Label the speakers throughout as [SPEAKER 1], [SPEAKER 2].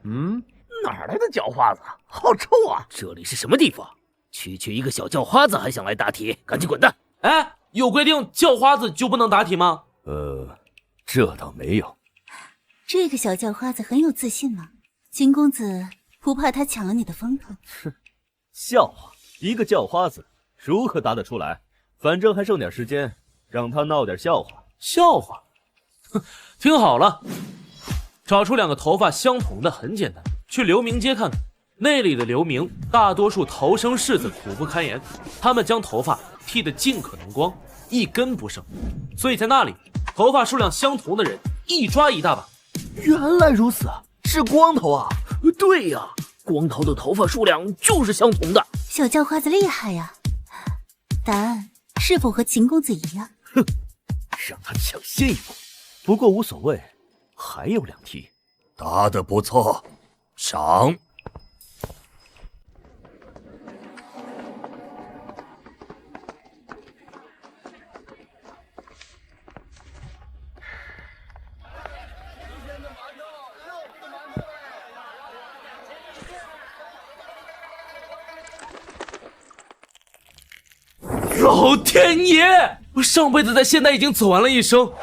[SPEAKER 1] 哪来的叫花子？好臭啊！
[SPEAKER 2] 这里是什么地方？区区一个小叫花子还想来答题？赶紧滚蛋！
[SPEAKER 3] 哎，有规定叫花子就不能答题吗？
[SPEAKER 4] 这倒没有。
[SPEAKER 5] 这个小叫花子很有自信嘛，秦公子不怕他抢了你的风头？
[SPEAKER 4] 哼，笑话，一个叫花子如何答得出来？反正还剩点时间，让他闹点笑话。
[SPEAKER 3] 笑话？哼，听好了，找出2个头发相同的很简单，去流民街看看。那里的流民大多数头生世子苦不堪言，他们将头发剃得尽可能光，一根不剩，所以在那里头发数量相同的人一抓一大把。
[SPEAKER 1] 原来如此，是光头啊！
[SPEAKER 2] 对呀，光头的头发数量就是相同的。
[SPEAKER 5] 小叫花子厉害呀！答案是否和秦公子一样？
[SPEAKER 4] 哼，让他抢先一步。不过无所谓，还有2题。
[SPEAKER 6] 答得不错，赏。
[SPEAKER 3] 老天爷！我上辈子在现代已经走完了一生，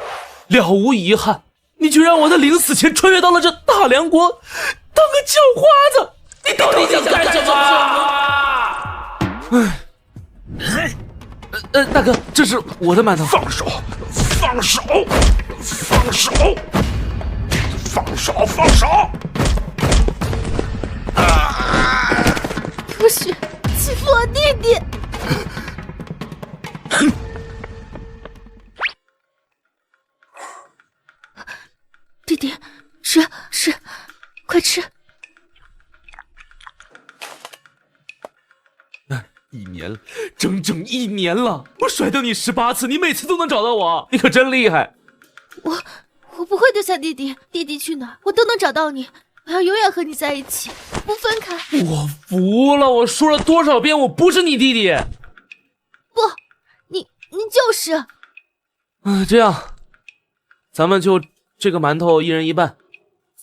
[SPEAKER 3] 了无遗憾。你却让我在临死前穿越到了这大梁国，当个叫花子！你到底想干什么？大哥，这是我的馒头。
[SPEAKER 6] 放手！放手！放手！放手！放手！
[SPEAKER 5] 不许欺负我弟弟！弟弟，吃，快吃
[SPEAKER 3] ！1年了，整整1年了，我甩掉你18次，你每次都能找到我，你可真厉害！
[SPEAKER 7] 我不会丢下弟弟，弟弟去哪儿我都能找到你，我要永远和你在一起，不分开。
[SPEAKER 3] 我服了，我说了多少遍我不是你弟弟？
[SPEAKER 7] 不，你就是。
[SPEAKER 3] 这样，咱们就这个馒头1人1半，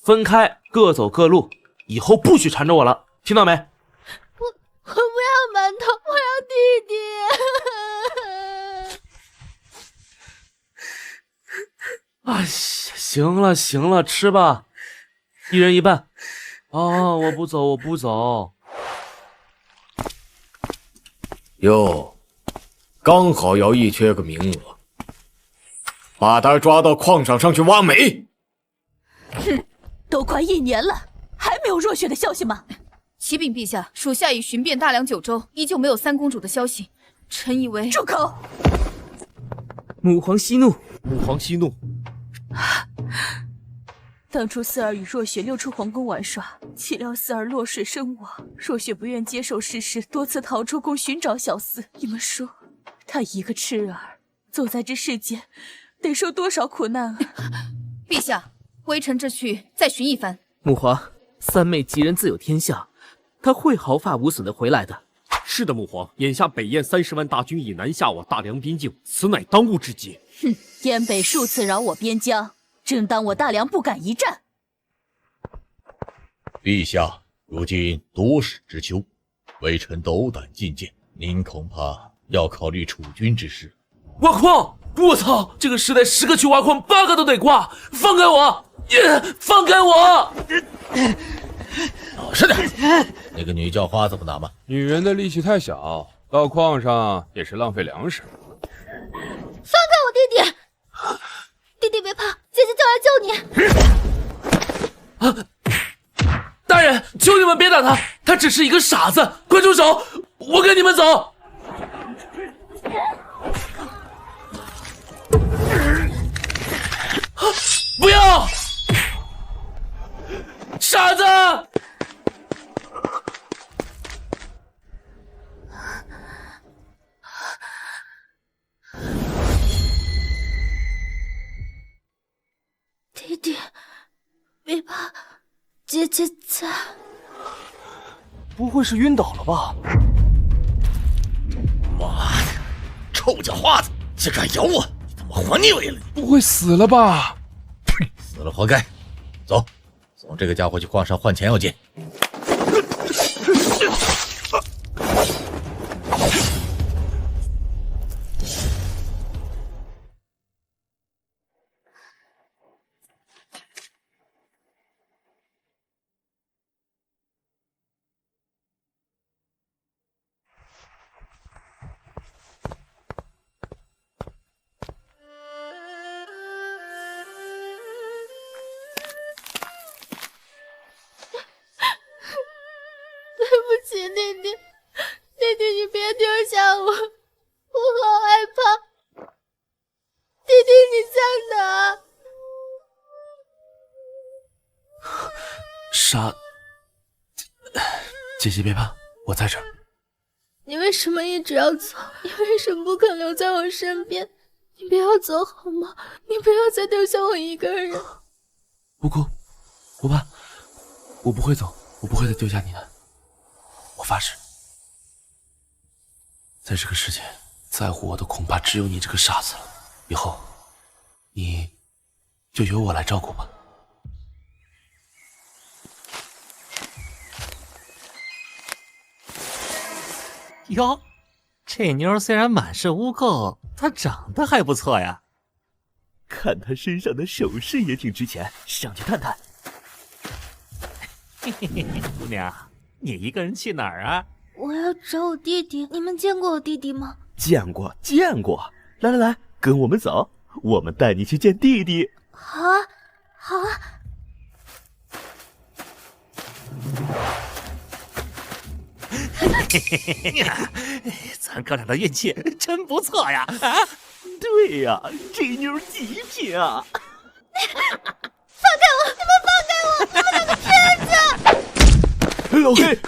[SPEAKER 3] 分开各走各路，以后不许缠着我了，听到没？
[SPEAKER 7] 我不要馒头，我要弟弟。
[SPEAKER 3] 哎呀，行了，吃吧，1人1半。我不走。
[SPEAKER 6] 哟，刚好要一缺个名额，把他抓到矿场上去挖煤。
[SPEAKER 5] 哼，都快1年了，还没有若雪的消息吗？
[SPEAKER 8] 启禀陛下，属下已寻遍大梁9州，依旧没有3公主的消息。臣以为……
[SPEAKER 5] 住口！
[SPEAKER 2] 母皇息怒。
[SPEAKER 5] 当初四儿与若雪溜出皇宫玩耍，岂料四儿落水身亡。若雪不愿接受事实，多次逃出宫寻找小四。你们说，她一个痴儿，走在这世间，得受多少苦难啊！
[SPEAKER 8] 陛下，微臣这去再寻一番。
[SPEAKER 2] 母皇，三妹吉人自有天相，她会毫发无损的回来的。
[SPEAKER 9] 是的，母皇，眼下北燕30万大军已南下我大梁边境，此乃当务之急。
[SPEAKER 5] 哼，燕北数次扰我边疆，正当我大梁不敢一战。
[SPEAKER 10] 陛下，如今多事之秋，微臣斗胆进谏，您恐怕要考虑储君之事。
[SPEAKER 3] 挖矿！我操！这个时代10个去挖矿，8个都得挂！放开我！放开我！
[SPEAKER 10] 老实点！那个女叫花子不拿吗？
[SPEAKER 11] 女人的力气太小，到矿上也是浪费粮食。
[SPEAKER 7] 放开我弟弟！弟弟别怕，姐姐就来救你。
[SPEAKER 3] 大人，求你们别打他，他只是一个傻子，快住手！我跟你们走。不要！傻子！
[SPEAKER 7] 弟弟，别怕，姐姐在。
[SPEAKER 1] 不会是晕倒了吧？
[SPEAKER 10] 妈的，臭叫花子，竟敢咬我！你他妈还你为了你！
[SPEAKER 11] 不会死了吧？
[SPEAKER 10] 死了活该。走送这个家伙去矿上换钱要紧。
[SPEAKER 7] 弟弟，弟弟，你别丢下我，我好害怕。弟弟，你在哪？
[SPEAKER 3] 傻，姐姐别怕，我在这儿。
[SPEAKER 7] 你为什么一直要走？你为什么不肯留在我身边？你不要走好吗？你不要再丢下我一个人。
[SPEAKER 3] 不哭，不怕，我不会走，我不会再丢下你的。我发誓，在这个世界，在乎我的恐怕只有你这个傻子了。以后，你就由我来照顾吧。
[SPEAKER 12] 哟，这妞虽然满是污垢，她长得还不错呀。
[SPEAKER 4] 看她身上的首饰也挺值钱，上去探探。
[SPEAKER 12] 嘿嘿嘿，姑娘，你一个人去哪儿啊？
[SPEAKER 7] 我要找我弟弟。你们见过我弟弟吗？
[SPEAKER 4] 见过，见过。来来来，跟我们走，我们带你去见弟弟。
[SPEAKER 7] 好啊，好啊。
[SPEAKER 12] 咱哥俩的运气真不错呀！啊，
[SPEAKER 4] 对呀，这妞极品啊！
[SPEAKER 7] 放开我！你们放开我！你们两个骗子！
[SPEAKER 4] 老黑，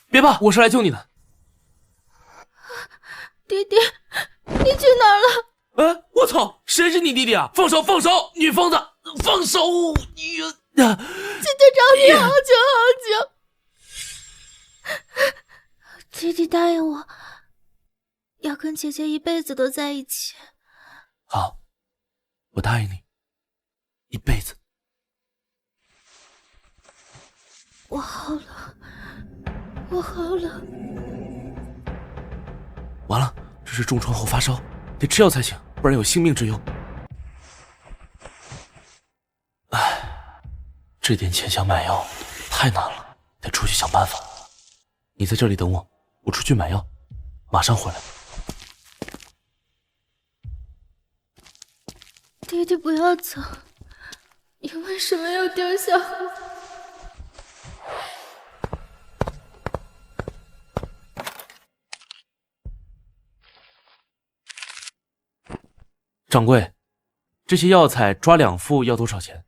[SPEAKER 3] 别怕，我是来救你的。
[SPEAKER 7] 弟弟，你去哪儿了？
[SPEAKER 3] 哎，我操！谁是你弟弟啊？放手！放手！女疯子，放手！你呀！
[SPEAKER 7] 姐姐找你好久好久。弟弟答应我，要跟姐姐一辈子都在一起。
[SPEAKER 3] 好，我答应你，一辈子。
[SPEAKER 7] 我好了，我好了。
[SPEAKER 3] 完了，这是重创后发烧，得吃药才行，不然有性命之忧。唉，这点钱想买药太难了，得出去想办法。你在这里等我，我出去买药，马上回来。
[SPEAKER 7] 弟弟，不要走，你为什么要丢下我？
[SPEAKER 3] 掌柜，这些药材抓2副要多少钱？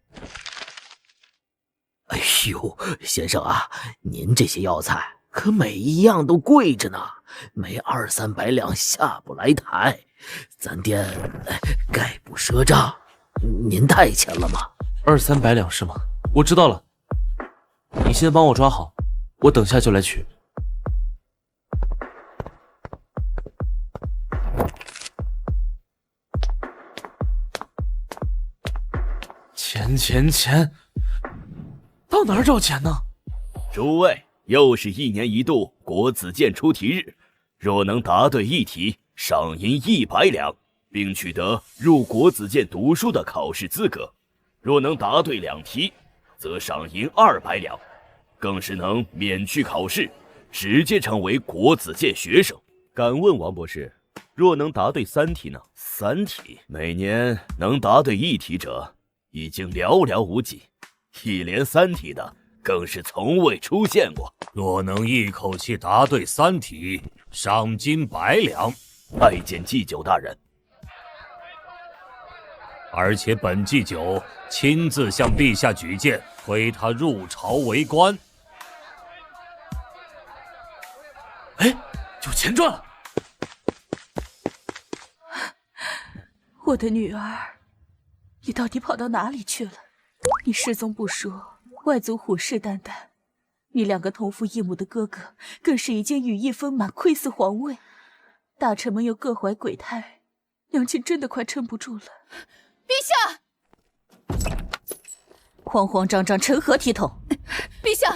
[SPEAKER 2] 哎呦，先生啊，您这些药材可每一样都贵着呢，没2、300两下不来台，咱店概不赊账。您带钱了吗
[SPEAKER 3] ？2、300两是吗？我知道了，你先帮我抓好，我等下就来取。钱，到哪儿找钱呢？
[SPEAKER 4] 诸位，又是1年1度国子监出题日，若能答对一题，赏银100两，并取得入国子监读书的考试资格；若能答对2题，则赏银200两，更是能免去考试，直接成为国子监学生。敢问王博士，若能答对3题呢？3题，每年能答对1题者已经寥寥无几，一连3题的更是从未出现过。
[SPEAKER 9] 若能一口气答对3题，赏金100两。
[SPEAKER 4] 拜见祭酒大人。
[SPEAKER 9] 而且本祭酒亲自向陛下举荐，推他入朝为官。
[SPEAKER 3] 哎，有钱赚了！
[SPEAKER 5] 我的女儿，你到底跑到哪里去了？你失踪不说，外族虎视眈眈，你2个同父异母的哥哥更是已经羽翼丰满，窥伺皇位，大臣们又各怀鬼胎，娘亲真的快撑不住了。
[SPEAKER 8] 陛下！
[SPEAKER 5] 慌慌张张，成何体统？
[SPEAKER 8] 陛下，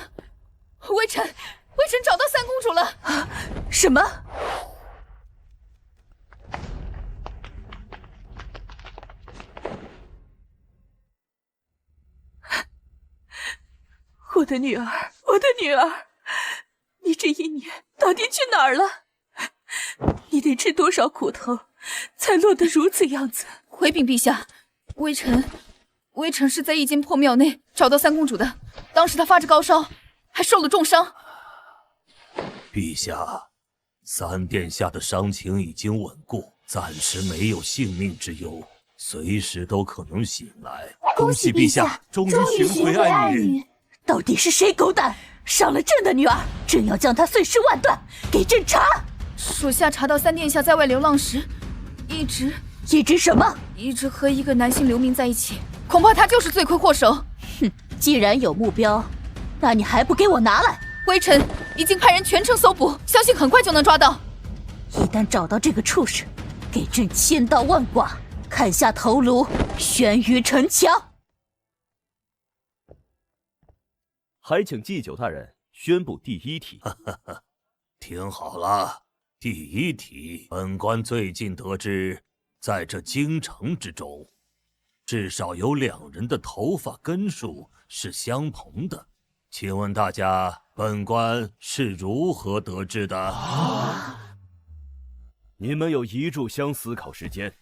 [SPEAKER 8] 微臣找到三公主了。
[SPEAKER 5] 什么？我的女儿，我的女儿，你这一年到底去哪儿了？你得吃多少苦头，才落得如此样子？
[SPEAKER 8] 回禀陛下，微臣是在一间破庙内找到三公主的，当时她发着高烧，还受了重伤。
[SPEAKER 13] 陛下，三殿下的伤情已经稳固，暂时没有性命之忧，随时都可能醒来。
[SPEAKER 5] 恭喜陛下，
[SPEAKER 13] 终于寻回爱女。
[SPEAKER 5] 到底是谁狗胆伤了朕的女儿？朕要将她碎尸万段，给朕查！
[SPEAKER 8] 属下查到三殿下在外流浪时，一直
[SPEAKER 5] 什么？
[SPEAKER 8] 一直和一个男性流民在一起，恐怕他就是罪魁祸首。
[SPEAKER 5] 哼，既然有目标，那你还不给我拿来？
[SPEAKER 8] 微臣已经派人全城搜捕，相信很快就能抓到。
[SPEAKER 5] 一旦找到这个畜生，给朕千刀万剐，砍下头颅，悬于城墙。
[SPEAKER 4] 还请祭酒大人宣布第一题。
[SPEAKER 13] 听好了，第一题，本官最近得知，在这京城之中，至少有2人的头发根数是相同的。请问大家，本官是如何得知的？
[SPEAKER 4] 你们有1炷香思考时间。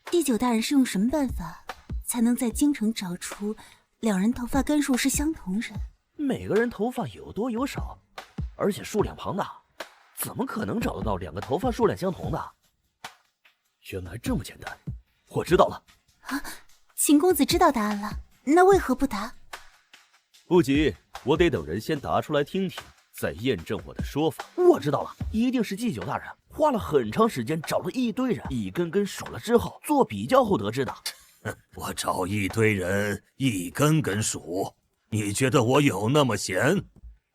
[SPEAKER 14] 第九大人是用什么办法，才能在京城找出2人头发根数是相同人？
[SPEAKER 1] 每个人头发有多有少，而且数量庞大，怎么可能找得到2个头发数量相同的？
[SPEAKER 4] 原来这么简单，我知道了。
[SPEAKER 14] 啊，秦公子知道答案了，那为何不答？
[SPEAKER 4] 不急，我得等人先答出来听听，再验证我的说法。
[SPEAKER 1] 我知道了，一定是祭酒大人花了很长时间找了一堆人，一根根数了之后做比较后得知的。
[SPEAKER 13] 我找一堆人一根根数，你觉得我有那么闲？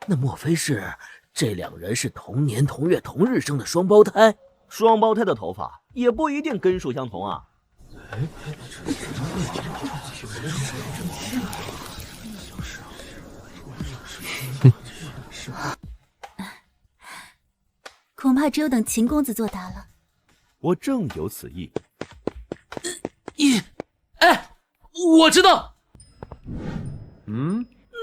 [SPEAKER 2] 那莫非是这2人是同年同月同日生的双胞胎？
[SPEAKER 1] 双胞胎的头发也不一定根数相同啊。
[SPEAKER 14] 恐怕只有等秦公子作答了。
[SPEAKER 4] 我正有此意。
[SPEAKER 3] 我知道。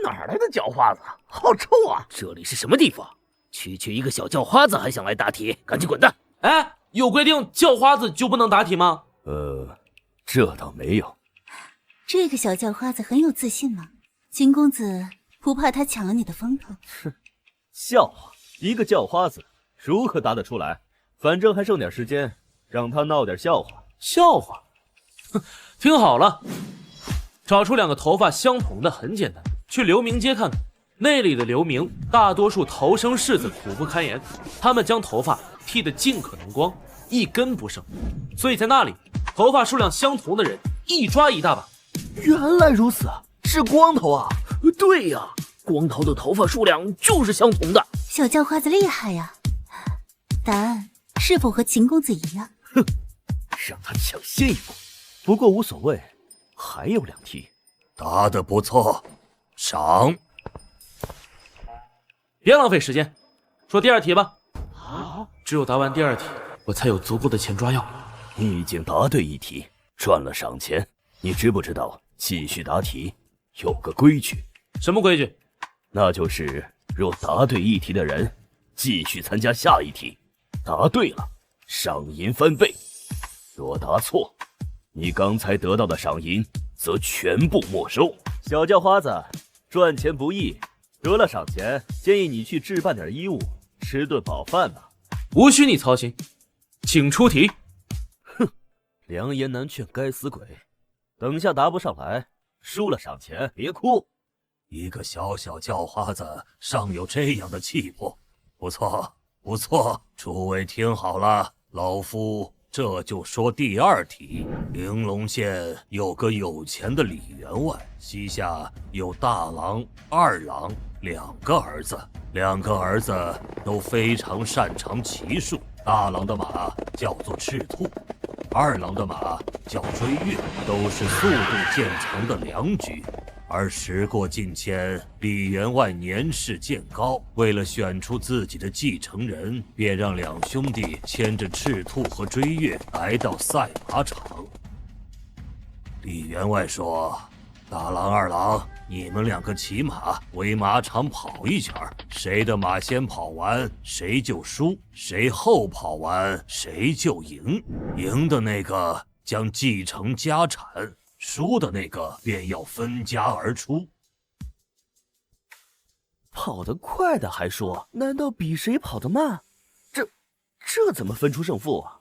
[SPEAKER 1] 哪来的叫花子？好臭啊！
[SPEAKER 2] 这里是什么地方？区区一个小叫花子还想来答题？赶紧滚蛋！
[SPEAKER 3] 哎，有规定叫花子就不能答题吗？
[SPEAKER 4] 这倒没有。
[SPEAKER 14] 这个小叫花子很有自信嘛，秦公子不怕他抢了你的风头？
[SPEAKER 4] 哼，笑话，一个叫花子如何答得出来？反正还剩点时间，让他闹点笑话。
[SPEAKER 3] 笑话？哼，听好了，找出2个头发相同的很简单，去流民街看看，那里的流民大多数头生虱子，苦不堪言，他们将头发剃得尽可能光，一根不剩，所以在那里头发数量相同的人一抓一大把。
[SPEAKER 1] 原来如此，是光头啊！
[SPEAKER 2] 对呀，光头的头发数量就是相同的。
[SPEAKER 14] 小叫花子厉害呀！答案是否和秦公子一样？
[SPEAKER 4] 哼，让他抢先一步。不过无所谓，还有2题。
[SPEAKER 13] 答得不错，赏。
[SPEAKER 3] 别浪费时间，说第2题吧。只有答完第2题，我才有足够的钱抓药。
[SPEAKER 4] 你已经答对1题，赚了赏钱。你知不知道继续答题有个规矩？
[SPEAKER 3] 什么规矩？
[SPEAKER 4] 那就是若答对1题的人继续参加下一题，答对了赏银翻倍，若答错，你刚才得到的赏银则全部没收。小叫花子，赚钱不易，得了赏钱，建议你去置办点衣物，吃顿饱饭吧。
[SPEAKER 3] 无需你操心，请出题。
[SPEAKER 4] 哼，良言难劝该死鬼。等下答不上来，输了赏钱，别哭。
[SPEAKER 13] 一个小小叫花子尚有这样的气魄，不错不错。诸位听好了，老夫这就说第2题。玲珑县有个有钱的李员外，膝下有大郎、二郎2个儿子，2个儿子都非常擅长骑术。大郎的马叫做赤兔，二郎的马叫追月，都是速度见长的良驹。而时过境迁，李员外年事渐高，为了选出自己的继承人，便让两兄弟牵着赤兔和追月来到赛马场。李员外说：“大郎、二郎，你们两个骑马围马场跑一圈，谁的马先跑完，谁就输；谁后跑完，谁就赢。赢的那个将继承家产，输的那个便要分家而出。”
[SPEAKER 1] 跑得快的还说，难道比谁跑得慢？这怎么分出胜负啊？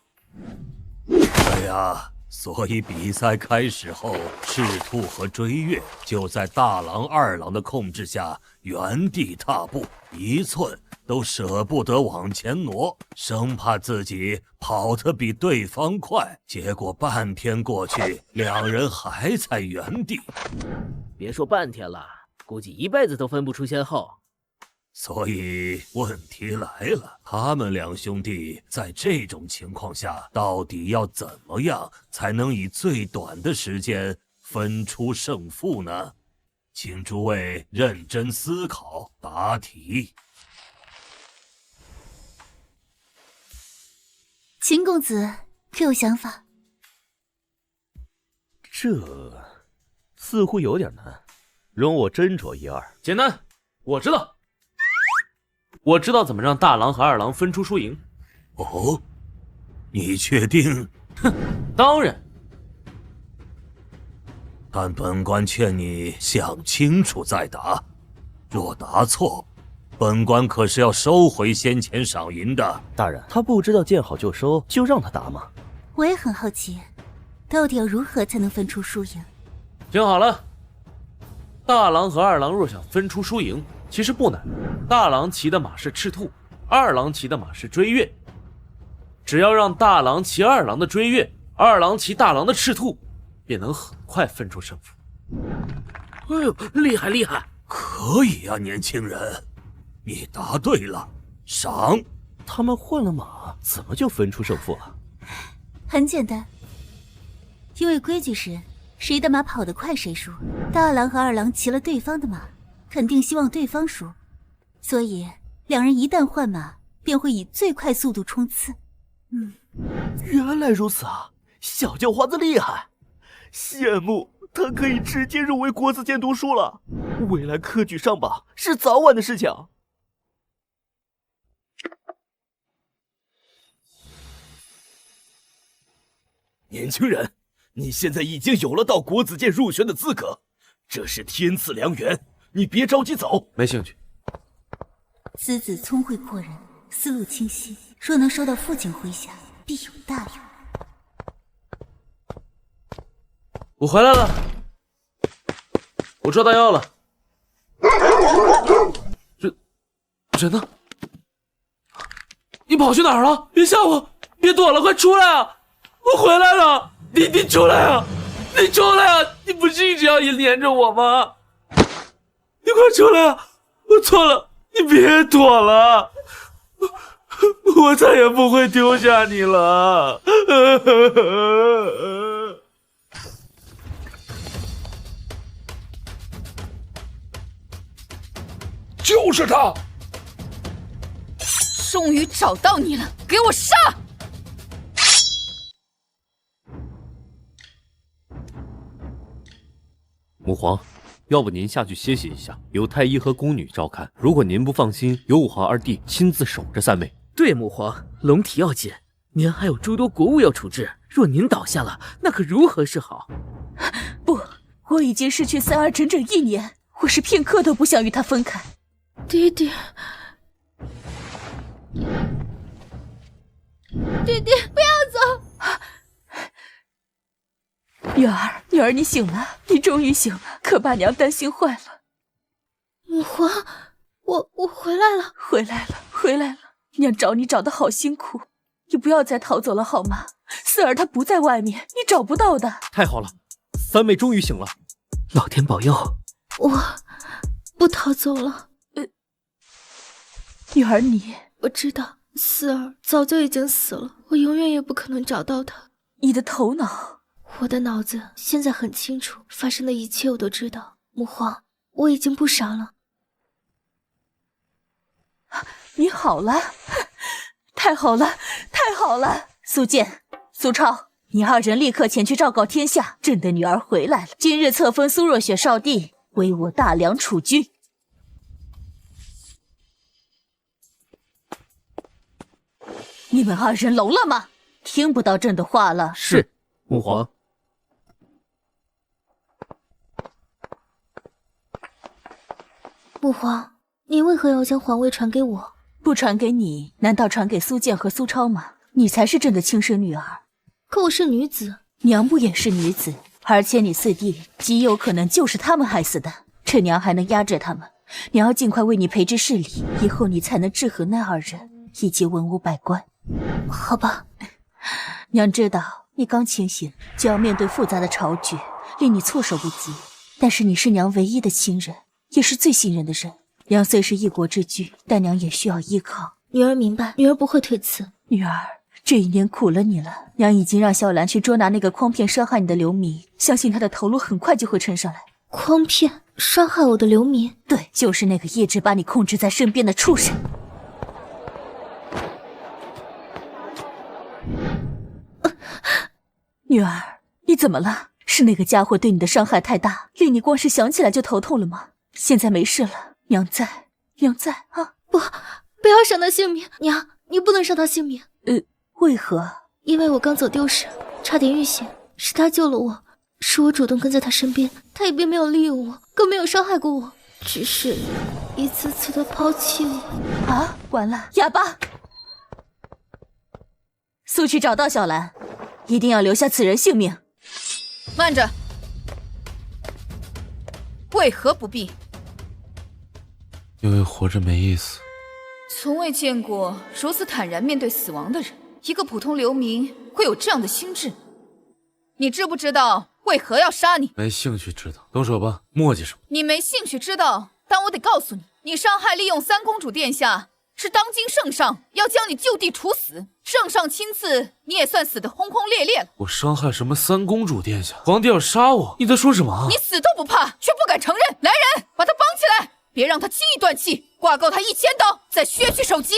[SPEAKER 13] 对呀，所以比赛开始后，赤兔和追月就在大郎、二郎的控制下原地踏步，一寸都舍不得往前挪，生怕自己跑得比对方快。结果半天过去，两人还在原地。
[SPEAKER 2] 别说半天了，估计一辈子都分不出先后。
[SPEAKER 13] 所以问题来了，他们两兄弟在这种情况下，到底要怎么样才能以最短的时间分出胜负呢？请诸位认真思考，答题。
[SPEAKER 14] 秦公子可有想法？
[SPEAKER 1] 这似乎有点难，容我斟酌一二。
[SPEAKER 3] 简单，我知道。我知道怎么让大郎和二郎分出输赢。
[SPEAKER 13] 哦，你确定？
[SPEAKER 3] 哼，当然。
[SPEAKER 13] 但本官劝你想清楚再答，若答错，本官可是要收回先前赏银的。
[SPEAKER 1] 大人，他不知道见好就收，就让他答吗？
[SPEAKER 14] 我也很好奇，到底要如何才能分出输赢？
[SPEAKER 3] 听好了，大郎和二郎若想分出输赢，其实不难。大郎骑的马是赤兔，二郎骑的马是追月。只要让大郎骑二郎的追月，二郎骑大郎的赤兔，便能很快分出胜负。
[SPEAKER 2] 哎呦，厉害厉害！
[SPEAKER 13] 可以啊，年轻人，你答对了，赏。
[SPEAKER 1] 他们换了马，怎么就分出胜负了？
[SPEAKER 14] 很简单，因为规矩是谁的马跑得快谁输。大郎和二郎骑了对方的马，肯定希望对方输，所以两人一旦换马，便会以最快速度冲刺。
[SPEAKER 1] 原来如此啊！小叫花子厉害，羡慕他可以直接入围国子监读书了，未来科举上榜是早晚的事情。
[SPEAKER 4] 年轻人，你现在已经有了到国子监入选的资格，这是天赐良缘，你别着急走。
[SPEAKER 3] 没兴趣。
[SPEAKER 14] 此子聪慧过人，思路清晰，若能收到父亲麾下，必有大用。
[SPEAKER 3] 我回来了，我抓到药了。人呢？你跑去哪儿了？别吓我！别躲了，快出来啊！我回来了！你出来啊！你出来啊！你不是一直要黏着我吗？你快出来啊！我错了，你别躲了，我再也不会丢下你了。
[SPEAKER 15] 就是他！
[SPEAKER 8] 终于找到你了，给我杀！
[SPEAKER 9] 母皇，要不您下去歇息一下，有太医和宫女照看。如果您不放心，有武皇二弟亲自守着三妹。
[SPEAKER 2] 对，母皇，龙体要紧，您还有诸多国务要处置。若您倒下了，那可如何是好？
[SPEAKER 5] 不，我已经失去三儿整整1年，我是片刻都不想与他分开。
[SPEAKER 7] 弟弟，弟弟，不要走！
[SPEAKER 5] 女儿，你醒了，你终于醒了，可把娘担心坏了。
[SPEAKER 7] 母皇，我回来了，
[SPEAKER 5] 回来了，娘找你找得好辛苦，你不要再逃走了好吗？四儿他不在外面，你找不到的。
[SPEAKER 9] 太好了，三妹终于醒了，
[SPEAKER 2] 老天保佑！
[SPEAKER 7] 我不逃走了。
[SPEAKER 5] 女儿你，
[SPEAKER 7] 我知道四儿早就已经死了，我永远也不可能找到他。
[SPEAKER 5] 你的头脑，
[SPEAKER 7] 我的脑子现在很清楚，发生的一切我都知道。母皇，我已经不傻了。
[SPEAKER 5] 你好了，太好了，太好了！苏建、苏超，你二人立刻前去昭告天下，朕的女儿回来了。今日册封苏若雪少帝为我大梁储君。你们二人聋了吗？听不到朕的话了？
[SPEAKER 9] 是，母皇。
[SPEAKER 7] 母皇，您为何要将皇位传给我？
[SPEAKER 5] 不传给你，难道传给苏建和苏超吗？你才是朕的亲生女儿。
[SPEAKER 7] 可我是女子，
[SPEAKER 5] 娘不也是女子？而且你四弟极有可能就是他们害死的。这娘还能压制他们？娘要尽快为你培植势力，以后你才能制衡那二人以及文武百官。
[SPEAKER 7] 好吧，
[SPEAKER 5] 娘知道你刚清醒，就要面对复杂的朝局，令你措手不及。但是你是娘唯一的亲人，也是最信任的人。娘虽是一国之君，但娘也需要依靠。
[SPEAKER 7] 女儿明白，女儿不会推辞。
[SPEAKER 5] 女儿，这一年苦了你了。娘已经让小兰去捉拿那个诓骗伤害你的流民，相信他的头颅很快就会呈上来。
[SPEAKER 7] 诓骗伤害我的流民？
[SPEAKER 5] 对，就是那个一直把你控制在身边的畜生。女儿，你怎么了？是那个家伙对你的伤害太大，令你光是想起来就头痛了吗？现在没事了，娘在，娘在啊！
[SPEAKER 7] 不要伤他性命，娘，你不能伤他性命。
[SPEAKER 5] 为何？
[SPEAKER 7] 因为我刚走丢时差点遇险，是他救了我，是我主动跟在他身边，他也并没有利用我，更没有伤害过我，只是一次次的抛弃我。
[SPEAKER 5] 啊！完了，哑巴！速去找到小兰，一定要留下此人性命。
[SPEAKER 8] 慢着，为何不必？
[SPEAKER 3] 因为活着没意思。
[SPEAKER 8] 从未见过如此坦然面对死亡的人，一个普通流民会有这样的心智。你知不知道为何要杀你？
[SPEAKER 3] 没兴趣知道，动手吧，磨叽什么？
[SPEAKER 8] 你没兴趣知道，但我得告诉你，你伤害利用三公主殿下，是当今圣上要将你就地处死。圣上亲赐，你也算死得轰轰烈烈了。
[SPEAKER 3] 我伤害什么三公主殿下？皇帝要杀我？你在说什么啊？
[SPEAKER 8] 你死都不怕，却不敢承认。来人，把他绑起来，别让他轻易断气，挂够他1000刀，再削去首级。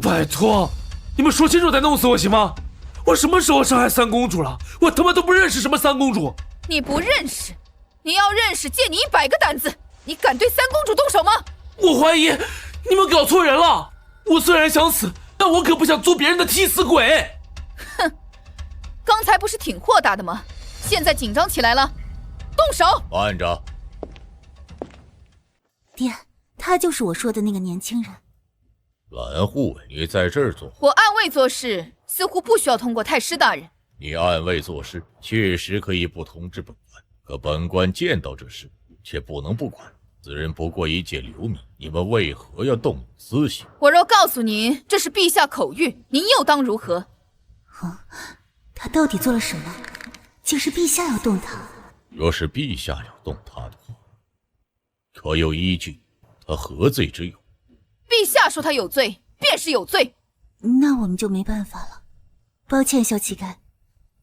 [SPEAKER 3] 拜托，你们说清楚再弄死我行吗？我什么时候伤害三公主了？我他妈都不认识什么三公主。
[SPEAKER 8] 你不认识？你要认识，借你100个胆子。你敢对三公主动手吗？
[SPEAKER 3] 我怀疑你们搞错人了。我虽然想死，但我可不想做别人的替死鬼。
[SPEAKER 8] 哼，刚才不是挺豁达的吗？现在紧张起来了，动手！
[SPEAKER 10] 慢着，
[SPEAKER 14] 爹，他就是我说的那个年轻人。
[SPEAKER 10] 蓝护卫，你在这儿做？
[SPEAKER 8] 我暗卫做事，似乎不需要通过太师大人。
[SPEAKER 10] 你暗卫做事，确实可以不通知本官，可本官见到这事，却不能不管。此人不过一介流民，你们为何要动用私刑？
[SPEAKER 8] 我若告诉您这是陛下口谕，您又当如何？
[SPEAKER 14] 他到底做了什么？竟是陛下要动他？
[SPEAKER 10] 若是陛下要动他的话，可有依据？他何罪之有？
[SPEAKER 8] 陛下说他有罪，便是有罪。
[SPEAKER 14] 那我们就没办法了。抱歉，小乞丐，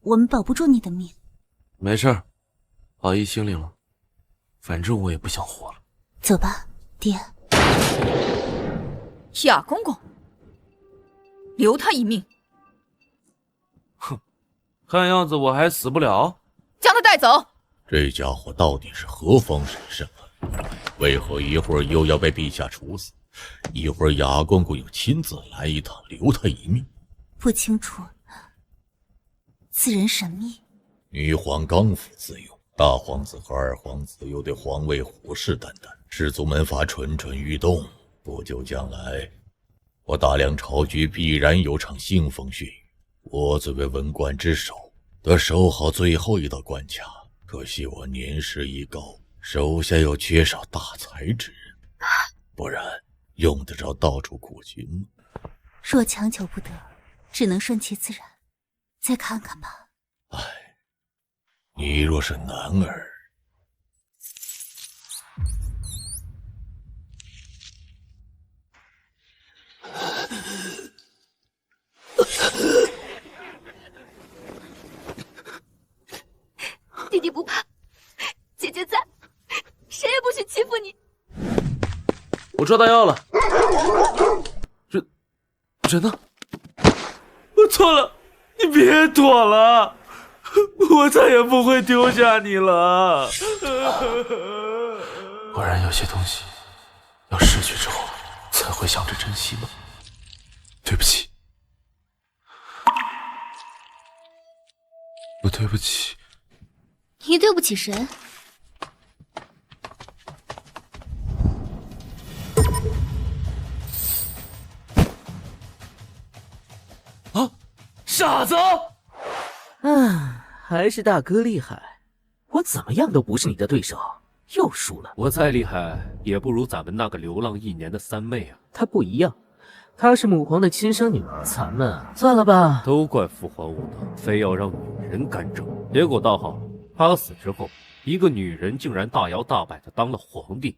[SPEAKER 14] 我们保不住你的命。
[SPEAKER 3] 没事儿，老姨心领了。反正我也不想活了。
[SPEAKER 14] 走吧，爹。
[SPEAKER 8] 雅公公，留他一命。
[SPEAKER 3] 哼，看样子我还死不了。
[SPEAKER 8] 将他带走。
[SPEAKER 10] 这家伙到底是何方神圣啊？为何一会儿又要被陛下处死，一会儿雅公公又亲自来一趟，留他一命？
[SPEAKER 14] 不清楚，此人神秘。
[SPEAKER 10] 女皇刚愎自用，大皇子和二皇子又对皇位虎视眈眈，氏族门阀蠢蠢欲动。不久将来，我大梁朝局必然有场腥风血雨。我作为文官之首，得守好最后一道关卡。可惜我年事已高，手下又缺少大才之人，不然用得着到处苦寻吗？
[SPEAKER 14] 若强求不得，只能顺其自然。再看看吧。
[SPEAKER 10] 你若是男儿，
[SPEAKER 3] 我抓到药了。人呢？我错了，你别躲了，我再也不会丢下你了。果然有些东西要失去之后才会想着珍惜吗？对不起，我对不起。
[SPEAKER 7] 你对不起谁？
[SPEAKER 3] 啊，傻子！
[SPEAKER 2] 还是大哥厉害，我怎么样都不是你的对手，又输了。
[SPEAKER 9] 我再厉害，也不如咱们那个流浪1年的三妹啊。
[SPEAKER 2] 她不一样，她是母皇的亲生女儿，咱们算了吧。
[SPEAKER 9] 都怪父皇无能，非要让女人干政，结果倒好，她死之后，一个女人竟然大摇大摆的当了皇帝。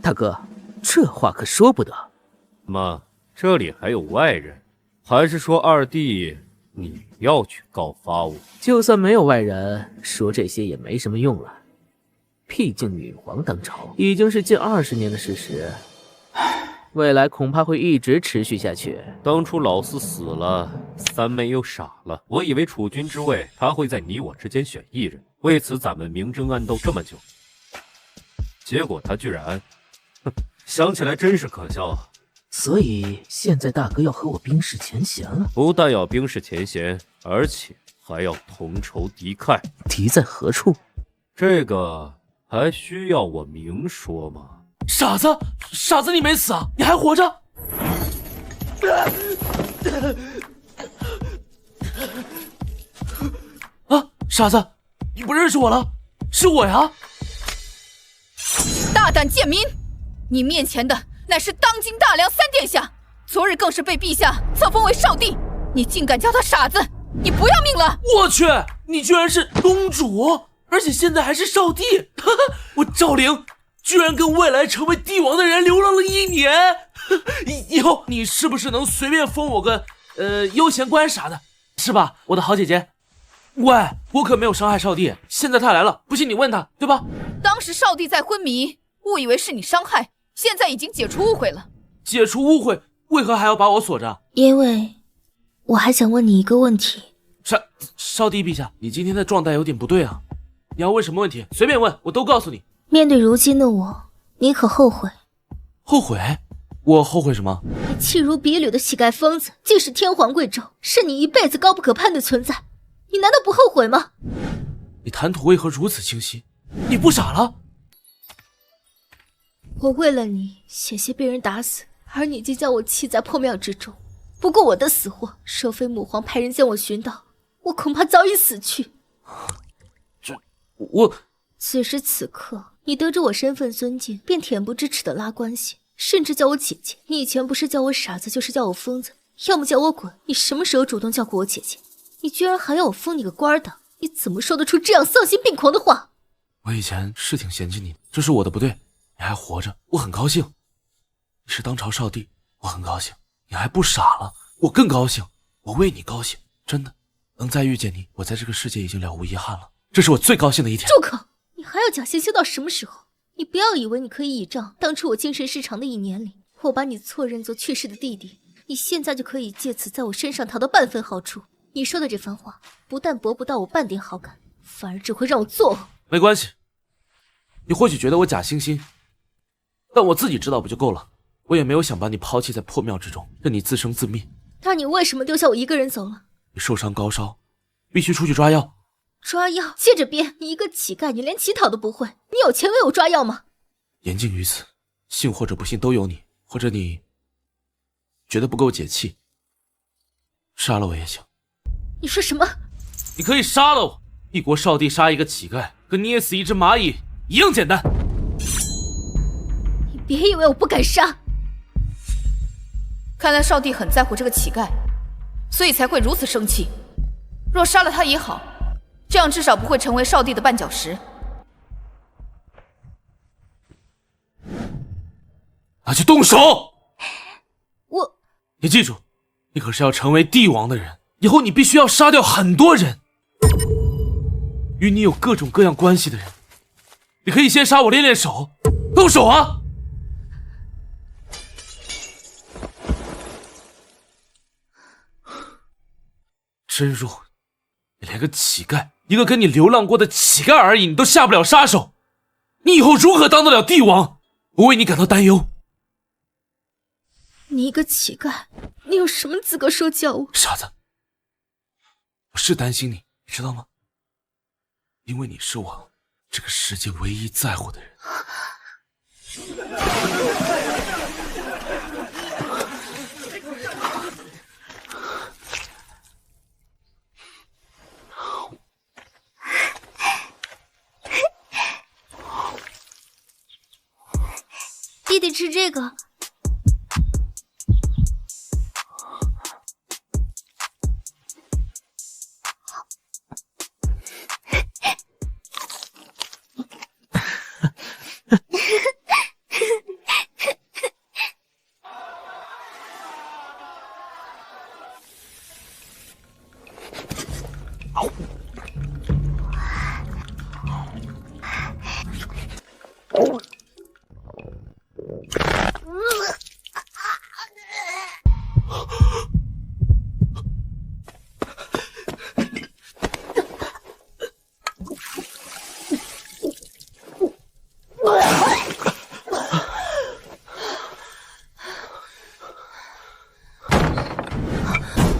[SPEAKER 2] 大哥，这话可说不得。
[SPEAKER 9] 妈，这里还有外人，还是说二弟你要去告发我？
[SPEAKER 2] 就算没有外人，说这些也没什么用了。毕竟女皇当朝已经是近20年的事实，未来恐怕会一直持续下去。
[SPEAKER 9] 当初老四死了，三妹又傻了，我以为储君之位他会在你我之间选一人，为此咱们明争暗斗这么久，结果他居然，想起来真是可笑啊。
[SPEAKER 2] 所以现在大哥要和我冰释前嫌了？
[SPEAKER 9] 不但要冰释前嫌，而且还要同仇敌忾。
[SPEAKER 2] 敌在何处？
[SPEAKER 9] 这个还需要我明说吗？
[SPEAKER 3] 傻子，傻子，你没死啊？你还活着？啊，傻子，你不认识我了？是我呀！
[SPEAKER 8] 大胆贱民，你面前的乃是当今大梁3殿下，昨日更是被陛下册封为少帝，你竟敢叫他傻子，你不要命了！
[SPEAKER 3] 我去，你居然是公主，而且现在还是少帝！我赵灵居然跟未来成为帝王的人流浪了1年，以后你是不是能随便封我个悠闲官啥的，是吧，我的好姐姐？喂，我可没有伤害少帝，现在他来了，不信你问他，对吧？
[SPEAKER 8] 当时少帝在昏迷，误以为是你伤害，现在已经解除误会了。
[SPEAKER 3] 解除误会，为何还要把我锁着？
[SPEAKER 7] 因为我还想问你一个问题。
[SPEAKER 3] 少帝陛下，你今天的状态有点不对啊！你要问什么问题，随便问，我都告诉你。
[SPEAKER 7] 面对如今的我，你可后悔？
[SPEAKER 3] 后悔？我后悔什么？
[SPEAKER 7] 你弃如敝履的乞丐疯子，既是天皇贵胄，是你一辈子高不可攀的存在，你难道不后悔吗？
[SPEAKER 3] 你谈吐为何如此清晰？你不傻了？
[SPEAKER 7] 我为了你险些被人打死，而你竟将我弃在破庙之中。不过我的死活，若非母皇派人将我寻到，我恐怕早已死去。此时此刻，你得知我身份尊敬，便恬不知耻的拉关系，甚至叫我姐姐。你以前不是叫我傻子，就是叫我疯子，要么叫我滚。你什么时候主动叫过我姐姐？你居然还要我封你个官的？你怎么说得出这样丧心病狂的话？
[SPEAKER 3] 我以前是挺嫌弃你，这是我的不对。你还活着，我很高兴。你是当朝少帝，我很高兴。你还不傻了，我更高兴。我为你高兴，真的。能再遇见你，我在这个世界已经了无遗憾了。这是我最高兴的一天。
[SPEAKER 7] 住口！你还要假惺惺到什么时候？你不要以为你可以倚仗当初我精神失常的1年里，我把你错认作去世的弟弟，你现在就可以借此在我身上讨到半分好处。你说的这番话，不但博不到我半点好感，反而只会让我作呕。
[SPEAKER 3] 没关系，你或许觉得我假惺惺，但我自己知道不就够了？我也没有想把你抛弃在破庙之中，任你自生自灭。
[SPEAKER 7] 那你为什么丢下我一个人走了？
[SPEAKER 3] 你受伤高烧，必须出去抓药。
[SPEAKER 7] 抓药？接着编！你一个乞丐，你连乞讨都不会，你有钱为我抓药吗？
[SPEAKER 3] 言尽于此，信或者不信都由你，或者你觉得不够解气，杀了我也行。
[SPEAKER 7] 你说什么？
[SPEAKER 3] 你可以杀了我，一国少帝杀一个乞丐，跟捏死一只蚂蚁一样简单。
[SPEAKER 7] 你别以为我不敢杀。
[SPEAKER 8] 看来少帝很在乎这个乞丐，所以才会如此生气。若杀了他也好，这样至少不会成为少帝的绊脚石。
[SPEAKER 3] 那就动手！
[SPEAKER 7] 我……
[SPEAKER 3] 你记住，你可是要成为帝王的人，以后你必须要杀掉很多人，与你有各种各样关系的人。你可以先杀我练练手，动手啊！真弱，你连个乞丐，一个跟你流浪过的乞丐而已，你都下不了杀手，你以后如何当得了帝王？我为你感到担忧。
[SPEAKER 7] 你一个乞丐，你有什么资格说教我？
[SPEAKER 3] 傻子，我是担心你，你知道吗？因为你是我这个世界唯一在乎的人。
[SPEAKER 7] 弟弟吃这个。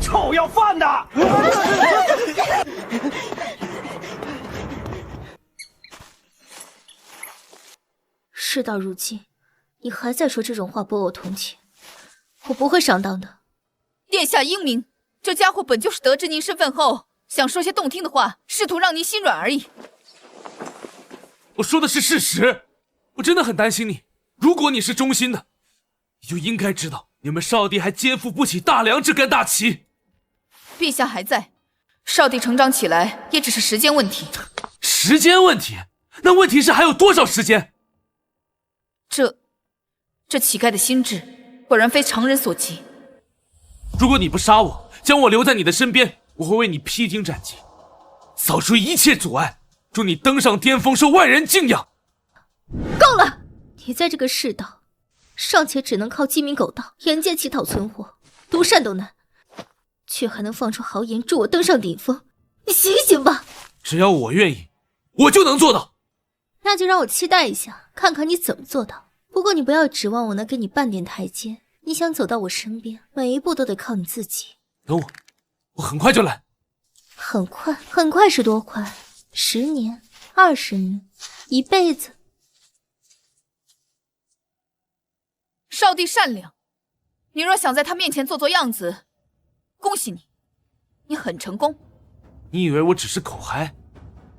[SPEAKER 1] 臭要饭的！
[SPEAKER 7] 事到如今，你还在说这种话博我同情，我不会上当的。
[SPEAKER 8] 殿下英明，这家伙本就是得知您身份后，想说些动听的话，试图让您心软而已。
[SPEAKER 3] 我说的是事实，我真的很担心你。如果你是忠心的，你就应该知道，你们少帝还肩负不起大梁这杆大旗。
[SPEAKER 8] 陛下还在，少帝成长起来也只是时间问题。
[SPEAKER 3] 时间问题？那问题是还有多少时间？
[SPEAKER 8] 这乞丐的心智果然非常人所及。
[SPEAKER 3] 如果你不杀我，将我留在你的身边，我会为你披荆斩棘，扫除一切阻碍，助你登上巅峰，受万人敬仰。
[SPEAKER 7] 够了！你在这个世道，尚且只能靠鸡鸣狗盗、沿街乞讨存活，独善都难，却还能放出豪言助我登上顶峰，你醒醒吧！
[SPEAKER 3] 只要我愿意，我就能做到。
[SPEAKER 7] 那就让我期待一下，看看你怎么做到。不过你不要指望我能给你半点台阶，你想走到我身边，每一步都得靠你自己。
[SPEAKER 3] 等我很快就来。
[SPEAKER 7] 很快？很快是多快？10年、20年、一辈子？
[SPEAKER 8] 少帝善良，你若想在他面前做做样子，恭喜你，你很成功。
[SPEAKER 3] 你以为我只是口嗨？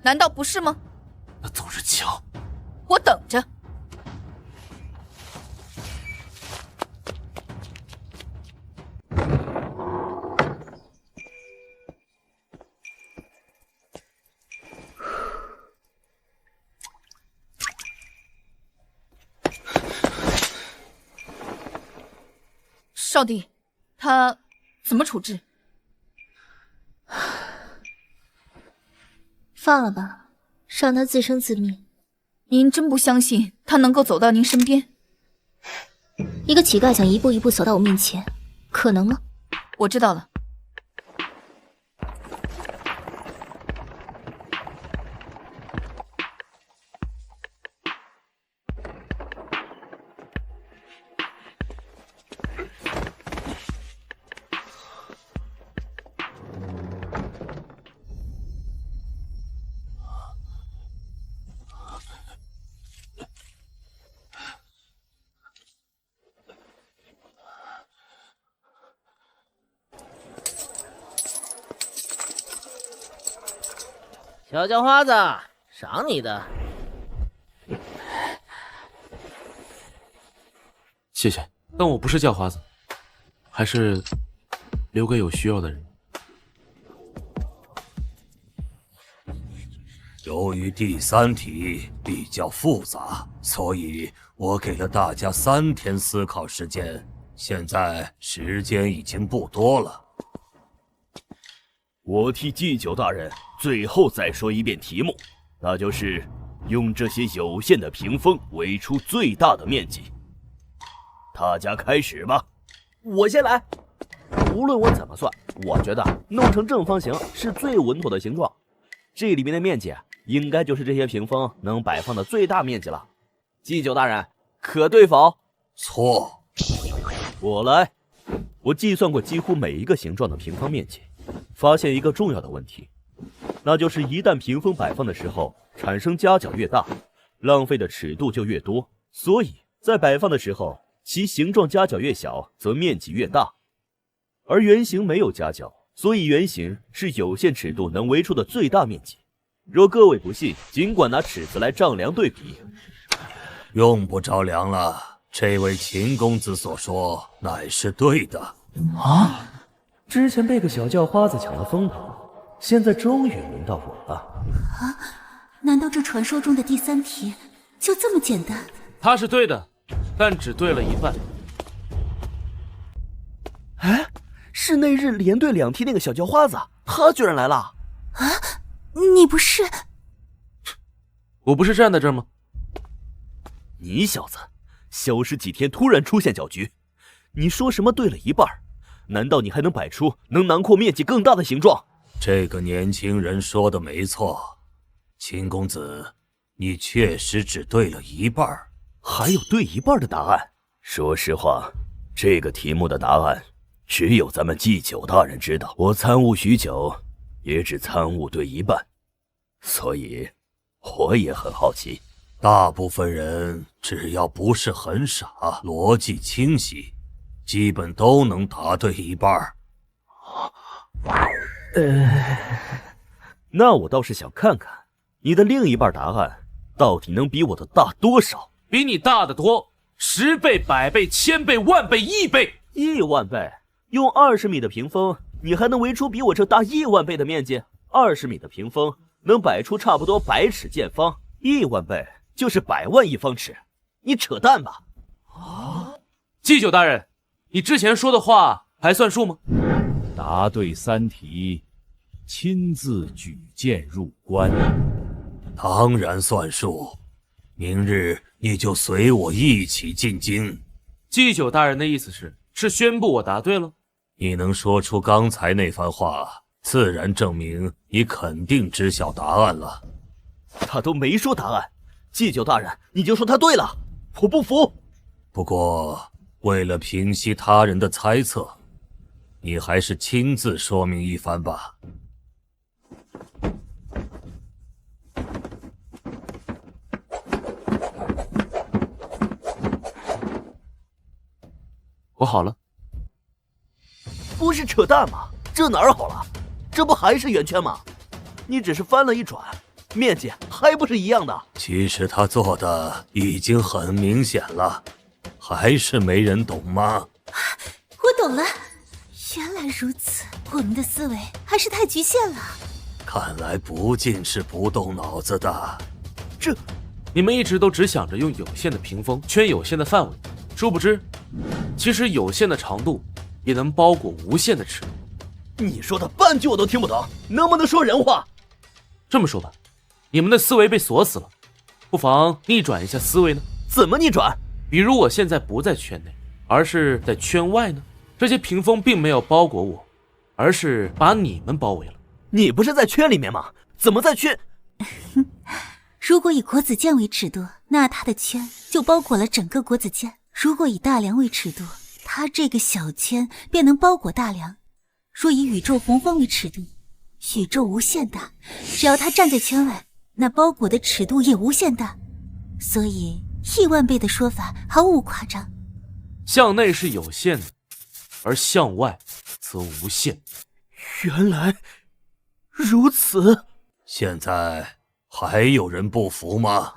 [SPEAKER 8] 难道不是吗？
[SPEAKER 3] 那走着瞧，
[SPEAKER 8] 我等着。少帝，他怎么处置？
[SPEAKER 7] 放了吧，让他自生自灭。
[SPEAKER 8] 您真不相信他能够走到您身边？
[SPEAKER 7] 一个乞丐想一步一步走到我面前，可能吗？
[SPEAKER 8] 我知道了。
[SPEAKER 2] 小叫花子，赏你的。
[SPEAKER 3] 谢谢，但我不是叫花子，还是留给有需要的人。
[SPEAKER 13] 由于第3题比较复杂，所以我给了大家3天思考时间。现在时间已经不多了。
[SPEAKER 4] 我替祭酒大人最后再说一遍题目，那就是用这些有限的屏风围出最大的面积。大家开始吧。
[SPEAKER 1] 我先来。无论我怎么算，我觉得弄成正方形是最稳妥的形状。这里面的面积应该就是这些屏风能摆放的最大面积了。祭酒大人，可对否？
[SPEAKER 13] 错。
[SPEAKER 1] 我来。我计算过几乎每一个形状的平方面积，发现一个重要的问题，那就是一旦屏风摆放的时候产生夹角越大，浪费的尺度就越多。所以在摆放的时候，其形状夹角越小，则面积越大。而圆形没有夹角，所以圆形是有限尺度能围出的最大面积。若各位不信，尽管拿尺子来丈量对比。
[SPEAKER 13] 用不着量了，这位秦公子所说乃是对的。
[SPEAKER 1] 啊！之前被个小叫花子抢了风头，现在终于轮到我了。
[SPEAKER 14] 啊！难道这传说中的第三题就这么简单？
[SPEAKER 3] 他是对的，但只对了一半。
[SPEAKER 1] 哎，是那日连对2题那个小叫花子，他居然来了！
[SPEAKER 14] 啊！你不是？
[SPEAKER 3] 我不是站在这儿吗？
[SPEAKER 1] 你小子，消失几天突然出现搅局，你说什么对了一半？难道你还能摆出能囊括面积更大的形状？
[SPEAKER 13] 这个年轻人说的没错，秦公子，你确实只对了一半。
[SPEAKER 1] 还有对一半的答案？
[SPEAKER 4] 说实话，这个题目的答案只有咱们祭酒大人知道。我参悟许久，也只参悟对一半，所以我也很好奇。
[SPEAKER 13] 大部分人只要不是很傻，逻辑清晰，基本都能答对一半。
[SPEAKER 1] 那我倒是想看看你的另一半答案到底能比我的大多少。
[SPEAKER 3] 比你大得多，10倍、100倍、1000倍、10000倍、1倍。
[SPEAKER 1] 1万倍！用20米的屏风，你还能围出比我这大1万倍的面积？20米的屏风能摆出差不多100尺见方，1万倍就是100万亿方尺，你扯淡吧？
[SPEAKER 3] 啊！祭酒大人，你之前说的话还算数吗？
[SPEAKER 16] 答对3题，亲自举荐入关。
[SPEAKER 13] 当然算数，明日你就随我一起进京。
[SPEAKER 3] 祭酒大人的意思是宣布我答对了？
[SPEAKER 13] 你能说出刚才那番话，自然证明你肯定知晓答案了。
[SPEAKER 1] 他都没说答案，祭酒大人你就说他对了，我不服。
[SPEAKER 13] 不过为了平息他人的猜测，你还是亲自说明一番吧。
[SPEAKER 3] 我好了。
[SPEAKER 1] 不是扯淡吗？这哪儿好了？这不还是圆圈吗？你只是翻了一转，面积还不是一样的。
[SPEAKER 13] 其实他做的已经很明显了，还是没人懂吗？
[SPEAKER 14] 我懂了，原来如此，我们的思维还是太局限了。
[SPEAKER 13] 看来不尽是不动脑子的。
[SPEAKER 3] 你们一直都只想着用有限的屏风圈有限的范围，殊不知其实有限的长度也能包裹无限的尺度。
[SPEAKER 1] 你说的半句我都听不懂，能不能说人话？
[SPEAKER 3] 这么说吧，你们的思维被锁死了，不妨逆转一下思维呢？
[SPEAKER 1] 怎么逆转？
[SPEAKER 3] 比如我现在不在圈内，而是在圈外呢？这些屏风并没有包裹我，而是把你们包围了。
[SPEAKER 1] 你不是在圈里面吗？怎么在圈？
[SPEAKER 14] 如果以国子监为尺度，那它的圈就包裹了整个国子监；如果以大梁为尺度，它这个小圈便能包裹大梁。若以宇宙洪荒为尺度，宇宙无限大，只要它站在圈外，那包裹的尺度也无限大。所以1万倍的说法毫无夸张。
[SPEAKER 3] 向内是有限的，而向外则无限。
[SPEAKER 1] 原来如此。
[SPEAKER 13] 现在还有人不服吗？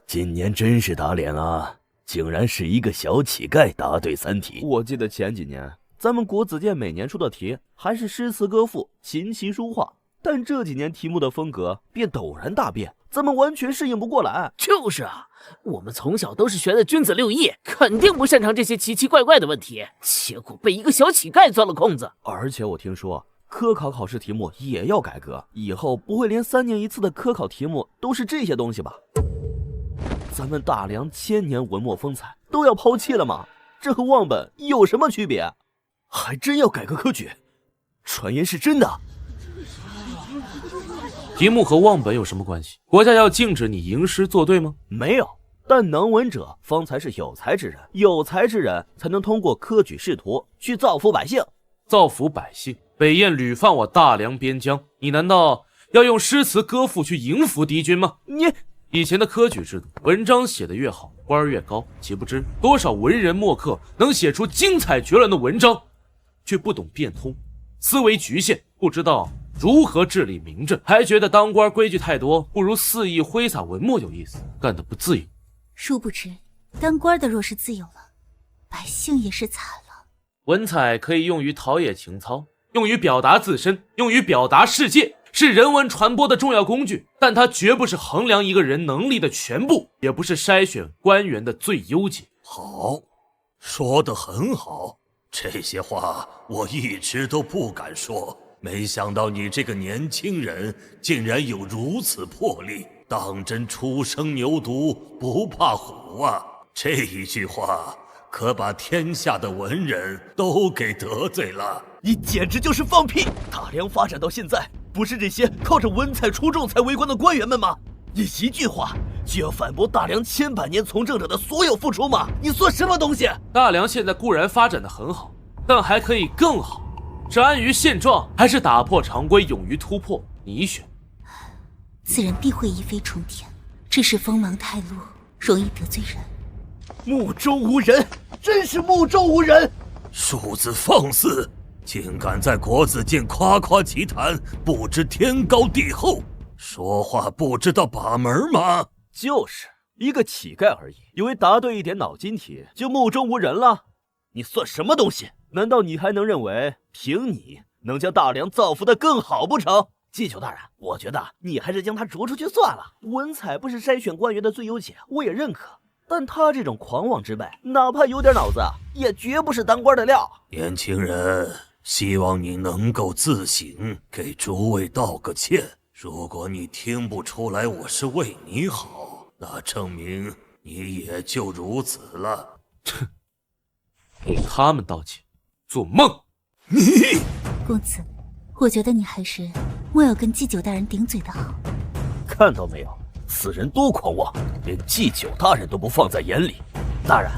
[SPEAKER 4] 今年真是打脸啊！竟然是一个小乞丐答对3题。
[SPEAKER 1] 我记得前几年咱们国子监每年出的题还是诗词歌赋、琴棋书画，但这几年题目的风格便陡然大变，咱们完全适应不过来。
[SPEAKER 2] 就是啊，我们从小都是学的君子六艺，肯定不擅长这些奇奇怪怪的问题，结果被一个小乞丐钻了空子。
[SPEAKER 1] 而且我听说科考考试题目也要改革，以后不会连3年一次的科考题目都是这些东西吧？咱们大梁1000年文墨风采都要抛弃了吗？这和忘本有什么区别？还真要改革科举？传言是真的？
[SPEAKER 3] 题目和忘本有什么关系？国家要禁止你吟诗作对吗？
[SPEAKER 1] 没有，但能文者方才是有才之人，有才之人才能通过科举仕途去造福百姓。
[SPEAKER 3] 造福百姓？北燕屡犯我大梁边疆，你难道要用诗词歌赋去迎服敌军吗？以前的科举制度，文章写得越好，官儿越高，岂不知多少文人墨客能写出精彩绝伦的文章，却不懂变通，思维局限，不知道如何治理民政，还觉得当官规矩太多，不如肆意挥洒文墨有意思，干得不自由。
[SPEAKER 14] 殊不知，当官的若是自由了，百姓也是惨了。
[SPEAKER 3] 文采可以用于陶冶情操，用于表达自身，用于表达世界，是人文传播的重要工具，但它绝不是衡量一个人能力的全部，也不是筛选官员的最优解。
[SPEAKER 13] 好，说得很好，这些话我一直都不敢说，没想到你这个年轻人竟然有如此魄力，当真初生牛犊不怕虎啊！这一句话可把天下的文人都给得罪了。
[SPEAKER 1] 你简直就是放屁！大梁发展到现在，不是这些靠着文采出众才为官的官员们吗？你一句话就要反驳大梁千百年从政者的所有付出吗？你算什么东西？
[SPEAKER 3] 大梁现在固然发展得很好，但还可以更好。是安于现状，还是打破常规，勇于突破？你选。
[SPEAKER 14] 此人必会一飞冲天，只是锋芒太露，容易得罪人。
[SPEAKER 1] 目中无人，真是目中无人！
[SPEAKER 13] 庶子放肆，竟敢在国子监夸夸其谈，不知天高地厚，说话不知道把门吗？
[SPEAKER 1] 就是一个乞丐而已，以为答对一点脑筋题就目中无人了？你算什么东西？难道你还能认为凭你能将大梁造福得更好不成？祭酒大人，我觉得你还是将他逐出去算了。文采不是筛选官员的最优解，我也认可，但他这种狂妄之辈，哪怕有点脑子，也绝不是当官的料。
[SPEAKER 13] 年轻人，希望你能够自省，给诸位道个歉。如果你听不出来我是为你好，那证明你也就如此了。
[SPEAKER 3] 哼，给他们道歉，做梦！
[SPEAKER 14] 公子，我觉得你还是莫要跟祭酒大人顶嘴的好。
[SPEAKER 1] 看到没有，此人多狂妄，连祭酒大人都不放在眼里。大人，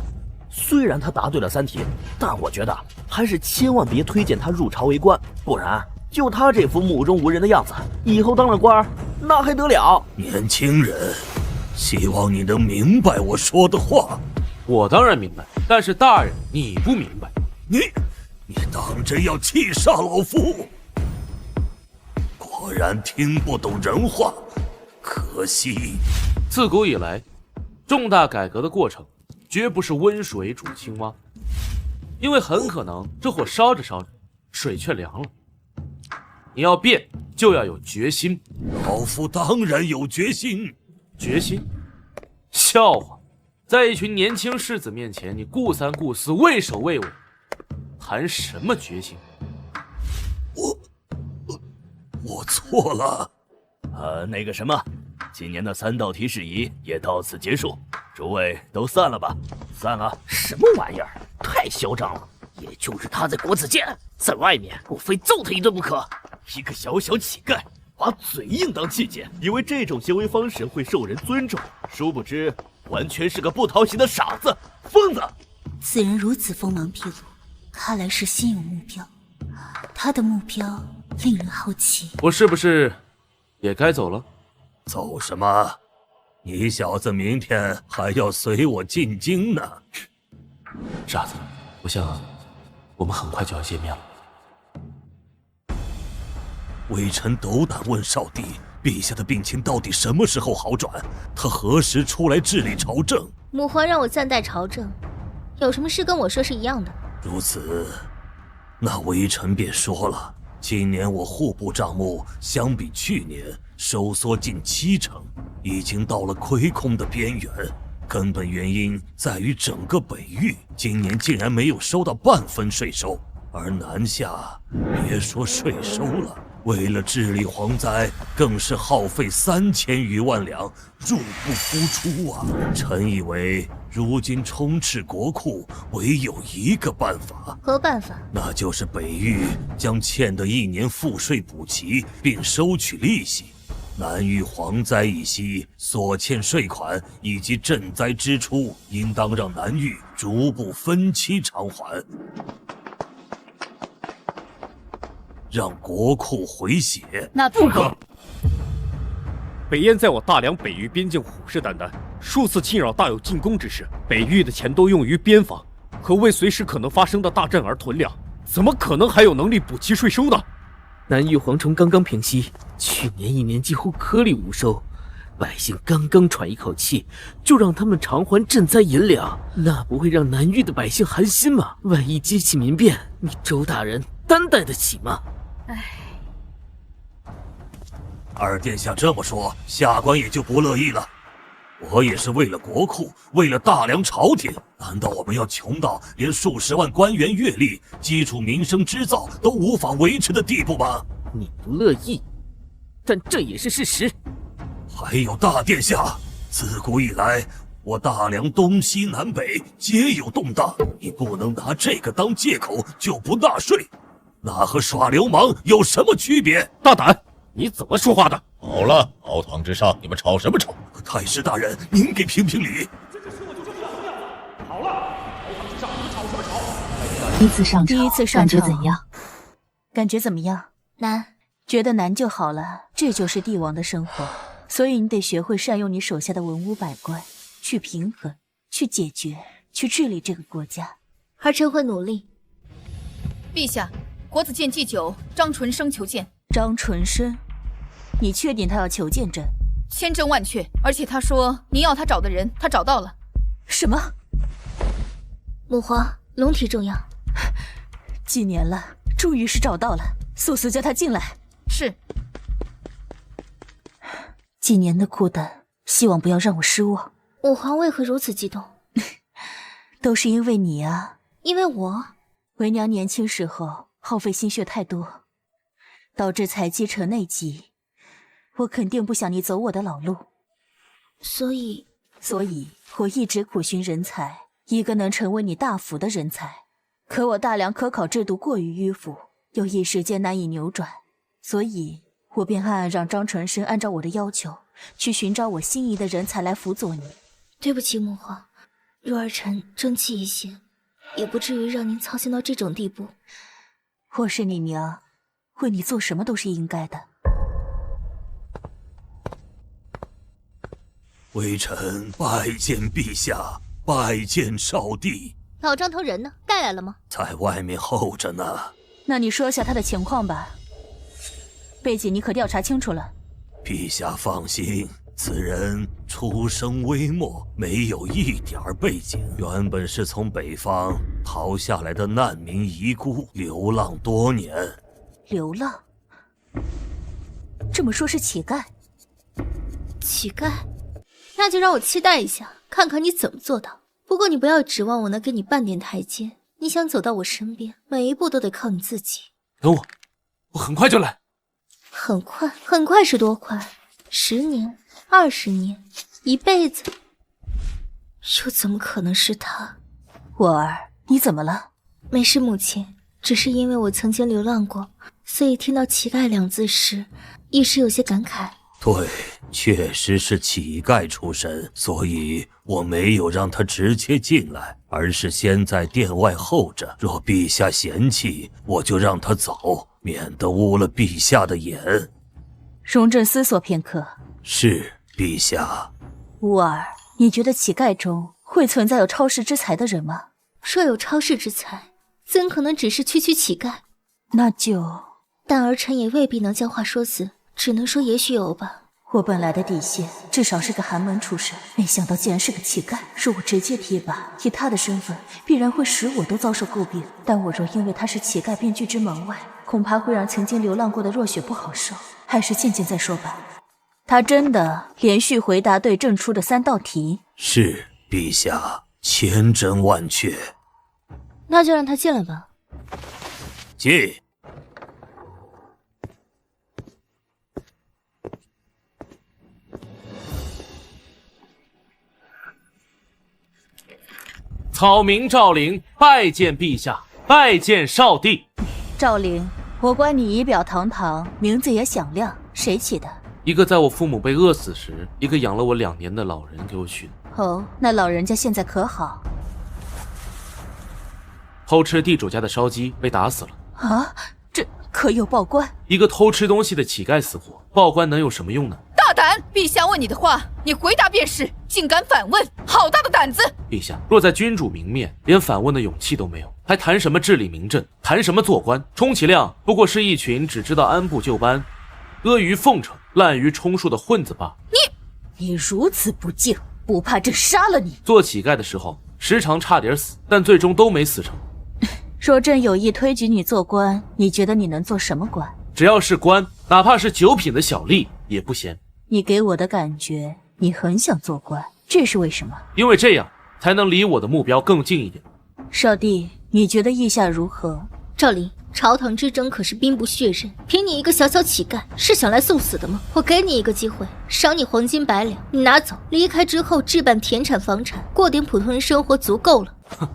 [SPEAKER 1] 虽然他答对了3题，但我觉得还是千万别推荐他入朝为官，不然就他这副目中无人的样子，以后当了官那还得了？
[SPEAKER 13] 年轻人，希望你能明白我说的话。
[SPEAKER 3] 我当然明白，但是大人你不明白。
[SPEAKER 13] 你当真要气杀老夫？果然听不懂人话，可惜。
[SPEAKER 3] 自古以来，重大改革的过程绝不是温水煮青蛙，因为很可能这火烧着烧着，水却凉了。你要变，就要有决心。
[SPEAKER 13] 老夫当然有决心。
[SPEAKER 3] 决心？笑话！在一群年轻士子面前，你顾三顾四，畏首畏尾，谈什么决心？
[SPEAKER 13] 我错了。
[SPEAKER 4] 那个什么，今年的3道题事宜也到此结束，诸位都散了吧。散了。
[SPEAKER 2] 什么玩意儿？太嚣张了！也就是他在国子监，在外面我非揍他一顿不可。
[SPEAKER 1] 一个小小乞丐，把嘴硬当器械，以为这种行为方式会受人尊重，殊不知完全是个不讨喜的傻子、疯子。
[SPEAKER 14] 此人如此锋芒毕露，看来是心有目标。他的目标令人好奇。
[SPEAKER 3] 我是不是也该走了？
[SPEAKER 13] 走什么？你小子明天还要随我进京呢。
[SPEAKER 3] 傻子，我想我们很快就要见面了。
[SPEAKER 13] 微臣斗胆问少帝，陛下的病情到底什么时候好转？他何时出来治理朝政？
[SPEAKER 7] 母皇让我暂代朝政，有什么事跟我说是一样的。
[SPEAKER 13] 如此，那微臣便说了。今年我户部账目相比去年收缩近70%，已经到了亏空的边缘。根本原因在于整个北域今年竟然没有收到半分税收，而南下，别说税收了，为了治理蝗灾，更是耗费3000余万两，入不敷出啊！臣以为，如今充斥国库，唯有一个办法。
[SPEAKER 7] 何办法？
[SPEAKER 13] 那就是北域将欠的1年赋税补齐，并收取利息。南域蝗灾一息，所欠税款以及赈灾支出，应当让南域逐步分期偿还，让国库回血。
[SPEAKER 8] 那不可！
[SPEAKER 9] 北燕在我大梁北域边境虎视眈眈，数次侵扰，大有进攻之势。北域的钱都用于边防，可为随时可能发生的大战而囤粮，怎么可能还有能力补齐税收呢？
[SPEAKER 2] 南域蝗虫刚刚平息，去年1年几乎颗粒无收，百姓刚刚喘一口气，就让他们偿还赈灾银两，那不会让南域的百姓寒心吗？万一激起民变，你周大人担待得起吗？
[SPEAKER 13] 二殿下这么说，下官也就不乐意了。我也是为了国库，为了大梁朝廷，难道我们要穷到连数十万官员月例、基础民生织造都无法维持的地步吗？
[SPEAKER 2] 你不乐意，但这也是事实。
[SPEAKER 13] 还有大殿下，自古以来，我大梁东西南北皆有动荡，你不能拿这个当借口就不纳税，那和耍流氓有什么区别？
[SPEAKER 9] 大胆！你怎么说话的？
[SPEAKER 10] 好了，朝堂之上，你们吵什么吵？
[SPEAKER 13] 太师大人，您给评评理。
[SPEAKER 15] 好了，朝堂之上，你们吵什么吵？
[SPEAKER 5] 第一次上场，感觉怎样？
[SPEAKER 14] 感觉怎么样？
[SPEAKER 7] 难，
[SPEAKER 5] 觉得难就好了，这就是帝王的生活。所以你得学会善用你手下的文武百官，去平衡，去解决，去治理这个国家。
[SPEAKER 7] 儿臣会努力。
[SPEAKER 8] 陛下，国子监祭酒张纯生求见。
[SPEAKER 5] 张纯生，你确定他要求见朕？
[SPEAKER 8] 千真万确，而且他说您要他找的人，他找到了。
[SPEAKER 5] 什么？
[SPEAKER 7] 母皇，龙体重要。
[SPEAKER 5] 几年了，终于是找到了。速速叫他进来。
[SPEAKER 8] 是。
[SPEAKER 5] 几年的苦等，希望不要让我失望。
[SPEAKER 7] 母皇为何如此激动？
[SPEAKER 5] 都是因为你啊。
[SPEAKER 7] 因为我？
[SPEAKER 5] 为娘年轻时候耗费心血太多，导致才积成内疾。我肯定不想你走我的老路，
[SPEAKER 7] 所以
[SPEAKER 5] 我一直苦寻人才，一个能成为你大辅的人才。可我大梁科考制度过于迂腐，又一时间难以扭转，所以我便暗暗让张纯生按照我的要求，去寻找我心仪的人才来辅佐你。
[SPEAKER 7] 对不起，母皇，若儿臣争气一些，也不至于让您操心到这种地步。
[SPEAKER 5] 我是你娘，为你做什么都是应该的。
[SPEAKER 13] 微臣拜见陛下，拜见少帝。
[SPEAKER 7] 老张头人呢？带来了吗？
[SPEAKER 13] 在外面候着呢。
[SPEAKER 5] 那你说下他的情况吧，背景你可调查清楚了。
[SPEAKER 13] 陛下放心，此人出生微末，没有一点背景，原本是从北方逃下来的难民遗孤，流浪多年。
[SPEAKER 5] 流浪？这么说是乞丐？
[SPEAKER 7] 乞丐？那就让我期待一下，看看你怎么做到。不过你不要指望我能给你半点台阶，你想走到我身边，每一步都得靠你自己。
[SPEAKER 3] 等我，我很快就来。
[SPEAKER 7] 很快？很快是多快？10年、20年、一辈子？又怎么可能是他？
[SPEAKER 5] 我儿，你怎么了？
[SPEAKER 7] 没事，母亲，只是因为我曾经流浪过，所以听到乞丐2字时，一时有些感慨。
[SPEAKER 13] 对，确实是乞丐出身，所以我没有让他直接进来，而是先在殿外候着。若陛下嫌弃，我就让他走，免得污了陛下的眼。
[SPEAKER 5] 容朕思索片刻。
[SPEAKER 13] 是，陛下。
[SPEAKER 5] 乌儿，你觉得乞丐中会存在有超世之才的人吗？
[SPEAKER 7] 若有超世之才，怎可能只是区区乞丐？
[SPEAKER 5] 那就……
[SPEAKER 7] 但儿臣也未必能将话说死。只能说也许有吧。
[SPEAKER 5] 我本来的底线至少是个寒门出身，没想到竟然是个乞丐。若我直接提拔，以他的身份，必然会使我都遭受诟病。但我若因为他是乞丐便拒之门外，恐怕会让曾经流浪过的若雪不好受。还是见见再说吧。他真的连续回答对朕出的3道题？
[SPEAKER 13] 是，陛下，千真万确。
[SPEAKER 7] 那就让他进来吧。
[SPEAKER 13] 进。
[SPEAKER 3] 草民赵灵拜见陛下，拜见少帝。
[SPEAKER 5] 赵灵，我观你仪表堂堂，名字也响亮，谁起的？
[SPEAKER 3] 一个在我父母被饿死时，一个养了我2年的老人给我取的。
[SPEAKER 5] 哦，那老人家现在可好？
[SPEAKER 3] 偷吃地主家的烧鸡被打死了。
[SPEAKER 5] 啊，这可有报官？
[SPEAKER 3] 一个偷吃东西的乞丐死活，报官能有什么用呢？
[SPEAKER 8] 大胆！陛下问你的话，你回答便是，竟敢反问，好大的胆子！
[SPEAKER 3] 陛下，若在君主明面，连反问的勇气都没有，还谈什么治理民政，谈什么做官？充其量不过是一群只知道按部就班、阿谀奉承、滥竽充数的混子罢了。
[SPEAKER 5] 你如此不敬，不怕朕杀了你？
[SPEAKER 3] 做乞丐的时候，时常差点死，但最终都没死成。
[SPEAKER 5] 若朕有意推举你做官，你觉得你能做什么官？
[SPEAKER 3] 只要是官，哪怕是9品的小吏也不嫌。
[SPEAKER 5] 你给我的感觉，你很想做官，这是为什么？
[SPEAKER 3] 因为这样才能离我的目标更近一点。
[SPEAKER 5] 少帝，你觉得意下如何？
[SPEAKER 7] 赵灵，朝堂之争可是兵不血刃，凭你一个小小乞丐，是想来送死的吗？我给你一个机会，赏你黄金100两，你拿走，离开之后置办田产房产，过点普通人生活足够了。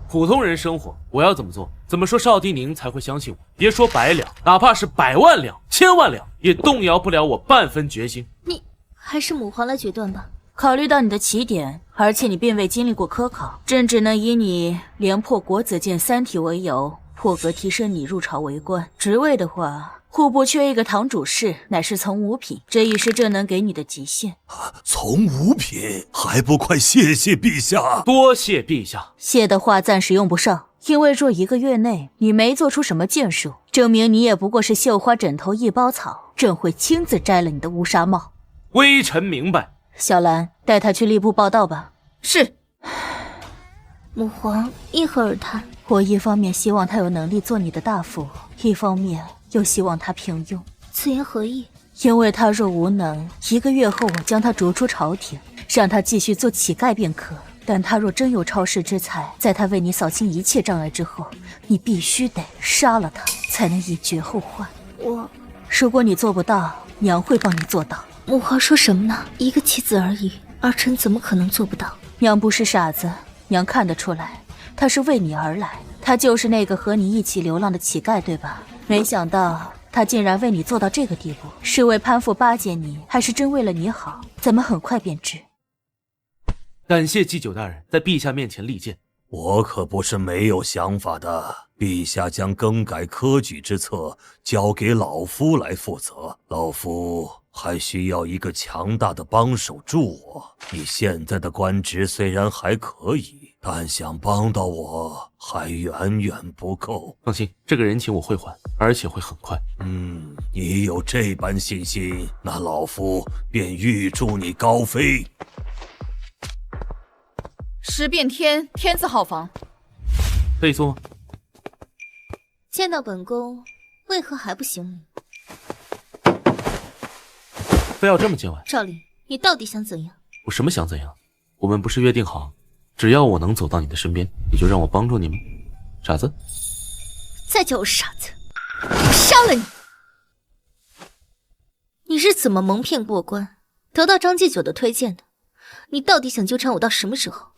[SPEAKER 3] 普通人生活，我要怎么做？怎么说少帝您才会相信我？别说100两，哪怕是100万两、1000万两，也动摇不了我半分决心。
[SPEAKER 7] 你还是母皇来决断吧。
[SPEAKER 5] 考虑到你的起点，而且你并未经历过科考，朕只能以你连破国子监3体为由，破格提升你入朝为官。职位的话，户部缺一个堂主事，乃是从5品，这已是朕能给你的极限。
[SPEAKER 13] 从5品，还不快谢谢陛下！
[SPEAKER 3] 多谢陛下。
[SPEAKER 5] 谢的话暂时用不上，因为若1个月内你没做出什么建树，证明你也不过是绣花枕头一包草，朕会亲自摘了你的乌纱帽。
[SPEAKER 3] 微臣明白。
[SPEAKER 5] 小兰，带他去吏部报到吧。
[SPEAKER 8] 是。
[SPEAKER 7] 母皇因何而叹？
[SPEAKER 5] 我一方面希望他有能力做你的大夫，一方面又希望他平庸。
[SPEAKER 7] 此言何意？
[SPEAKER 5] 因为他若无能，1个月后我将他逐出朝廷，让他继续做乞丐便可。但他若真有超世之才，在他为你扫清一切障碍之后，你必须得杀了他，才能以绝后患。如果你做不到，娘会帮你做到。
[SPEAKER 7] 母皇说什么呢？一个棋子而已，儿臣怎么可能做不到？
[SPEAKER 5] 娘不是傻子，娘看得出来，他是为你而来。他就是那个和你一起流浪的乞丐，对吧？没想到他竟然为你做到这个地步，是为攀附巴结你，还是真为了你好？咱们很快便知。
[SPEAKER 3] 感谢祭酒大人在陛下面前力荐。
[SPEAKER 13] 我可不是没有想法的。陛下将更改科举之策交给老夫来负责，老夫还需要一个强大的帮手助我。你现在的官职虽然还可以，但想帮到我还远远不够。
[SPEAKER 3] 放心，这个人情我会还，而且会很快。
[SPEAKER 13] 你有这般信心，那老夫便预祝你高飞。
[SPEAKER 8] 10变天，天字号房。
[SPEAKER 3] 可以坐吗？
[SPEAKER 7] 见到本宫，为何还不行礼？
[SPEAKER 3] 非要这么见外？
[SPEAKER 7] 赵灵，你到底想怎样？
[SPEAKER 3] 我什么想怎样？我们不是约定好，只要我能走到你的身边，你就让我帮助你吗？傻子！
[SPEAKER 7] 再叫我傻子，我杀了你！你是怎么蒙骗过关，得到张继久的推荐的？你到底想纠缠我到什么时候？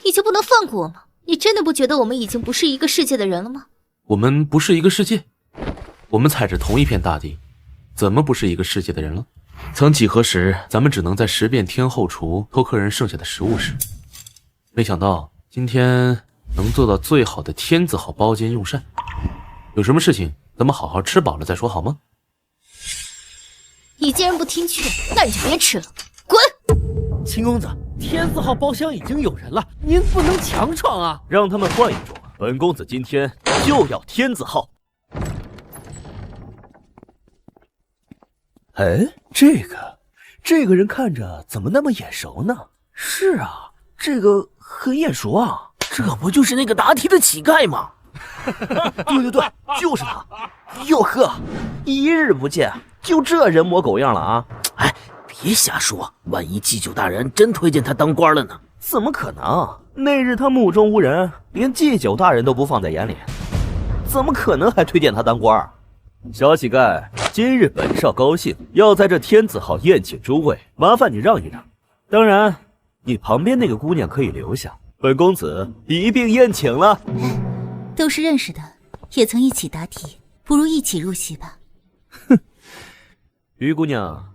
[SPEAKER 7] 你就不能放过我吗？你真的不觉得我们已经不是一个世界的人了吗？
[SPEAKER 3] 我们不是一个世界，我们踩着同一片大地，怎么不是一个世界的人了？曾几何时，咱们只能在10变天后厨偷客人剩下的食物时，没想到今天能做到最好的天字号包间用膳。有什么事情，咱们好好吃饱了再说，好吗？
[SPEAKER 7] 你既然不听劝，那你就别吃了，滚！
[SPEAKER 2] 秦公子，天字号包厢已经有人了，您不能强闯啊！
[SPEAKER 1] 让他们换一桌，本公子今天就要天字号。
[SPEAKER 17] 哎，这个人看着怎么那么眼熟呢？是啊，这个很眼熟啊，
[SPEAKER 2] 这不就是那个答题的乞丐吗？
[SPEAKER 17] 对，就是他。哟呵，1日不见，就这人模狗样了啊！
[SPEAKER 2] 哎，别瞎说，万一祭酒大人真推荐他当官了呢？
[SPEAKER 17] 怎么可能？那日他目中无人，连祭酒大人都不放在眼里。怎么可能还推荐他当官儿？
[SPEAKER 1] 小乞丐，今日本少高兴，要在这天子号宴请诸位，麻烦你让一让。当然，你旁边那个姑娘可以留下，本公子一并宴请了。
[SPEAKER 14] 都是认识的，也曾一起答题，不如一起入席吧。
[SPEAKER 1] 哼，于姑娘，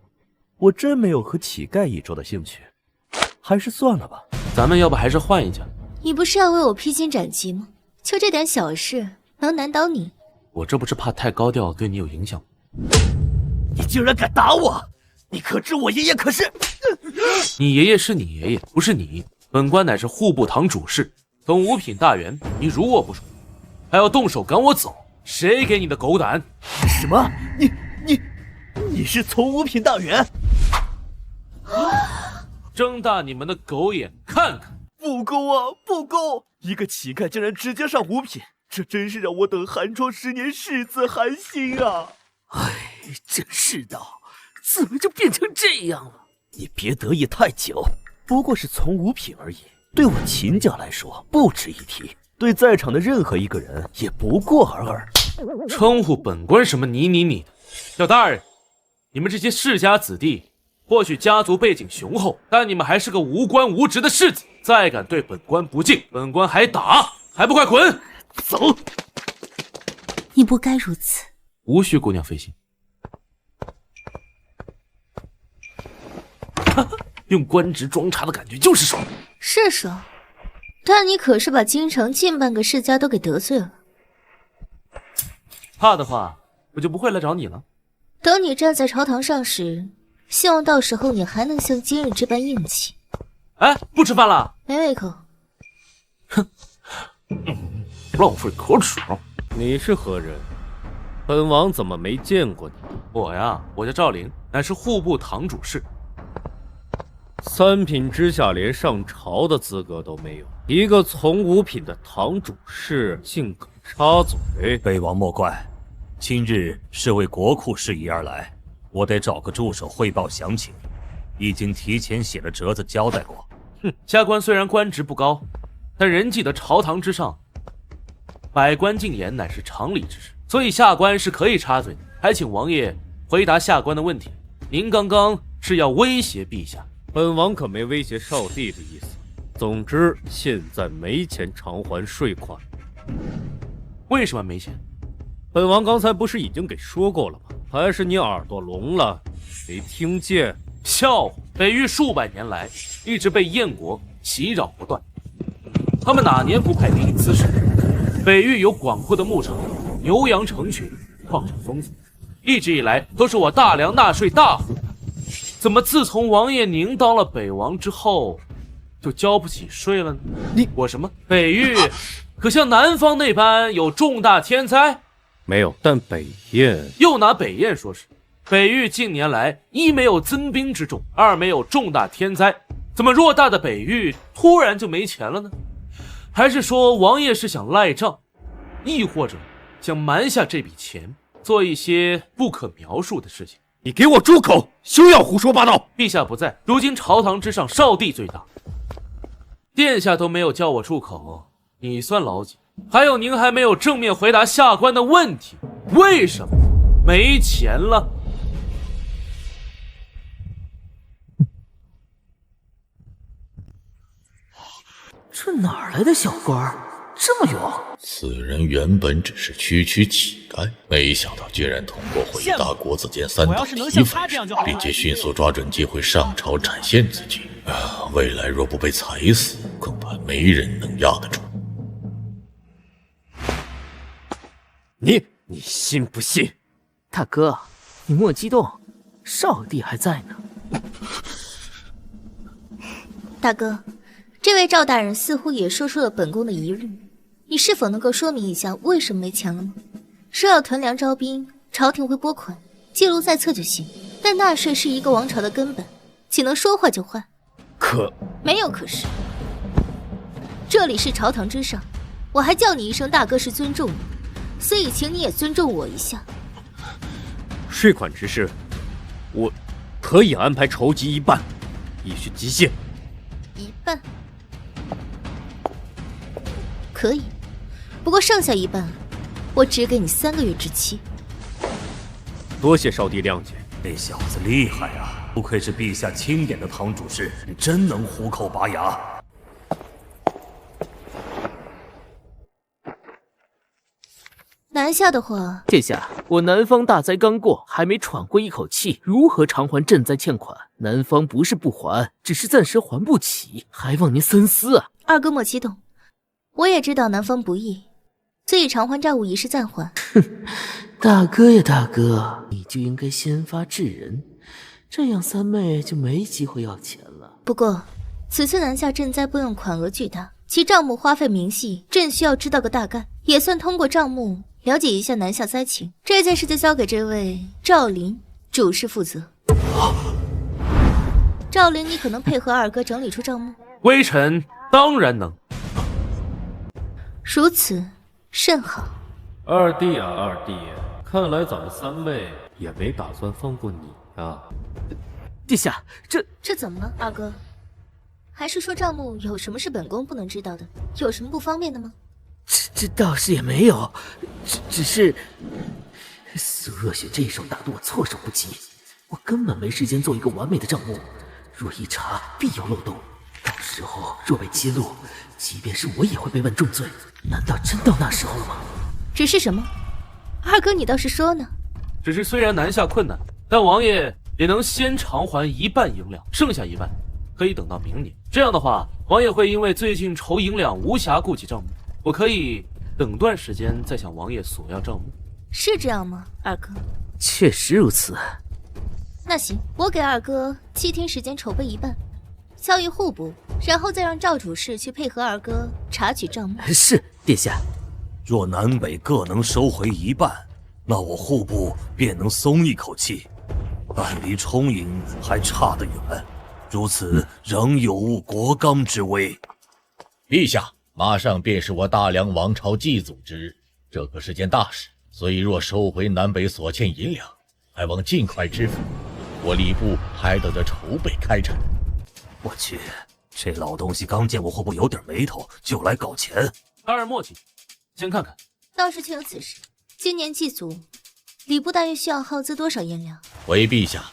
[SPEAKER 1] 我真没有和乞丐一桌的兴趣，还是算了吧。
[SPEAKER 3] 咱们要不还是换一家？
[SPEAKER 7] 你不是要为我披荆斩棘吗？就这点小事能难倒你？
[SPEAKER 3] 我这不是怕太高调对你有影响。
[SPEAKER 17] 你竟然敢打我！你可知我爷爷可是……
[SPEAKER 3] 你爷爷是你爷爷，不是你。本官乃是户部堂主事，从五品大员，你如我不说，还要动手赶我走，谁给你的狗胆？
[SPEAKER 17] 什么？你是从五品大员？
[SPEAKER 3] 睁大你们的狗眼看看！
[SPEAKER 17] 不公啊，不公！一个乞丐竟然直接上五品，这真是让我等寒窗10年世子寒心啊！哎，这世道怎么就变成这样了？你别得意太久，不过是从五品而已，对我秦家来说不值一提，对在场的任何一个人也不过尔尔。
[SPEAKER 3] 称呼本官什么你的？小大人，你们这些世家子弟，或许家族背景雄厚，但你们还是个无官无职的世子，再敢对本官不敬，本官还打，还不快滚！
[SPEAKER 17] 走！
[SPEAKER 14] 你不该如此。
[SPEAKER 3] 无需姑娘费心。用官职装叉的感觉就是爽，
[SPEAKER 7] 是爽，但你可是把京城近半个世家都给得罪了。
[SPEAKER 3] 怕的话，我就不会来找你了。
[SPEAKER 7] 等你站在朝堂上时，希望到时候你还能像今日这般硬气。
[SPEAKER 3] 哎，不吃饭了？
[SPEAKER 7] 没胃口。
[SPEAKER 3] 哼，浪费可耻。
[SPEAKER 9] 你是何人？本王怎么没见过你？
[SPEAKER 3] 我呀，我叫赵灵，乃是户部堂主事。
[SPEAKER 9] 3品之下连上朝的资格都没有，一个从5品的堂主事竟敢插嘴！
[SPEAKER 13] 北王莫怪，今日是为国库事宜而来，我得找个助手汇报详情，已经提前写了折子交代过。
[SPEAKER 3] 哼，下官虽然官职不高，但人记得朝堂之上，百官进言乃是常理之事，所以下官是可以插嘴的。还请王爷回答下官的问题。您刚刚是要威胁陛下？
[SPEAKER 9] 本王可没威胁少帝的意思。总之，现在没钱偿还税款。
[SPEAKER 3] 为什么没钱？
[SPEAKER 9] 本王刚才不是已经给说过了吗？还是你耳朵聋了，没听见？
[SPEAKER 3] 笑话！北域数百年来一直被燕国袭扰不断，他们哪年不派兵滋事？北域有广阔的牧场，牛羊成群，矿产丰富，一直以来都是我大粮纳税大户。怎么自从王爷您当了北王之后，就交不起税了呢？我什么？北域可像南方那般有重大天灾？
[SPEAKER 9] 没有，但北燕
[SPEAKER 3] 又拿北燕说事。北域近年来一没有增兵之重，二没有重大天灾，怎么偌大的北域突然就没钱了呢？还是说王爷是想赖账，亦或者想瞒下这笔钱，做一些不可描述的事情？
[SPEAKER 9] 你给我住口！休要胡说八道！
[SPEAKER 3] 陛下不在，如今朝堂之上少帝最大，殿下都没有叫我住口，你算老几？还有您还没有正面回答下官的问题，为什么没钱了？
[SPEAKER 2] 这哪来的小官这么勇？
[SPEAKER 10] 此人原本只是区区乞丐，没想到居然通过回答国子监3道题反射，并且迅速抓准机会上朝展现自己。未来若不被踩死，恐怕没人能压得住。
[SPEAKER 9] 你信不信？
[SPEAKER 2] 大哥，你莫激动，少帝还在呢。
[SPEAKER 7] 大哥，这位赵大人似乎也说出了本宫的疑虑，你是否能够说明一下为什么没钱了吗？说要屯粮招兵，朝廷会拨款，记录在册就行，但纳税是一个王朝的根本，岂能说换就换？没有可是，这里是朝堂之上，我还叫你一声大哥是尊重你，所以请你也尊重我一下。
[SPEAKER 9] 税款之事，我可以安排筹集1半，以许极限。
[SPEAKER 7] 1半可以，不过剩下1半我只给你3个月之期。
[SPEAKER 9] 多谢少帝谅解。
[SPEAKER 13] 这小子厉害啊，不愧是陛下钦点的堂主事，真能虎口拔牙。
[SPEAKER 7] 南下的话，
[SPEAKER 2] 殿下，我南方大灾刚过，还没喘过一口气，如何偿还赈灾欠款？南方不是不还，只是暂时还不起，还望您三思啊！
[SPEAKER 7] 二哥莫激动，我也知道南方不易，所以偿还债务一事暂缓。
[SPEAKER 2] 大哥呀大哥，你就应该先发制人，这样三妹就没机会要钱了。
[SPEAKER 7] 不过，此次南下赈灾拨用款额巨大，其账目花费明细，朕需要知道个大概，也算通过账目了解一下南下灾情。这件事就交给这位赵林主事负责。赵林，你可能配合二哥整理出账目？
[SPEAKER 3] 微臣当然能。
[SPEAKER 7] 如此甚好。
[SPEAKER 9] 二弟啊，二弟，看来咱们三妹也没打算放过你啊。
[SPEAKER 2] 殿下，
[SPEAKER 7] 这怎么了，二哥？还是说账目有什么是本宫不能知道的？有什么不方便的吗？
[SPEAKER 2] 这倒是也没有，只是苏若雪这手打得我措手不及，我根本没时间做一个完美的账目，若一查必有漏洞，到时候若被揭露，即便是我也会被问重罪。难道真到那时候了吗？
[SPEAKER 7] 只是什么？二哥你倒是说呢？
[SPEAKER 3] 只是虽然南下困难，但王爷也能先偿还1半银两，剩下1半可以等到明年。这样的话，王爷会因为最近筹银两无暇顾及账目，我可以等段时间再向王爷索要账目。
[SPEAKER 7] 是这样吗，二哥？
[SPEAKER 2] 确实如此。
[SPEAKER 7] 那行，我给二哥7天时间筹备1半，效益互补，然后再让赵主事去配合二哥查取账目。
[SPEAKER 2] 是，殿下。
[SPEAKER 13] 若南北各能收回1半，那我户部便能松一口气，但离充盈还差得远，如此仍有误国纲之危。
[SPEAKER 10] 陛下，马上便是我大梁王朝祭祖之日，这可是件大事，所以若收回南北所欠银两，还望尽快支付。我礼部还等着筹备开展。
[SPEAKER 13] 我去，这老东西刚见我户部有点眉头，就来搞钱。
[SPEAKER 3] 大人莫急，先看看。
[SPEAKER 7] 倒是确有此事。今年祭祖，礼部大约需要耗资多少银两？
[SPEAKER 10] 回陛下，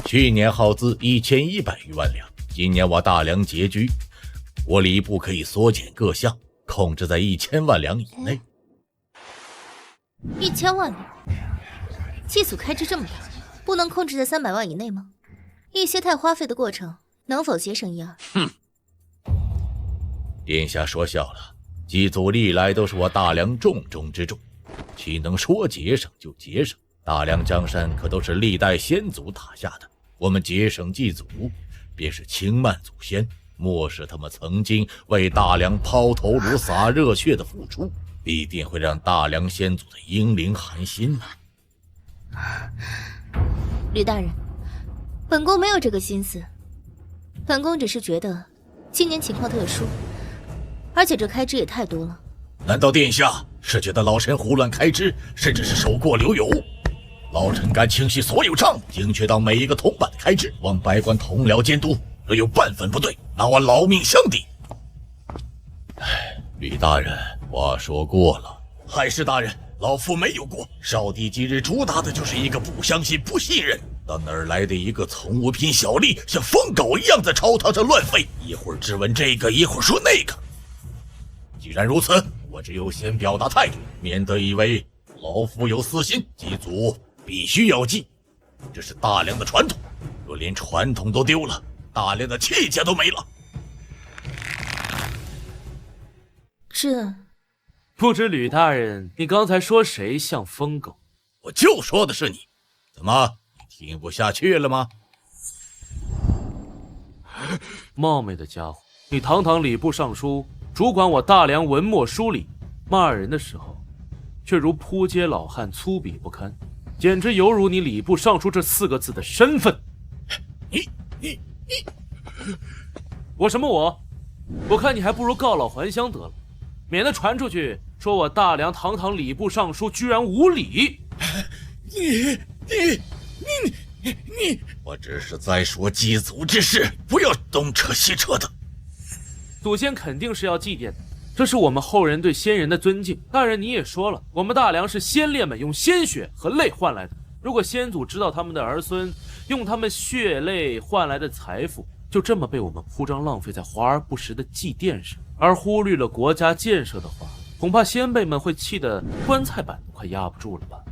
[SPEAKER 10] 去年耗资1100余万两，今年我大梁拮据，我礼部可以缩减各项，控制在1000万两以内。
[SPEAKER 7] 1000万两？祭祖开支这么大，不能控制在300万以内吗？一些太花费的过程，能否节省1、2？
[SPEAKER 10] 哼，殿下说笑了，祭祖历来都是我大梁重中之重，岂能说节省就节省？大梁江山可都是历代先祖打下的，我们节省祭祖，便是轻慢祖先，漠视他们曾经为大梁抛头颅洒热血的付出，必定会让大梁先祖的英灵寒心呐。
[SPEAKER 7] 吕大人，本宫没有这个心思，本宫只是觉得今年情况特殊，而且这开支也太多了。
[SPEAKER 10] 难道殿下是觉得老臣胡乱开支，甚至是手过留有？老臣敢清晰所有账目，精确到每一个铜板的开支，望百官同僚监督，若有半分不对，拿我老命相抵。吕大人，话说过了。海氏大人，老夫没有过。少帝今日主打的就是一个不相信、不信任，但哪儿来的一个从无品小吏，像疯狗一样在朝堂上乱吠，一会儿质问这个，一会儿说那个。既然如此，我只有先表达态度，免得以为老夫有私心。祭祖必须要祭，这是大梁的传统，若连传统都丢了，大梁的气节都没了。
[SPEAKER 7] 这
[SPEAKER 3] 不知吕大人，你刚才说谁像疯狗？
[SPEAKER 10] 我就说的是你，怎么你听不下去了吗？
[SPEAKER 3] 冒昧的家伙，你堂堂礼部尚书，主管我大梁文墨书理，骂人的时候，却如扑街老汉，粗鄙不堪，简直犹如你礼部尚书这4个字的身份。
[SPEAKER 10] 你，
[SPEAKER 3] 我什么我？我看你还不如告老还乡得了，免得传出去说我大梁堂堂礼部尚书居然无礼。
[SPEAKER 10] 你，我只是在说祭祖之事，不要东扯西扯的。
[SPEAKER 3] 祖先肯定是要祭奠的，这是我们后人对先人的尊敬。大人，你也说了，我们大梁是先烈们用鲜血和泪换来的。如果先祖知道他们的儿孙用他们血泪换来的财富，就这么被我们铺张浪费在华而不实的祭奠上，而忽略了国家建设的话，恐怕先辈们会气得棺材板都快压不住了吧？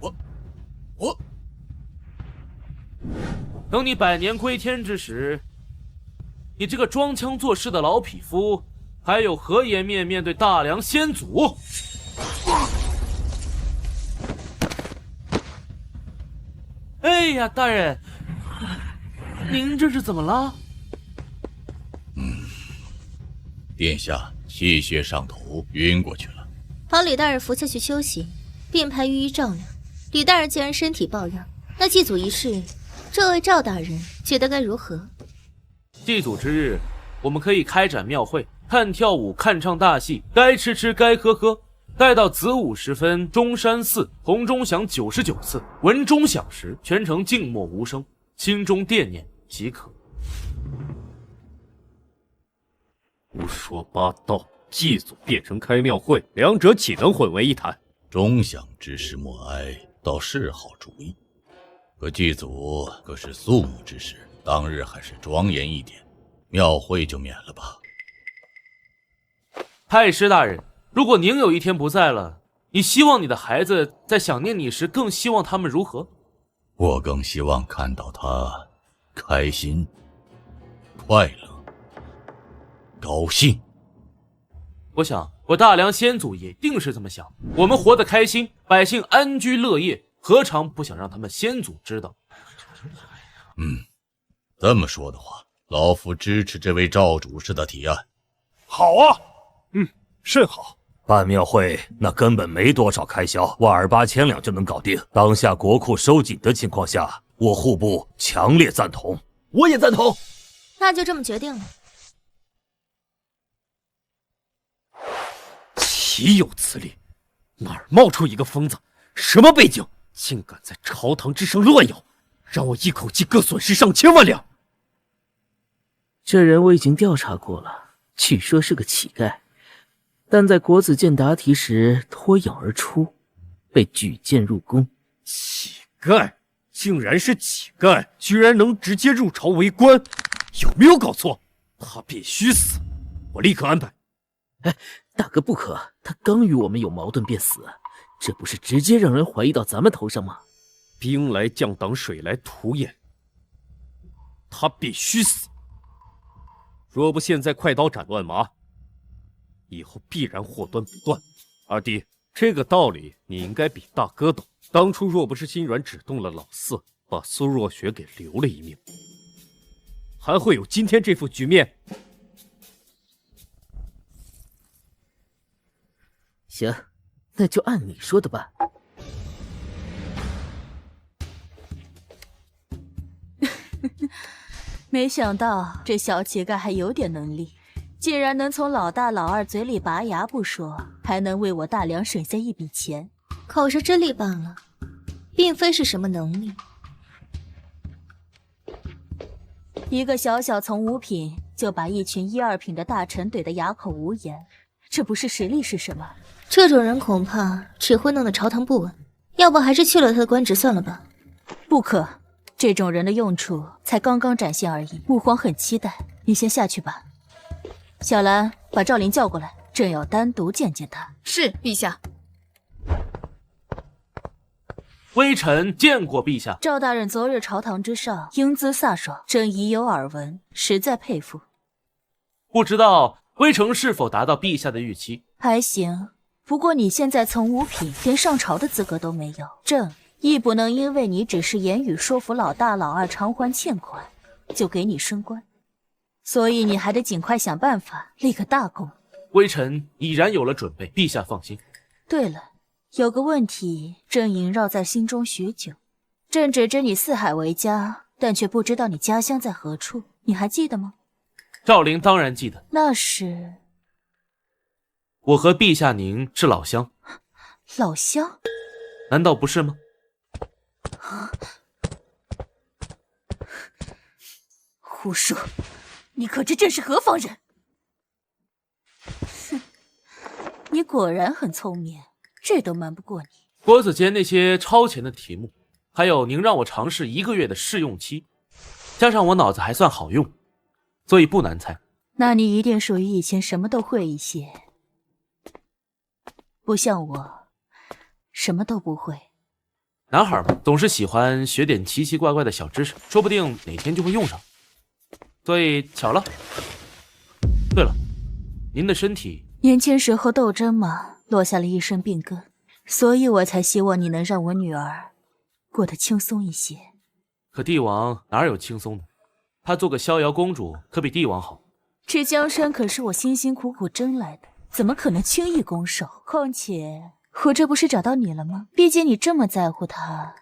[SPEAKER 3] 我等你百年归天之时，你这个装腔作势的老匹夫，还有何颜面对大梁先祖？哎呀，大人，您这是怎么了？
[SPEAKER 10] 殿下气血上头，晕过去了。
[SPEAKER 7] 帮李大人扶下去休息，并派御医照料。李大人既然身体抱恙，那祭祖仪式，这位赵大人觉得该如何？
[SPEAKER 3] 祭祖之日，我们可以开展庙会，看跳舞，看唱大戏，该吃，该喝。待到子午时分，中山寺红钟响99次，闻钟响时，全城静默无声，心中惦念即可。
[SPEAKER 9] 胡说八道！祭祖变成开庙会，两者岂能混为一谈？
[SPEAKER 10] 钟响之事默哀，倒是好主意。可祭祖可是肃穆之事，当日还是庄严一点，庙会就免了吧。
[SPEAKER 3] 太师大人，如果您有一天不在了，你希望你的孩子在想念你时，更希望他们如何？
[SPEAKER 10] 我更希望看到他开心、快乐、高兴。
[SPEAKER 3] 我想，我大梁先祖也定是这么想。我们活得开心，百姓安居乐业，何尝不想让他们先祖知道？
[SPEAKER 10] 这么说的话，老夫支持这位赵主事的提案。
[SPEAKER 13] 好啊，甚好。办庙会那根本没多少开销，1.8千两就能搞定。当下国库收紧的情况下，我户部强烈赞同。
[SPEAKER 17] 我也赞同。
[SPEAKER 7] 那就这么决定了。
[SPEAKER 9] 岂有此理！哪儿冒出一个疯子？什么背景？竟敢在朝堂之上乱咬，让我一口气各损失上千万两！
[SPEAKER 2] 这人我已经调查过了，据说是个乞丐，但在国子监答题时脱颖而出，被举荐入宫。
[SPEAKER 9] 乞丐？竟然是乞丐，居然能直接入朝为官，有没有搞错？他必须死！我立刻安排。
[SPEAKER 2] 哎，大哥不可，他刚与我们有矛盾便死，这不是直接让人怀疑到咱们头上吗？
[SPEAKER 9] 兵来将挡，水来土掩，他必须死！若不现在快刀斩乱麻，以后必然祸端不断。二弟，这个道理你应该比大哥懂。当初若不是心软只动了老四，把苏若雪给留了一命，还会有今天这副局面。
[SPEAKER 2] 行，那就按你说的办。
[SPEAKER 5] 没想到这小乞丐还有点能力，竟然能从老大老二嘴里拔牙不说，还能为我大梁省下一笔钱。
[SPEAKER 7] 口舌之力罢了，并非是什么能力。
[SPEAKER 5] 一个小小从五品就把一群1、2品的大臣怼得哑口无言，这不是实力是什么？
[SPEAKER 7] 这种人恐怕只会弄得朝堂不稳，要不还是去了他的官职算了吧。
[SPEAKER 5] 不可，这种人的用处才刚刚展现而已。父皇很期待，你先下去吧。小兰，把赵林叫过来，朕要单独见见他。
[SPEAKER 8] 是，陛下。
[SPEAKER 3] 微臣见过陛下。
[SPEAKER 5] 赵大人昨日朝堂之上英姿飒爽，朕已有耳闻，实在佩服。
[SPEAKER 3] 不知道微臣是否达到陛下的预期？
[SPEAKER 5] 还行。不过你现在从五品连上朝的资格都没有，朕亦不能因为你只是言语说服老大老二偿还欠款，就给你升官。所以你还得尽快想办法立个大功。
[SPEAKER 3] 微臣已然有了准备，陛下放心。
[SPEAKER 5] 对了，有个问题朕萦绕在心中许久。朕只知你四海为家，但却不知道你家乡在何处，你还记得吗？
[SPEAKER 3] 赵灵当然记得，
[SPEAKER 5] 那是
[SPEAKER 3] 我和陛下您是老乡。
[SPEAKER 5] 老乡？
[SPEAKER 3] 难道不是吗？
[SPEAKER 5] 胡说！你可知朕是何方人？哼！你果然很聪明，这都瞒不过你。
[SPEAKER 3] 国子监那些超前的题目，还有您让我尝试1个月的试用期，加上我脑子还算好用，所以不难猜。
[SPEAKER 5] 那你一定属于以前什么都会一些，不像我，什么都不会。
[SPEAKER 3] 男孩嘛，总是喜欢学点奇奇怪怪的小知识，说不定哪天就会用上。所以巧了。对了，您的身体……
[SPEAKER 5] 年轻时候斗争嘛，落下了一身病根，所以我才希望你能让我女儿过得轻松一些。
[SPEAKER 3] 可帝王哪有轻松的？她做个逍遥公主，可比帝王好。
[SPEAKER 5] 这江山可是我辛辛苦苦争来的，怎么可能轻易拱手？况且我这不是找到你了吗？毕竟你这么在乎他，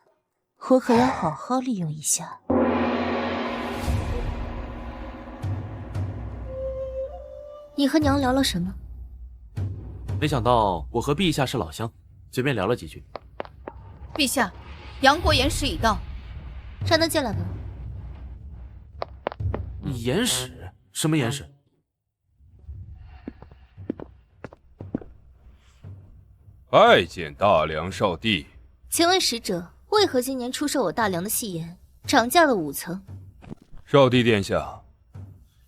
[SPEAKER 5] 我可要好好利用一下。
[SPEAKER 7] 你和娘聊了什么？
[SPEAKER 3] 没想到我和陛下是老乡，随便聊了几句。
[SPEAKER 8] 陛下，杨国言使已到，
[SPEAKER 7] 让他进来吧。
[SPEAKER 3] 言使？什么言使？
[SPEAKER 11] 拜见大梁少帝。
[SPEAKER 7] 请问使者，为何今年出售我大梁的细盐涨价了5层？
[SPEAKER 11] 少帝殿下，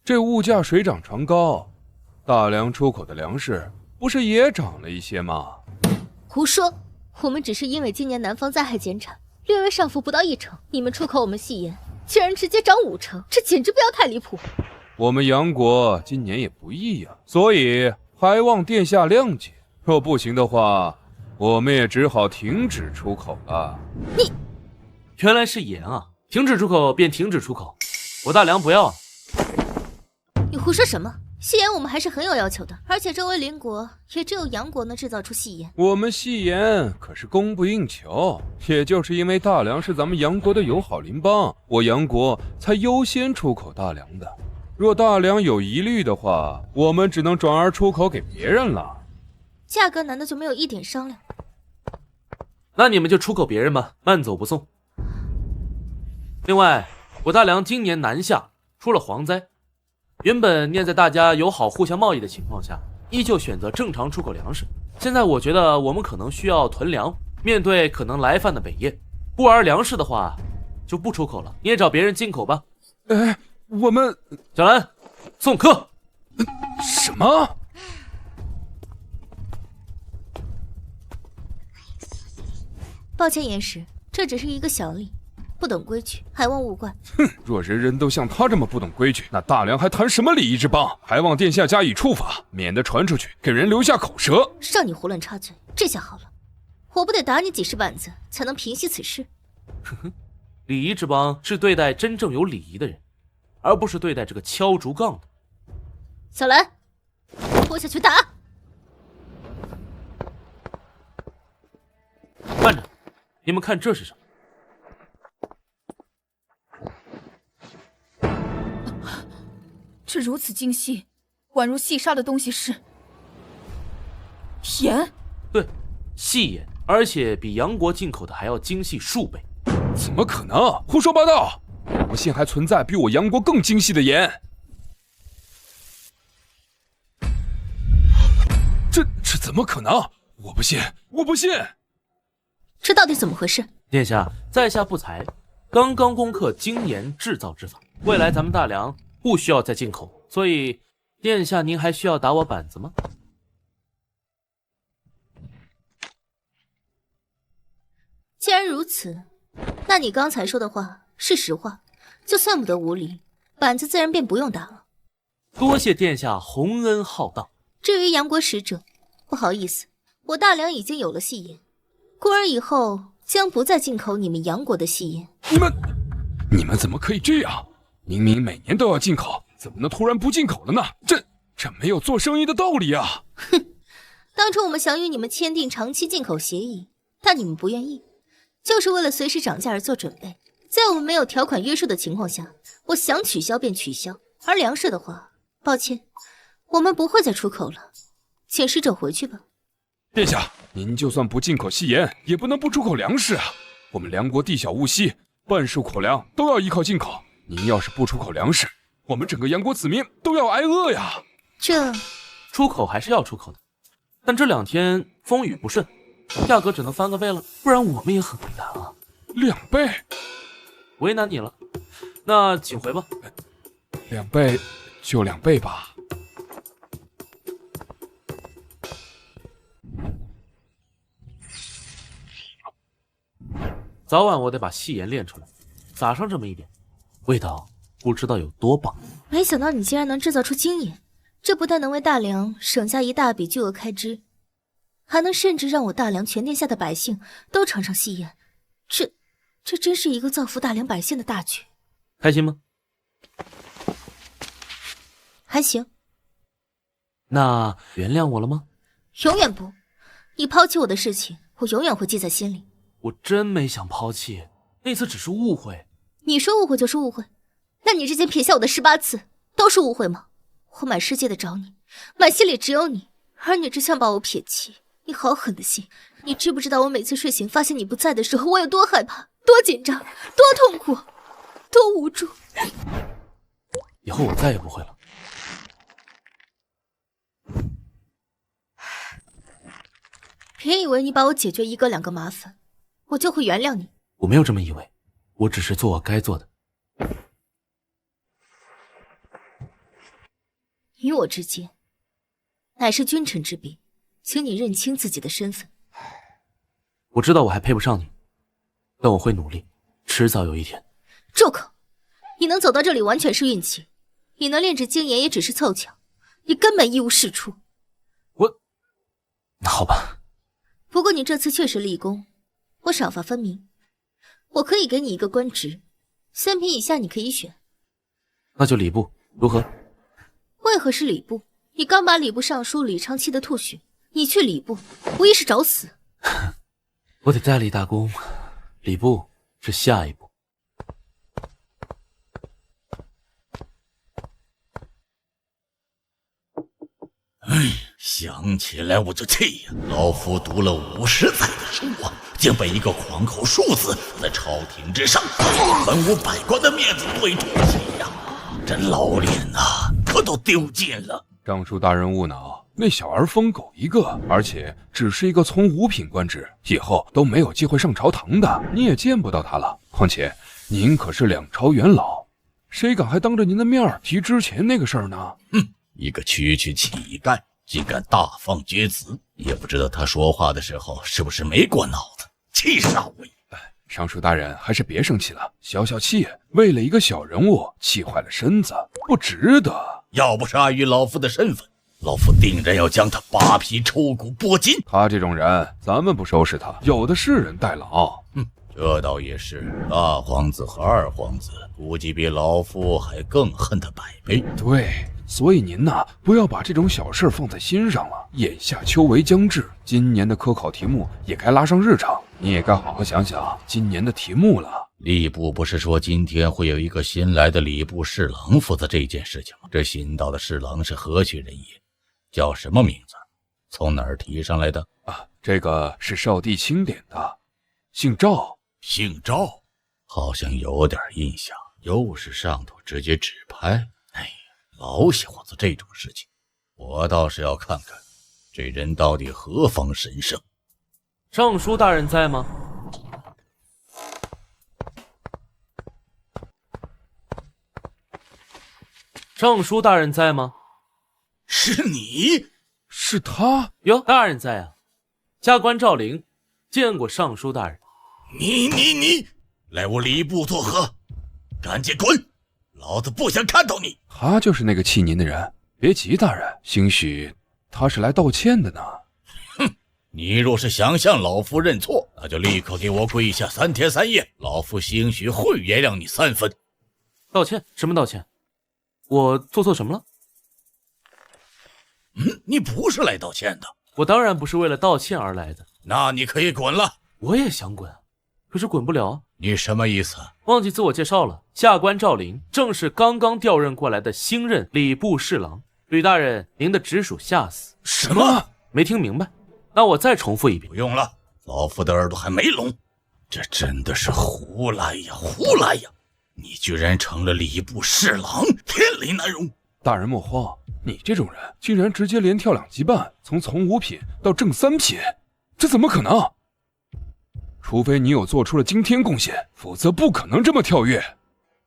[SPEAKER 11] 这物价水涨船高，大梁出口的粮食不是也涨了一些吗？
[SPEAKER 7] 胡说！我们只是因为今年南方灾害减产，略微上浮不到1成，你们出口我们细盐竟然直接涨5成，这简直不要太离谱！
[SPEAKER 11] 我们杨国今年也不易呀，所以还望殿下谅解。若不行的话，我们也只好停止出口了。
[SPEAKER 7] 你，
[SPEAKER 3] 原来是盐啊！停止出口便停止出口，我大梁不要。
[SPEAKER 7] 你胡说什么？细盐我们还是很有要求的，而且周围邻国也只有杨国能制造出细盐。
[SPEAKER 11] 我们细盐可是供不应求，也就是因为大梁是咱们杨国的友好邻邦，我杨国才优先出口大梁的。若大梁有疑虑的话，我们只能转而出口给别人了。
[SPEAKER 7] 价格难道就没有一点商量？
[SPEAKER 3] 那你们就出口别人吧，慢走不送。另外，我大梁今年南下出了蝗灾，原本念在大家友好互相贸易的情况下，依旧选择正常出口粮食。现在我觉得我们可能需要囤粮，面对可能来犯的北燕，不玩粮食的话就不出口了，你也找别人进口吧。
[SPEAKER 11] 我们
[SPEAKER 3] 小兰送客。
[SPEAKER 11] 什么？
[SPEAKER 7] 抱歉，严使，这只是一个小吏，不懂规矩，还望勿怪。
[SPEAKER 11] 哼，若人人都像他这么不懂规矩，那大梁还谈什么礼仪之邦？还望殿下加以处罚，免得传出去给人留下口舌。
[SPEAKER 7] 让你胡乱插嘴，这下好了，我不得打你几十板子才能平息此事？
[SPEAKER 3] 呵呵，礼仪之邦是对待真正有礼仪的人，而不是对待这个敲竹杠的。
[SPEAKER 7] 小兰，拖下去打！
[SPEAKER 3] 慢着，你们看这是什么？
[SPEAKER 8] 这如此精细，宛如细沙的东西是盐。
[SPEAKER 3] 对，细盐，而且比杨国进口的还要精细数倍。
[SPEAKER 11] 怎么可能？胡说八道！我们现还存在比我杨国更精细的盐。这怎么可能？我不信！我不信！
[SPEAKER 7] 这到底怎么回事？
[SPEAKER 3] 殿下，在下不才，刚刚攻克精盐制造之法，未来咱们大梁不需要再进口，所以殿下您还需要打我板子吗？
[SPEAKER 7] 既然如此，那你刚才说的话是实话，就算不得无礼，板子自然便不用打了。
[SPEAKER 3] 多谢殿下洪恩浩荡。
[SPEAKER 7] 至于杨国使者，不好意思，我大梁已经有了细盐，故而以后将不再进口你们杨国的细盐。
[SPEAKER 11] 你们怎么可以这样？明明每年都要进口，怎么能突然不进口了呢？这没有做生意的道理啊！
[SPEAKER 7] 哼，当初我们想与你们签订长期进口协议，但你们不愿意，就是为了随时涨价而做准备。在我们没有条款约束的情况下，我想取消便取消。而粮食的话，抱歉，我们不会再出口了，请使者回去吧。
[SPEAKER 11] 殿下，您就算不进口细盐，也不能不出口粮食啊！我们梁国地小物稀，半数口粮都要依靠进口。您要是不出口粮食，我们整个杨国子民都要挨饿呀！
[SPEAKER 3] 出口还是要出口的，但这2天风雨不顺，价格只能翻个倍了，不然我们也很为难啊。
[SPEAKER 11] 2倍？
[SPEAKER 3] 为难你了，那请回吧。
[SPEAKER 11] 2倍就2倍吧。
[SPEAKER 3] 早晚我得把细盐炼出来，撒上这么一点，味道不知道有多棒。
[SPEAKER 7] 没想到你竟然能制造出精盐，这不但能为大梁省下一大笔巨额开支，还能甚至让我大梁全天下的百姓都尝尝细盐。这真是一个造福大梁百姓的大举。
[SPEAKER 3] 开心吗？
[SPEAKER 7] 还行。
[SPEAKER 3] 那原谅我了吗？
[SPEAKER 7] 永远不。你抛弃我的事情，我永远会记在心里。
[SPEAKER 3] 我真没想抛弃，那次只是误会。
[SPEAKER 7] 你说误会就是误会，那你之前撇下我的18次都是误会吗？我满世界的找你，满心里只有你，而你只想把我撇弃。你好狠的心！你知不知道我每次睡醒发现你不在的时候，我有多害怕、多紧张、多痛苦、多无助？
[SPEAKER 3] 以后我再也不会了。
[SPEAKER 7] 别以为你把我解决1个2个麻烦，我就会原谅你。
[SPEAKER 3] 我没有这么以为，我只是做我该做的。
[SPEAKER 7] 你我之间乃是君臣之别，请你认清自己的身份。
[SPEAKER 3] 我知道我还配不上你，但我会努力，迟早有一天。
[SPEAKER 7] 住口！你能走到这里完全是运气，你能炼制精盐也只是凑巧，你根本一无是处。
[SPEAKER 3] 那好吧。
[SPEAKER 7] 不过你这次确实立功，我赏罚分明，我可以给你一个官职，3品以下你可以选。
[SPEAKER 3] 那就礼部，如何？
[SPEAKER 7] 为何是礼部？你刚把礼部尚书李昌气得吐血，你去礼部无疑是找死。
[SPEAKER 3] 我得再立大功，礼部是下一步。
[SPEAKER 10] 想起来我就气呀！老夫读了50载的书啊，竟被一个狂口庶子在朝廷之上文武百官的面子对出气呀！这老脸啊，可都丢尽了。
[SPEAKER 11] 尚书大人勿恼，那小儿疯狗一个，而且只是一个从5品官职，以后都没有机会上朝堂的，你也见不到他了。况且您可是2朝元老，谁敢还当着您的面提之前那个事儿呢？
[SPEAKER 10] 哼，一个区区乞丐竟敢大放厥词，也不知道他说话的时候是不是没过脑子，气煞我也。
[SPEAKER 11] 尚书大人还是别生气了，消消气，为了一个小人物气坏了身子，不值得。
[SPEAKER 10] 要不是碍于老夫的身份，老夫定然要将他扒皮抽骨剥筋。
[SPEAKER 11] 他这种人，咱们不收拾他，有的是人代劳。
[SPEAKER 10] 这倒也是，大皇子和二皇子估计比老夫还更恨他100倍。
[SPEAKER 11] 对，所以您呐，不要把这种小事放在心上了。眼下秋闱将至，今年的科考题目也该拉上日程，你也该好好想想今年的题目了。
[SPEAKER 10] 吏部不是说今天会有一个新来的礼部侍郎负责这件事情吗？这新到的侍郎是何许人也？叫什么名字？从哪儿提上来的？
[SPEAKER 11] 啊，这个是少帝钦点的，姓赵。
[SPEAKER 10] 姓赵，好像有点印象，又是上头直接指派。哎呀，老喜欢做这种事情，我倒是要看看这人到底何方神圣。
[SPEAKER 3] 尚书大人在吗？尚书大人在吗？
[SPEAKER 10] 是你？
[SPEAKER 11] 是他？
[SPEAKER 3] 哟，大人在啊！加官赵灵，见过尚书大人。
[SPEAKER 10] 你来我礼部作何？赶紧滚！老子不想看到你。
[SPEAKER 11] 他就是那个气您的人。别急，大人，兴许他是来道歉的呢。
[SPEAKER 10] 哼，你若是想向老夫认错，那就立刻给我跪下3天3夜，老夫兴许会原谅你3分。
[SPEAKER 3] 道歉？什么道歉？我做错什么了？
[SPEAKER 10] 你不是来道歉的。
[SPEAKER 3] 我当然不是为了道歉而来的。
[SPEAKER 10] 那你可以滚了。
[SPEAKER 3] 我也想滚，可是滚不了。
[SPEAKER 10] 你什么意思？
[SPEAKER 3] 忘记自我介绍了，下官赵灵正是刚刚调任过来的新任礼部侍郎。吕大人，您的直属下司。
[SPEAKER 10] 什么？
[SPEAKER 3] 没听明白？那我再重复一遍。
[SPEAKER 10] 不用了，老夫的耳朵还没聋。这真的是胡来呀，胡来呀！你居然成了礼部侍郎，天理难容！
[SPEAKER 11] 大人莫慌，你这种人竟然直接连跳2级半，从5品到正3品，这怎么可能？除非你有做出了惊天贡献，否则不可能这么跳跃。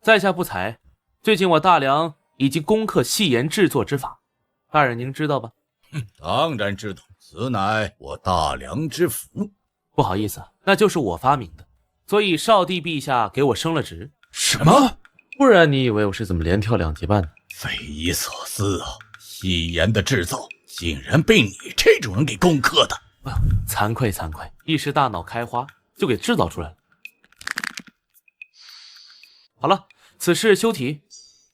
[SPEAKER 3] 在下不才，最近我大梁已经攻克戏言制作之法，大人您知道吧？
[SPEAKER 10] 当然知道，此乃我大梁之福。
[SPEAKER 3] 不好意思，那就是我发明的，所以少帝陛下给我升了职。
[SPEAKER 11] 什么？
[SPEAKER 3] 不然你以为我是怎么连跳2级半的？
[SPEAKER 10] 匪夷所思啊！戏言的制造竟然被你这种人给攻克的。
[SPEAKER 3] 惭愧惭愧，一时大脑开花就给制造出来了。好了，此事休题。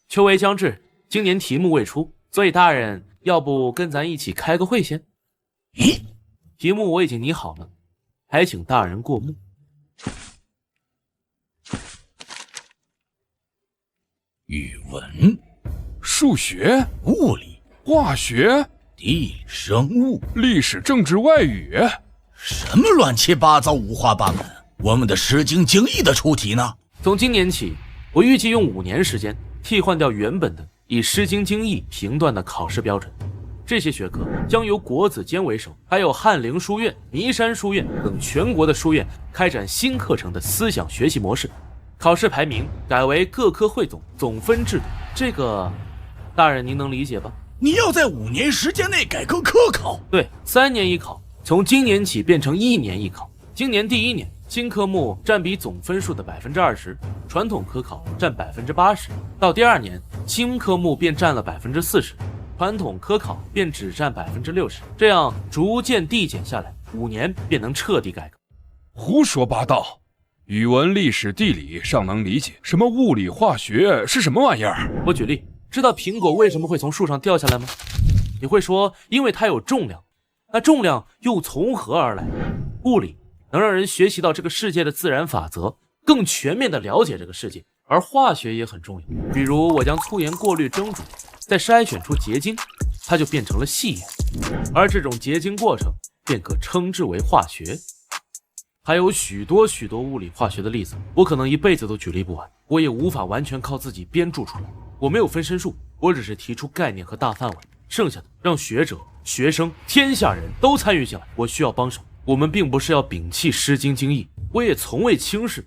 [SPEAKER 3] 秋闱将至，今年题目未出，所以大人要不跟咱一起开个会先？
[SPEAKER 10] 咦，
[SPEAKER 3] 题目我已经拟好了，还请大人过目。
[SPEAKER 10] 语文、
[SPEAKER 11] 数学、
[SPEAKER 10] 物理、
[SPEAKER 11] 化学、
[SPEAKER 10] 地理、生物、
[SPEAKER 11] 历史、政治、外语，
[SPEAKER 10] 什么乱七八糟、五花八门？我们的《诗经》经义的出题呢？
[SPEAKER 3] 从今年起，我预计用5年时间替换掉原本的以《诗经》经义评断的考试标准。这些学科将由国子监为首，还有翰林书院、弥山书院等全国的书院开展新课程的思想学习模式。考试排名改为各科汇总总分制度，这个大人您能理解吧？
[SPEAKER 10] 你要在5年时间内改革科考？
[SPEAKER 3] 对，3年一考，从今年起变成1年一考。今年第1年，新科目占比总分数的20%，传统科考占80%。到第2年，新科目便占了40%，传统科考便只占60%。这样逐渐递减下来，5年便能彻底改革。
[SPEAKER 11] 胡说八道！语文、历史、地理尚能理解，什么物理、化学是什么玩意儿？
[SPEAKER 3] 我举例，知道苹果为什么会从树上掉下来吗？你会说，因为它有重量。那重量又从何而来？物理能让人学习到这个世界的自然法则，更全面地了解这个世界。而化学也很重要，比如我将粗盐过滤蒸煮，再筛选出结晶，它就变成了细盐，而这种结晶过程便可称之为化学。还有许多物理化学的例子，我可能一辈子都举例不完，我也无法完全靠自己编著出来。我没有分身术，我只是提出概念和大范围，剩下的让学者、学生、天下人都参与进来。我需要帮手，我们并不是要摒弃《诗经》经义，我也从未轻视。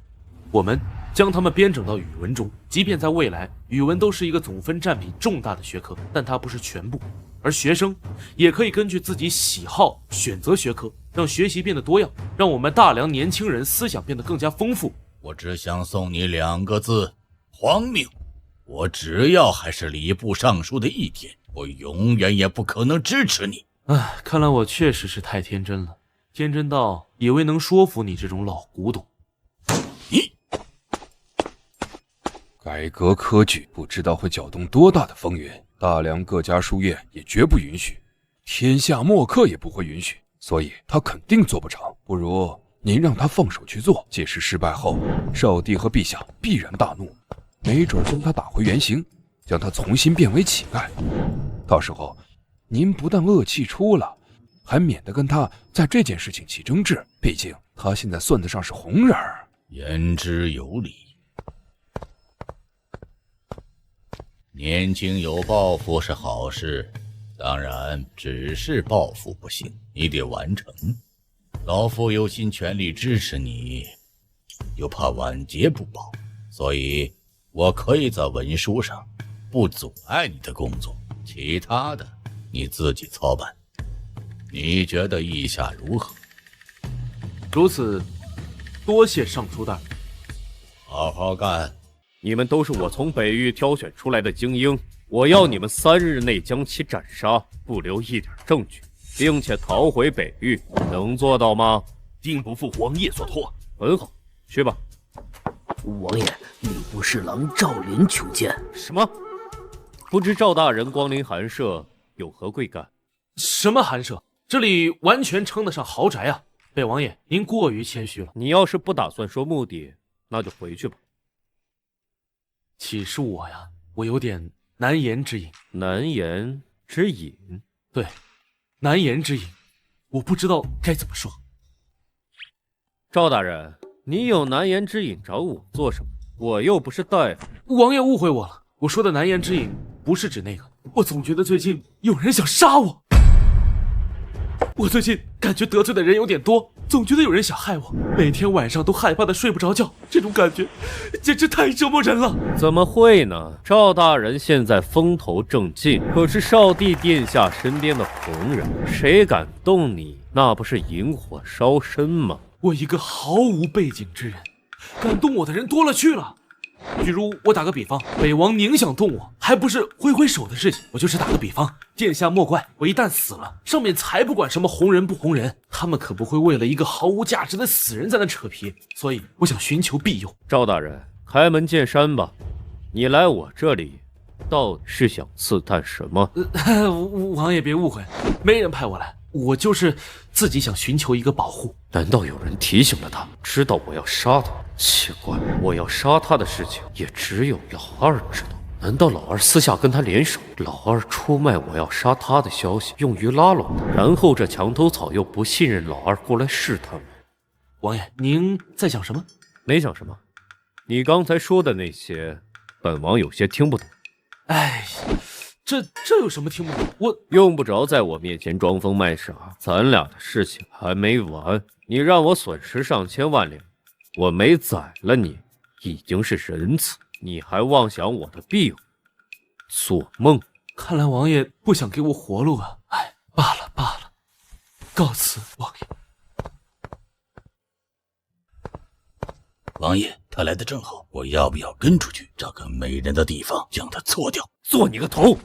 [SPEAKER 3] 我们将它们编整到语文中，即便在未来，语文都是一个总分占比重大的学科，但它不是全部。而学生也可以根据自己喜好选择学科，让学习变得多样，让我们大梁年轻人思想变得更加丰富。
[SPEAKER 10] 我只想送你2个字：荒谬。我只要还是礼部尚书的一天，我永远也不可能支持你。
[SPEAKER 3] 唉，看来我确实是太天真了，天真到以为能说服你这种老古董。
[SPEAKER 11] 改革科举不知道会搅动多大的风云，大梁各家书院也绝不允许，天下墨客也不会允许，所以他肯定做不成。不如您让他放手去做，届时失败后，少帝和陛下必然大怒，没准将他打回原形，将他重新变为乞丐。到时候您不但恶气出了，还免得跟他在这件事情起争执，毕竟他现在算得上是红人。
[SPEAKER 10] 言之有理。年轻有抱负是好事，当然只是抱负不行，你得完成。老夫有心全力支持你，又怕晚节不保，所以我可以在文书上不阻碍你的工作，其他的你自己操办。你觉得意下如何？
[SPEAKER 3] 如此，多谢尚书大人。
[SPEAKER 10] 好好干。
[SPEAKER 9] 你们都是我从北域挑选出来的精英，我要你们3日内将其斩杀，不留一点证据，并且逃回北域，能做到吗？
[SPEAKER 4] 定不负王爷所托。
[SPEAKER 9] 很好，去吧。
[SPEAKER 2] 王爷，礼部侍郎赵林求见。
[SPEAKER 9] 什么？不知赵大人光临寒舍有何贵干？
[SPEAKER 3] 什么寒舍？这里完全称得上豪宅啊！北王爷，您过于谦虚了。
[SPEAKER 9] 你要是不打算说目的，那就回去吧。
[SPEAKER 3] 岂是我呀，我有点难言之隐。
[SPEAKER 9] 难言之隐？
[SPEAKER 3] 对，难言之隐，我不知道该怎么说。
[SPEAKER 9] 赵大人，你有难言之隐找我做什么？我又不是大夫。
[SPEAKER 3] 王爷误会我了，我说的难言之隐不是指那个，我总觉得最近有人想杀我。我最近感觉得罪的人有点多，总觉得有人想害我，每天晚上都害怕的睡不着觉，这种感觉简直太折磨人了。
[SPEAKER 9] 怎么会呢？赵大人现在风头正劲，可是少帝殿下身边的红人，谁敢动你，那不是引火烧身吗？
[SPEAKER 3] 我一个毫无背景之人，敢动我的人多了去了。比如我打个比方，北王宁想动我，还不是挥挥手的事情。我就是打个比方，殿下莫怪，我一旦死了，上面才不管什么红人不红人，他们可不会为了一个毫无价值的死人在那扯皮。所以我想寻求庇佑。
[SPEAKER 9] 赵大人，开门见山吧，你来我这里，到底是想刺探什么？
[SPEAKER 3] 王爷别误会，没人派我来，我就是自己想寻求一个保护。
[SPEAKER 9] 难道有人提醒了他，知道我要杀他？奇怪，我要杀他的事情也只有老二知道。难道老二私下跟他联手，老二出卖我要杀他的消息，用于拉拢他，然后这墙头草又不信任老二过来试探我？
[SPEAKER 3] 王爷，您在想什么？
[SPEAKER 9] 没想什么，你刚才说的那些，本王有些听不懂。
[SPEAKER 3] 哎，这有什么听不懂？我
[SPEAKER 9] 用不着在我面前装疯卖傻，咱俩的事情还没完。你让我损失上千万两，我没宰了你，已经是仁慈，你还妄想我的庇佑，做梦！
[SPEAKER 3] 看来王爷不想给我活路啊！哎，罢了罢了，告辞，王爷。
[SPEAKER 10] 王爷，他来的正好，我要不要跟出去，找个没人的地方将他搓掉？
[SPEAKER 9] 做你个头！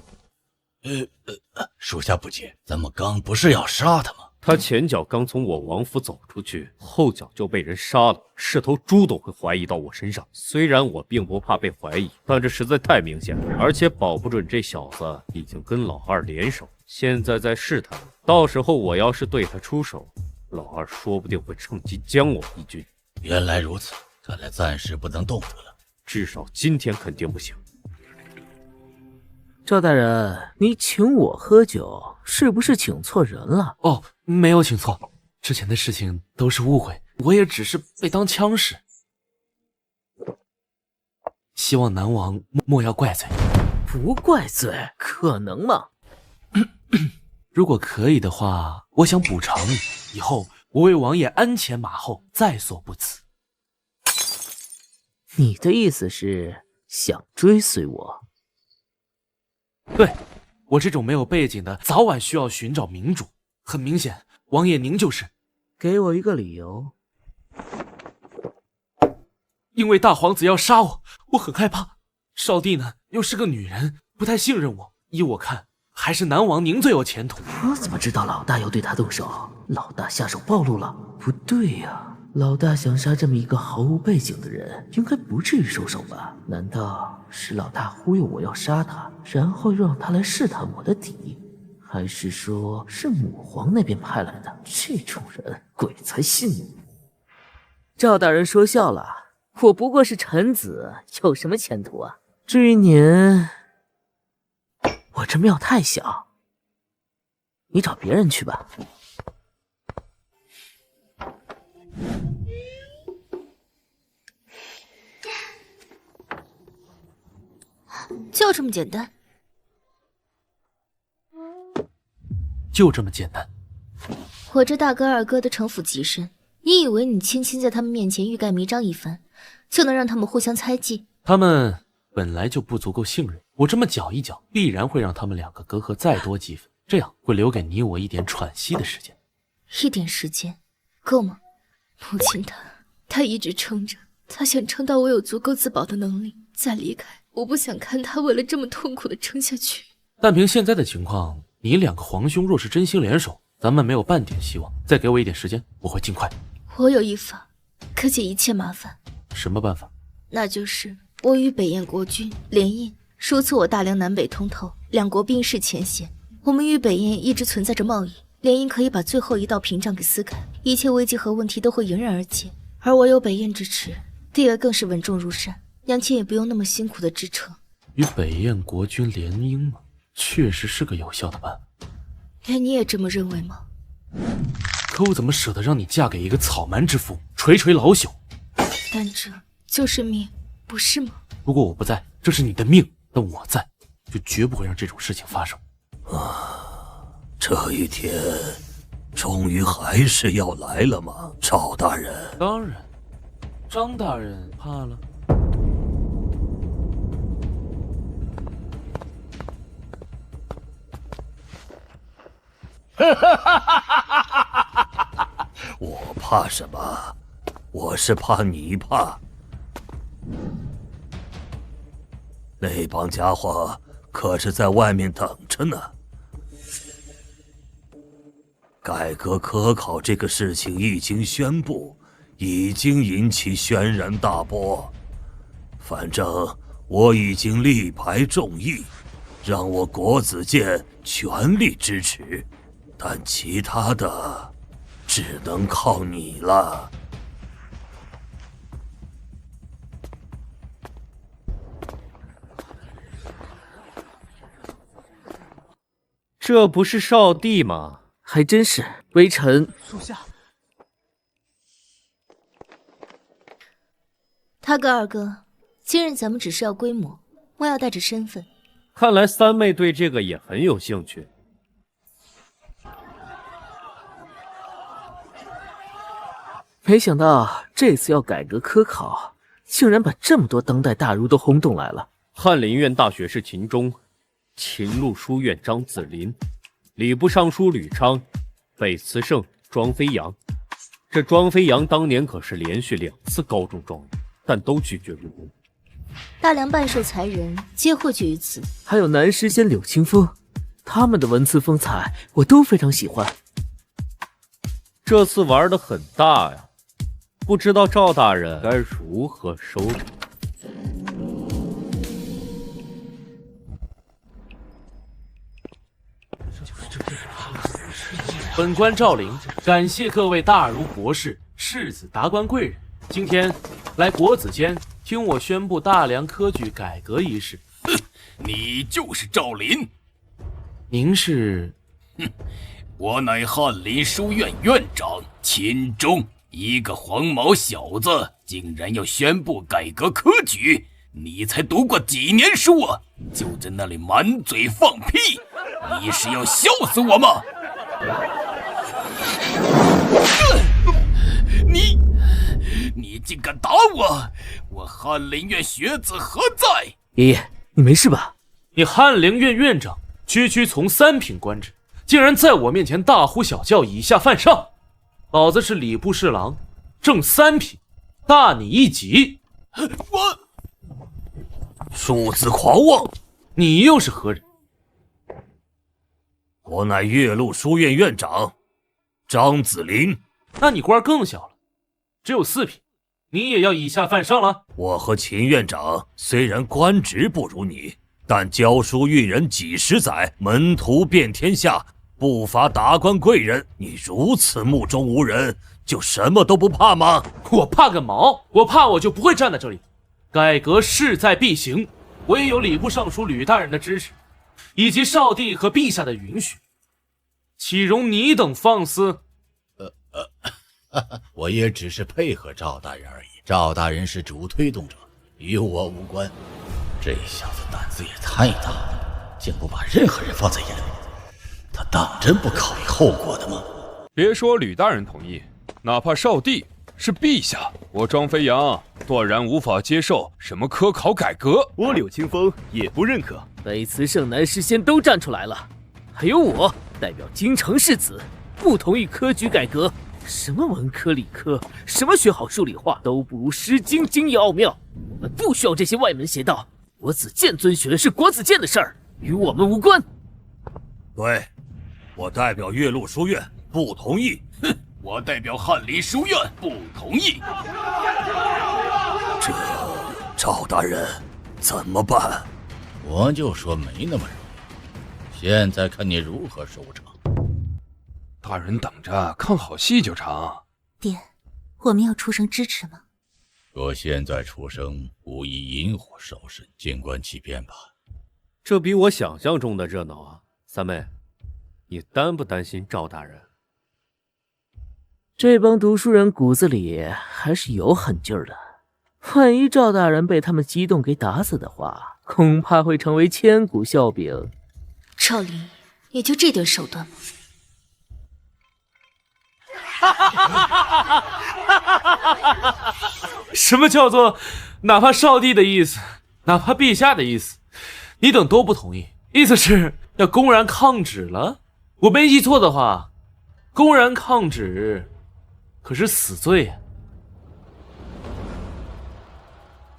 [SPEAKER 10] 属下不解，咱们刚不是要杀他吗？
[SPEAKER 9] 他前脚刚从我王府走出去，后脚就被人杀了，是头猪都会怀疑到我身上。虽然我并不怕被怀疑，但这实在太明显了，而且保不准这小子已经跟老二联手，现在在试探，到时候我要是对他出手，老二说不定会趁机将我一军。
[SPEAKER 10] 原来如此，看来暂时不能动得了，
[SPEAKER 9] 至少今天肯定不行。
[SPEAKER 2] 赵大人，你请我喝酒，是不是请错人了？
[SPEAKER 3] 哦，没有请错，之前的事情都是误会，我也只是被当枪使。希望南王莫要怪罪。
[SPEAKER 2] 不怪罪，可能吗？
[SPEAKER 3] 如果可以的话，我想补偿你，以后我为王爷鞍前马后，在所不辞。
[SPEAKER 2] 你的意思是想追随我？
[SPEAKER 3] 对，我这种没有背景的，早晚需要寻找明主。很明显，王爷您就是。
[SPEAKER 2] 给我一个理由。
[SPEAKER 3] 因为大皇子要杀我，我很害怕。少帝呢，又是个女人，不太信任我。依我看，还是南王您最有前途。
[SPEAKER 2] 我怎么知道老大要对他动手？老大下手暴露了？不对呀，老大想杀这么一个毫无背景的人，应该不至于收手吧？难道是老大忽悠我要杀他，然后又让他来试探我的底？还是说是母皇那边派来的？这种人鬼才信呢。赵大人说笑了，我不过是臣子，有什么前途啊？至于您，我这庙太小，你找别人去吧。
[SPEAKER 7] 就这么简单。
[SPEAKER 3] 就这么简单。
[SPEAKER 7] 我这大哥二哥的城府极深，你以为你轻轻在他们面前欲盖弥彰一番，就能让他们互相猜忌？
[SPEAKER 3] 他们本来就不足够信任，我这么搅一搅，必然会让他们两个隔阂再多几分，这样会留给你我一点喘息的时间。
[SPEAKER 7] 一点时间够吗？母亲她一直撑着，她想撑到我有足够自保的能力再离开。我不想看她为了这么痛苦的撑下去。
[SPEAKER 3] 但凭现在的情况，你两个皇兄若是真心联手，咱们没有半点希望。再给我一点时间，我会尽快。
[SPEAKER 7] 我有一法可解一切麻烦。
[SPEAKER 3] 什么办法？
[SPEAKER 7] 那就是我与北燕国君联姻，说促我大梁南北通透，两国兵势前线。我们与北燕一直存在着贸易，联姻可以把最后一道屏障给撕开，一切危机和问题都会迎刃而解。而我有北燕支持，地位更是稳重如山，娘亲也不用那么辛苦的支撑。
[SPEAKER 3] 与北燕国君联姻吗？确实是个有效的办法。
[SPEAKER 7] 连你也这么认为吗？
[SPEAKER 3] 可我怎么舍得让你嫁给一个草蛮之夫，垂垂老朽？
[SPEAKER 7] 但这就是命，不是吗？
[SPEAKER 3] 如果我不在，这是你的命；但我在，就绝不会让这种事情发生。
[SPEAKER 13] 这一天终于还是要来了吗，赵大人？
[SPEAKER 3] 当然，张大人怕了。
[SPEAKER 13] 我怕什么？我是怕你怕。那帮家伙可是在外面等着呢。改革科考这个事情一经宣布，已经引起轩然大波。反正我已经力排众议，让我国子监全力支持，但其他的只能靠你了。
[SPEAKER 9] 这不是少帝吗？
[SPEAKER 2] 还真是，微臣。
[SPEAKER 5] 属下。
[SPEAKER 7] 他哥二哥，今日咱们只是要规模，莫要带着身份。
[SPEAKER 9] 看来三妹对这个也很有兴趣。
[SPEAKER 2] 没想到这次要改革科考，竟然把这么多当代大儒都轰动来了。
[SPEAKER 9] 翰林院大学士秦钟，秦路书院张子霖，礼部尚书吕昌，北慈圣庄飞扬。这庄飞扬当年可是连续2次高中状元，但都拒绝入宫。
[SPEAKER 7] 大梁半兽才人皆汇聚于此，
[SPEAKER 2] 还有南诗仙柳清风，他们的文辞风采我都非常喜欢。
[SPEAKER 9] 这次玩得很大呀，不知道赵大人该如何收场。
[SPEAKER 3] 本官赵灵，感谢各位大儒博士、世子达官贵人，今天来国子监听我宣布大梁科举改革一事。
[SPEAKER 4] 你就是赵林？
[SPEAKER 3] 您是？
[SPEAKER 4] 我乃翰林书院院长秦钟。一个黄毛小子竟然要宣布改革科举，你才读过几年书啊？就在那里满嘴放屁，你是要笑死我吗？你竟敢打我！我翰林院学子何在？
[SPEAKER 2] 爷爷，你没事吧？
[SPEAKER 3] 你翰林院院长区从3品官职，竟然在我面前大呼小叫，以下犯上！老子是礼部侍郎，正3品，大你1级。
[SPEAKER 13] 我庶子狂妄！
[SPEAKER 3] 你又是何人？
[SPEAKER 13] 我乃岳麓书院院长张子霖。
[SPEAKER 3] 那你官更小了，只有4品，你也要以下犯上了？
[SPEAKER 13] 我和秦院长虽然官职不如你，但教书育人几十载，门徒遍天下，不乏达官贵人。你如此目中无人，就什么都不怕吗？
[SPEAKER 3] 我怕个毛！我怕我就不会站在这里。改革势在必行，我也有礼部尚书吕大人的支持，以及少帝和陛下的允许，岂容你等放肆？
[SPEAKER 10] 我也只是配合赵大人而已。赵大人是主推动者，与我无关。这小子胆子也太大了，竟不把任何人放在眼里。他当真不考虑后果的吗？
[SPEAKER 11] 别说吕大人同意，哪怕少帝是陛下，我庄飞扬断然无法接受什么科考改革。
[SPEAKER 1] 我柳清风也不认可。
[SPEAKER 2] 北慈圣、南诗仙都站出来了，还有我代表京城士子，不同意科举改革。什么文科理科，什么学好数理化，都不如《诗经》精义奥妙。我们不需要这些外门邪道，国子监遵循的是国子监的事儿，与我们无关。
[SPEAKER 13] 对，我代表岳麓书院不同意。
[SPEAKER 4] 哼，我代表翰林书院不同意。
[SPEAKER 13] 这赵大人怎么办？
[SPEAKER 10] 我就说没那么容易，现在看你如何收场。
[SPEAKER 11] 大人等着看好戏就成。
[SPEAKER 14] 爹，我们要出声支持吗？
[SPEAKER 10] 若现在出声，无疑引火烧身，静观其变吧。
[SPEAKER 9] 这比我想象中的热闹啊！三妹，你担不担心赵大人？
[SPEAKER 2] 这帮读书人骨子里还是有狠劲儿的，万一赵大人被他们激动给打死的话，恐怕会成为千古笑柄。
[SPEAKER 7] 赵林，也就这点手段吗？
[SPEAKER 3] 什么叫做哪怕少帝的意思，哪怕陛下的意思，你等都不同意？意思是要公然抗旨了？我没记错的话，公然抗旨可是死罪呀。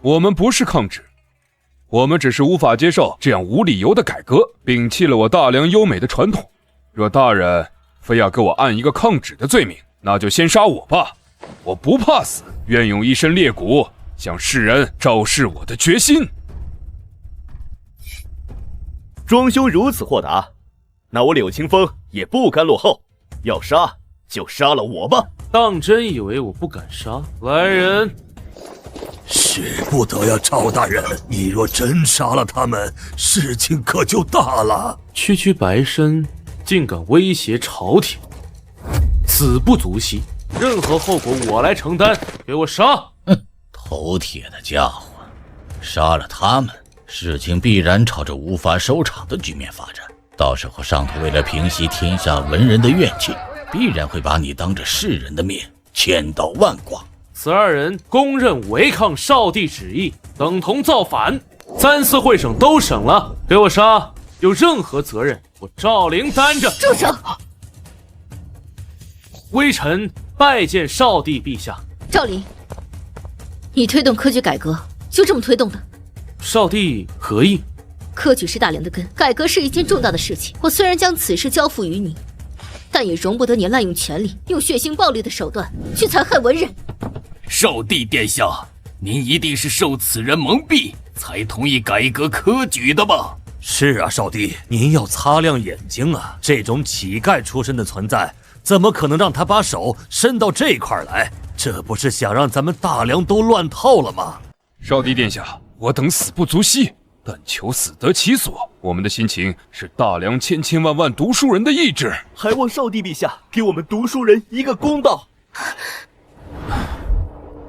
[SPEAKER 11] 我们不是抗旨，我们只是无法接受这样无理由的改革，摒弃了我大梁优美的传统。若大人非要给我按一个抗旨的罪名，那就先杀我吧，我不怕死，愿用一身裂骨向世人昭示我的决心。
[SPEAKER 1] 庄兄如此豁达，那我柳清风也不甘落后，要杀就杀了我吧。
[SPEAKER 3] 当真以为我不敢杀？来人！
[SPEAKER 13] 使不得呀，赵大人，你若真杀了他们，事情可就大了。
[SPEAKER 3] 区区白身竟敢威胁朝廷，死不足惜，任何后果我来承担。给我杀！
[SPEAKER 10] 头铁的家伙，杀了他们，事情必然朝着无法收场的局面发展。到时候上头为了平息天下文人的怨气，必然会把你当着世人的面千刀万剐。
[SPEAKER 3] 此二人公认违抗少帝旨意，等同造反。3、4会省都审了，给我杀！有任何责任，我赵灵担着。
[SPEAKER 7] 住手！
[SPEAKER 3] 微臣拜见少帝陛下。
[SPEAKER 7] 赵林，你推动科举改革，就这么推动的？
[SPEAKER 3] 少帝何意？
[SPEAKER 7] 科举是大梁的根，改革是一件重大的事情。我虽然将此事交付于你，但也容不得你滥用权力，用血腥暴力的手段去残害文人。
[SPEAKER 18] 少帝殿下，您一定是受此人蒙蔽，才同意改革科举的吧？
[SPEAKER 13] 是啊，少帝，您要擦亮眼睛啊！这种乞丐出身的存在，怎么可能让他把手伸到这块来？这不是想让咱们大梁都乱套了吗？
[SPEAKER 11] 少帝殿下，我等死不足惜，但求死得其所。我们的心情是大梁千千万万读书人的意志，
[SPEAKER 17] 还望少帝陛下给我们读书人一个公道。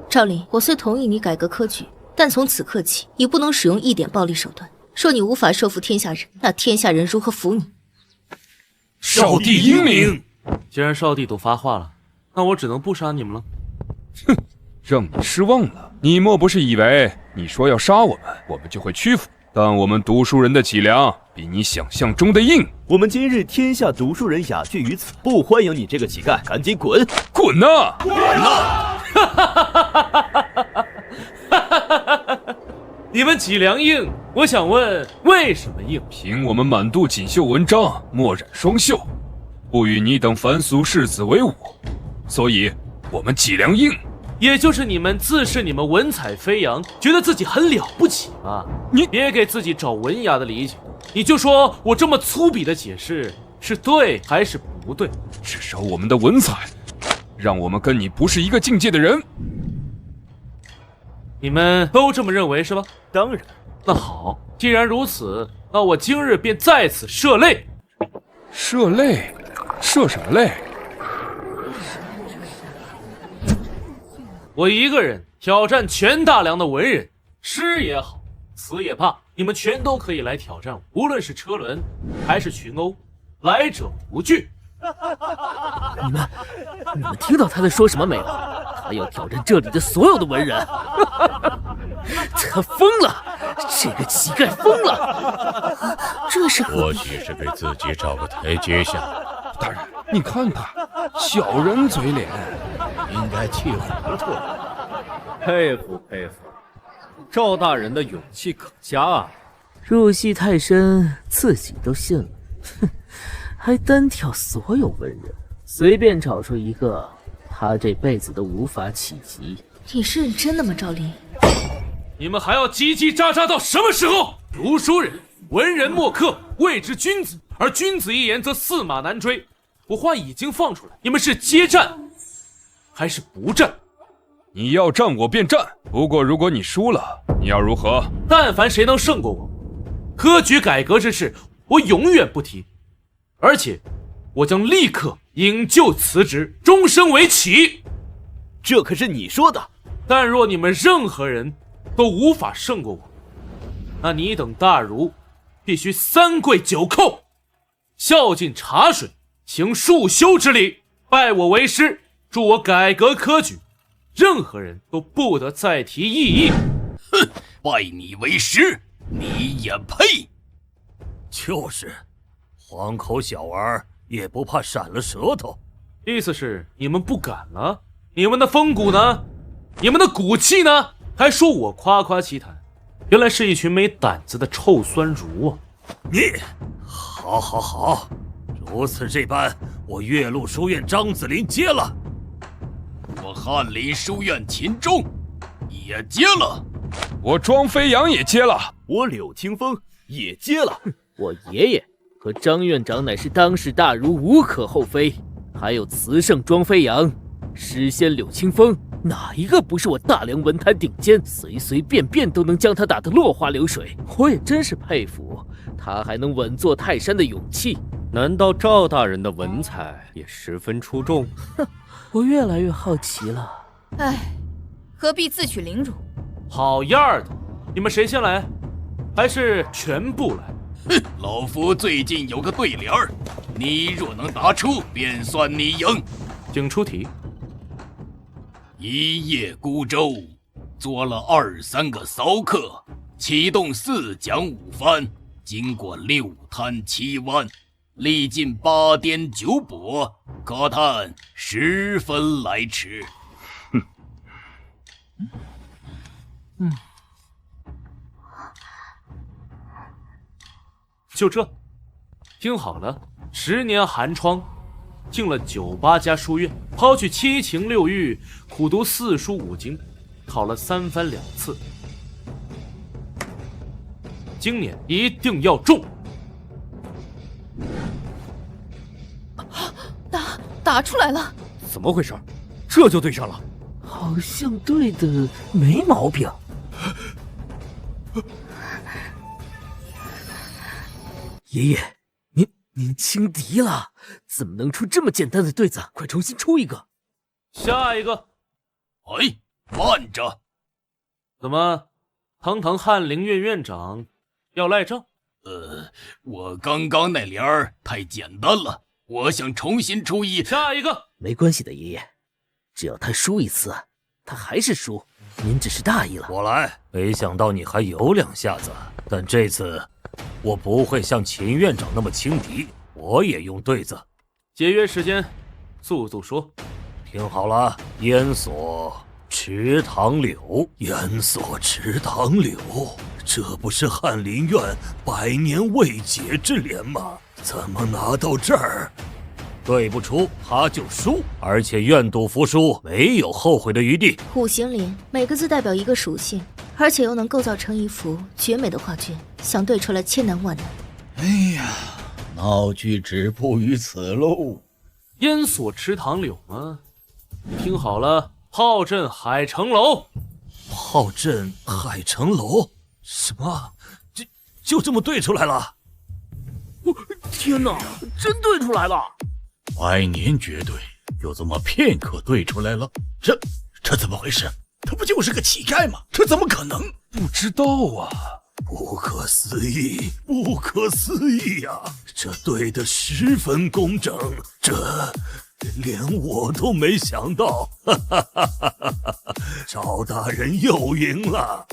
[SPEAKER 7] 赵林，我虽同意你改革科举，但从此刻起，你不能使用一点暴力手段。若你无法说服天下人，那天下人如何服你？
[SPEAKER 13] 少帝英明。
[SPEAKER 3] 既然少帝都发话了，那我只能不杀你们了。
[SPEAKER 11] 哼，让你失望了。你莫不是以为你说要杀我们，我们就会屈服？但我们读书人的脊梁比你想象中的硬。
[SPEAKER 1] 我们今日天下读书人雅聚于此，不欢迎你这个乞丐，赶紧滚！
[SPEAKER 11] 滚呐！
[SPEAKER 13] 滚呐！
[SPEAKER 3] 你们脊梁硬，我想问为什么硬？
[SPEAKER 11] 凭我们满肚锦绣文章，墨染双袖，不与你等凡俗世子为伍，所以我们脊梁硬。
[SPEAKER 3] 也就是你们自视你们文采飞扬，觉得自己很了不起嘛？你别给自己找文雅的理解，你就说我这么粗鄙的解释是对还是不对？
[SPEAKER 11] 至少我们的文采，让我们跟你不是一个境界的人。
[SPEAKER 3] 你们都这么认为是吧？
[SPEAKER 1] 当然。
[SPEAKER 3] 那好，既然如此，那我今日便在此射泪。
[SPEAKER 11] 射泪？射什么泪？
[SPEAKER 3] 我一个人挑战全大梁的文人，诗也好，词也罢，你们全都可以来挑战我，无论是车轮还是群殴，来者不拒。
[SPEAKER 2] 你们听到他在说什么没有？他要挑战这里的所有的文人。他疯了，这个乞丐疯了。这是
[SPEAKER 10] 或许是给自己找个台阶下。
[SPEAKER 11] 大人，你看他，小人嘴脸，
[SPEAKER 10] 应该气糊涂了。
[SPEAKER 9] 佩服佩服，赵大人的勇气可嘉啊！
[SPEAKER 2] 入戏太深，自己都信了。哼，还单挑所有文人，随便找出一个，他这辈子都无法企及。
[SPEAKER 7] 你是认真的吗，赵林？
[SPEAKER 3] 你们还要叽叽喳喳到什么时候？读书人、文人墨客谓之君子，而君子一言则驷马难追。我话已经放出来，你们是接战还是不战？
[SPEAKER 11] 你要战我便战，不过如果你输了，你要如何？
[SPEAKER 3] 但凡谁能胜过我，科举改革之事我永远不提，而且我将立刻引咎辞职，终身为乞。
[SPEAKER 1] 这可是你说的。
[SPEAKER 3] 但若你们任何人都无法胜过我，那你等大儒必须3跪9叩，孝敬茶水，行束修之礼，拜我为师，助我改革科举，任何人都不得再提异议。
[SPEAKER 18] 哼，拜你为师，你也配？
[SPEAKER 13] 就是，黄口小儿也不怕闪了舌头。
[SPEAKER 3] 意思是你们不敢了？你们的风骨呢？你们的骨气呢？还说我夸夸其谈，原来是一群没胆子的臭酸儒啊！
[SPEAKER 13] 你，好，如此这般，我岳麓书院张子霖接了，
[SPEAKER 18] 我翰林书院秦钟也接了，
[SPEAKER 11] 我庄飞扬也接了，
[SPEAKER 1] 我柳清风也接了。
[SPEAKER 2] 我爷爷和张院长乃是当世大儒，无可厚非。还有慈圣庄飞扬、诗仙柳清风，哪一个不是我大梁文坛顶尖？随随便便都能将他打得落花流水。我也真是佩服他还能稳坐泰山的勇气。
[SPEAKER 9] 难道赵大人的文采也十分出众？
[SPEAKER 2] 哼，我越来越好奇了。
[SPEAKER 8] 唉，何必自取凌辱？
[SPEAKER 3] 好样的！你们谁先来？还是全部来？
[SPEAKER 18] 哼，老夫最近有个对联儿，你若能答出，便算你赢。
[SPEAKER 3] 请出题。
[SPEAKER 18] 一叶孤舟，做了2、3个骚客，启动4桨5帆，经过6滩7湾，历尽8颠9簸，可叹10分来迟。
[SPEAKER 3] 就这，听好了，10年寒窗，进了9、8家书院，抛去7情6欲，苦读4书5经，考了3番2次。今年一定要中！
[SPEAKER 8] 打出来了！
[SPEAKER 9] 怎么回事？这就对上了？
[SPEAKER 2] 好像对的没毛病。爷爷，您轻敌了，怎么能出这么简单的对子？快重新出一个。
[SPEAKER 3] 下一个。
[SPEAKER 18] 哎，慢着！
[SPEAKER 3] 怎么，堂堂翰林院院长要赖账？
[SPEAKER 18] 我刚刚那联儿太简单了，我想重新出一。
[SPEAKER 3] 下一个。
[SPEAKER 2] 没关系的，爷爷，只要他输一次，他还是输，您只是大意了。
[SPEAKER 13] 我来，没想到你还有2下子，但这次我不会像秦院长那么轻敌，我也用对子。
[SPEAKER 3] 节约时间，速说。
[SPEAKER 13] 听好了，烟锁池塘柳，烟锁池塘柳，这不是翰林院100年未解之联吗？怎么拿到这儿？对不出他就输，而且愿赌服输，没有后悔的余地。
[SPEAKER 7] 五行联每个字代表一个属性，而且又能构造成一幅绝美的画卷，想对出来千难万难。
[SPEAKER 10] 哎呀，闹剧止步于此喽。
[SPEAKER 3] 烟锁池塘柳吗？听好了，炮阵海城楼。
[SPEAKER 13] 炮阵海城楼？什么？就这么对出来了？
[SPEAKER 2] 天哪，真对出来了
[SPEAKER 10] ！100年绝对，又怎么片刻对出来了？这怎么回事？他不就是个乞丐吗？这怎么可能？
[SPEAKER 11] 不知道啊！
[SPEAKER 13] 不可思议，不可思议呀！这对得10分工整，这连我都没想到。哈哈哈哈哈！赵大人又赢了。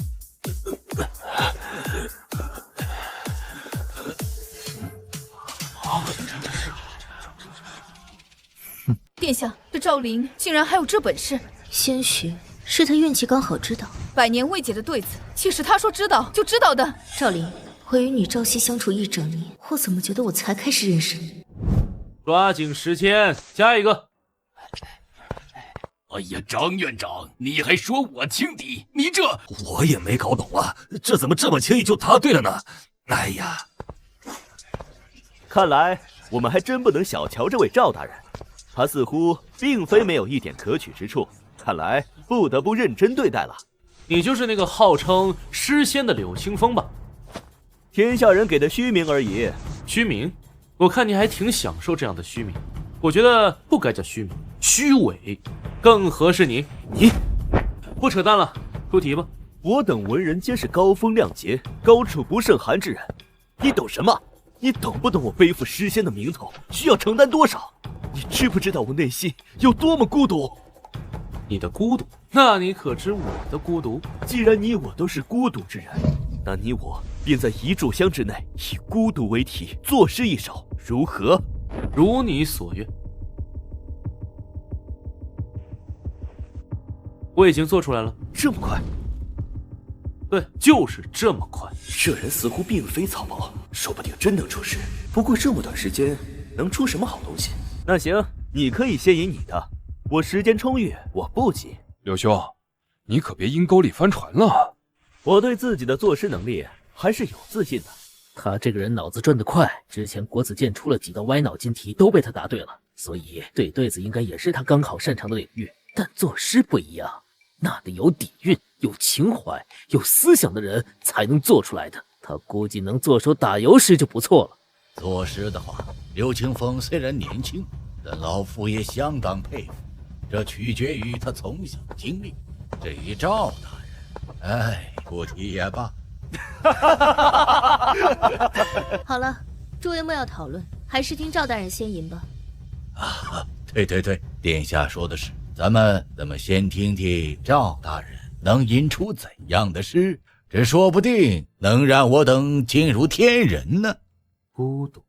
[SPEAKER 8] 殿下，这赵灵竟然还有这本事，
[SPEAKER 7] 兴许是他运气刚好知道
[SPEAKER 8] 100年未解的对子，岂是他说知道就知道的？
[SPEAKER 7] 赵灵，我与你朝夕相处1整年，我怎么觉得我才开始认识你？
[SPEAKER 3] 抓紧时间，加一个。
[SPEAKER 18] 哎呀，张院长，你还说我轻敌，你这……
[SPEAKER 13] 我也没搞懂啊，这怎么这么轻易就答对了呢？哎呀，
[SPEAKER 1] 看来我们还真不能小瞧这位赵大人。他似乎并非没有一点可取之处，看来不得不认真对待了。
[SPEAKER 3] 你就是那个号称诗仙的柳清风吧？
[SPEAKER 1] 天下人给的虚名而已。
[SPEAKER 3] 虚名？我看你还挺享受这样的虚名。我觉得不该叫虚名，虚伪更合适你。你不扯淡了，出题吧。
[SPEAKER 1] 我等文人皆是高风亮节、高处不胜寒之人，你懂什么？你懂不懂我背负诗仙的名头需要承担多少？你知不知道我内心有多么孤独？
[SPEAKER 3] 你的孤独？那你可知我的孤独？
[SPEAKER 1] 既然你我都是孤独之人，那你我便在一炷香之内以孤独为题作诗一首，如何？
[SPEAKER 3] 如你所愿。我已经做出来了。
[SPEAKER 1] 这么快？
[SPEAKER 3] 对，就是这么快。
[SPEAKER 1] 这人似乎并非草包，说不定真能出诗。不过这么短时间，能出什么好东西？那行，你可以先吟你的，我时间充裕，我不急。
[SPEAKER 11] 柳兄，你可别阴沟里翻船了。
[SPEAKER 1] 我对自己的作诗能力还是有自信的。
[SPEAKER 2] 他这个人脑子转得快，之前国子监出了几道歪脑筋题都被他答对了，所以对对子应该也是他刚好擅长的领域。但作诗不一样，那得有底蕴、有情怀、有思想的人才能做出来的。他估计能做首打油诗就不错了。
[SPEAKER 10] 作诗的话，刘清风虽然年轻，但老夫也相当佩服。这取决于他从小的经历。至于赵大人，不提也罢。
[SPEAKER 7] 好了，诸位莫要讨论，还是听赵大人先吟吧。
[SPEAKER 10] 对，殿下说的是，咱们先听听赵大人能吟出怎样的诗，这说不定能让我等惊如天人呢。
[SPEAKER 3] 孤独。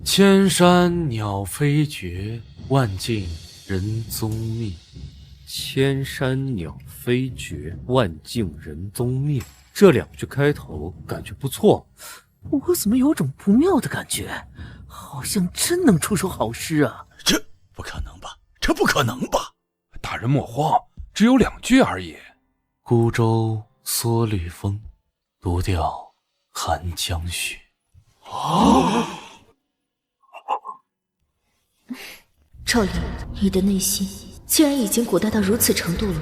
[SPEAKER 3] 千山鸟飞绝，万径人踪灭。
[SPEAKER 9] 千山鸟飞绝，万径人踪灭。这两句开头感觉不错，
[SPEAKER 2] 我怎么有种不妙的感觉？好像真能出首好诗啊！
[SPEAKER 10] 这不可能吧？这不可能吧？
[SPEAKER 11] 大人莫慌，只有2句而已。
[SPEAKER 3] 孤舟蓑绿风，独钓寒江雪。
[SPEAKER 7] 赵灵，你的内心竟然已经古代到如此程度了吗？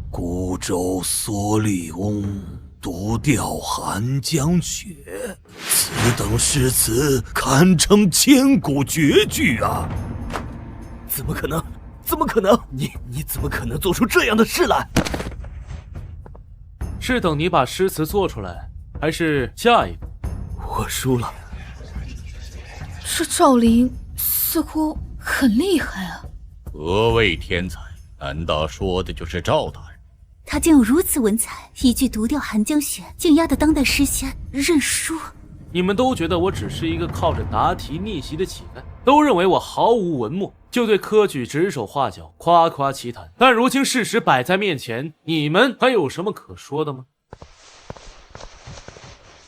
[SPEAKER 13] 孤舟蓑笠翁，独钓寒江雪。此等诗词堪称千古绝句啊！
[SPEAKER 1] 怎么可能？怎么可能？你怎么可能做出这样的事来？
[SPEAKER 3] 是等你把诗词做出来，还是下一个？
[SPEAKER 1] 我输了。
[SPEAKER 8] 这赵灵似乎很厉害啊！
[SPEAKER 10] 何谓天才？难道说的就是赵大人？
[SPEAKER 14] 他竟有如此文采，一句独钓寒江雪，竟压得当代诗仙认输。
[SPEAKER 3] 你们都觉得我只是一个靠着答题逆袭的乞丐，都认为我毫无文墨，就对科举指手画脚，夸夸其谈。但如今事实摆在面前，你们还有什么可说的吗？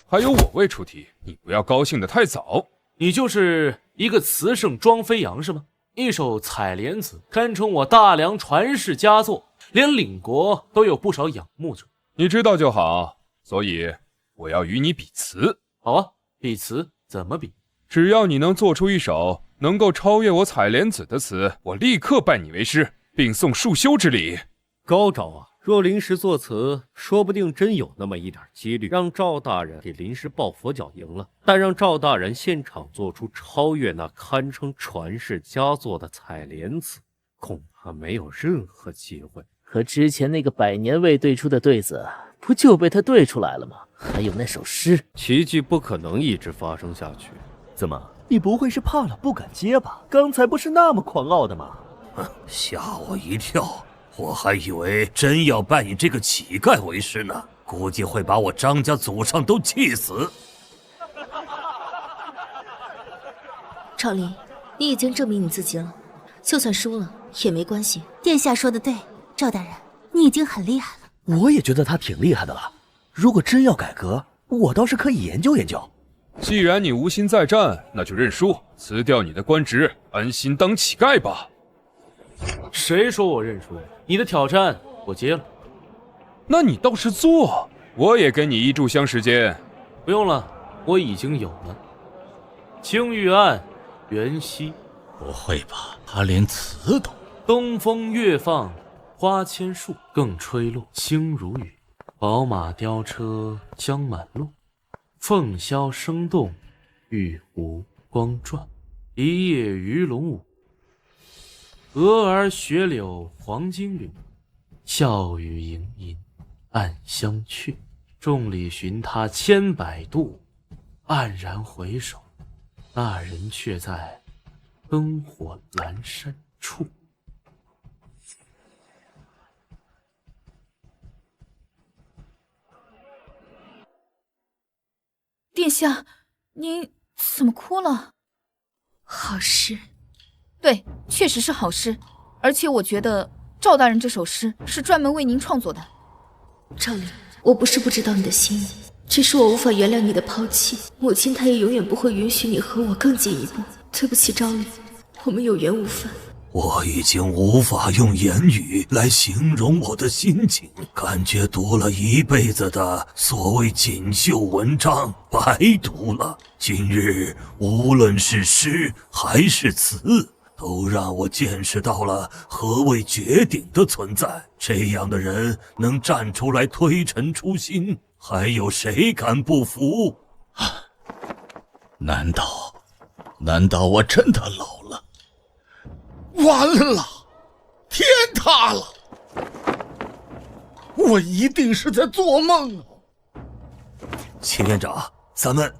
[SPEAKER 11] 还有我未出题，你不要高兴得太早。
[SPEAKER 3] 你就是一个词圣庄飞扬是吗？一首《采莲子》堪称我大梁传世佳作，连领国都有不少仰慕者。
[SPEAKER 11] 你知道就好，所以我要与你比词。
[SPEAKER 3] 好啊，比词怎么比？
[SPEAKER 11] 只要你能做出一首能够超越我采莲子的词，我立刻拜你为师，并送束修之礼。
[SPEAKER 9] 高招啊！若临时作词，说不定真有那么一点几率让赵大人给临时抱佛脚赢了。但让赵大人现场做出超越那堪称传世佳作的采莲子，恐怕没有任何机会。
[SPEAKER 2] 可之前那个100年未对出的对子，不就被他对出来了吗？还有那首诗，
[SPEAKER 9] 奇迹不可能一直发生下去。
[SPEAKER 1] 怎么，你不会是怕了不敢接吧？刚才不是那么狂傲的吗？
[SPEAKER 13] 吓我一跳！我还以为真要拜你这个乞丐为师呢，估计会把我张家祖上都气死。
[SPEAKER 7] 赵灵，你已经证明你自己了，就算输了也没关系。
[SPEAKER 14] 殿下说的对，赵大人，你已经很厉害了。
[SPEAKER 1] 我也觉得他挺厉害的了。如果真要改革，我倒是可以研究研究。
[SPEAKER 11] 既然你无心再战，那就认输，辞掉你的官职，安心当乞丐吧。
[SPEAKER 3] 谁说我认输？你的挑战我接了。
[SPEAKER 11] 那你倒是做，我也给你1炷香时间。
[SPEAKER 3] 不用了，我已经有了。青玉案，元夕。
[SPEAKER 10] 不会吧？他连词都……
[SPEAKER 3] 东风越放花千树，更吹落星如雨。宝马雕车江满路，凤箫声动，玉壶光转。一夜鱼龙舞，蛾儿雪柳黄金缕。笑语盈盈，暗香去。众里寻他千百度，黯然回首，那人却在灯火阑珊处。
[SPEAKER 8] 殿下，您怎么哭了？
[SPEAKER 7] 好诗。
[SPEAKER 8] 对，确实是好诗，而且我觉得赵大人这首诗是专门为您创作的。
[SPEAKER 7] 赵灵，我不是不知道你的心意，只是我无法原谅你的抛弃。母亲她也永远不会允许你和我更进一步。对不起，赵灵，我们有缘无分。
[SPEAKER 13] 我已经无法用言语来形容我的心情，感觉读了一辈子的所谓锦绣文章白读了。今日无论是诗还是词，都让我见识到了何谓绝顶的存在。这样的人能站出来推陈出新，还有谁敢不服？
[SPEAKER 10] 难道我真的老了？完了，天塌了！我一定是在做梦啊！
[SPEAKER 13] 秦院长，咱们……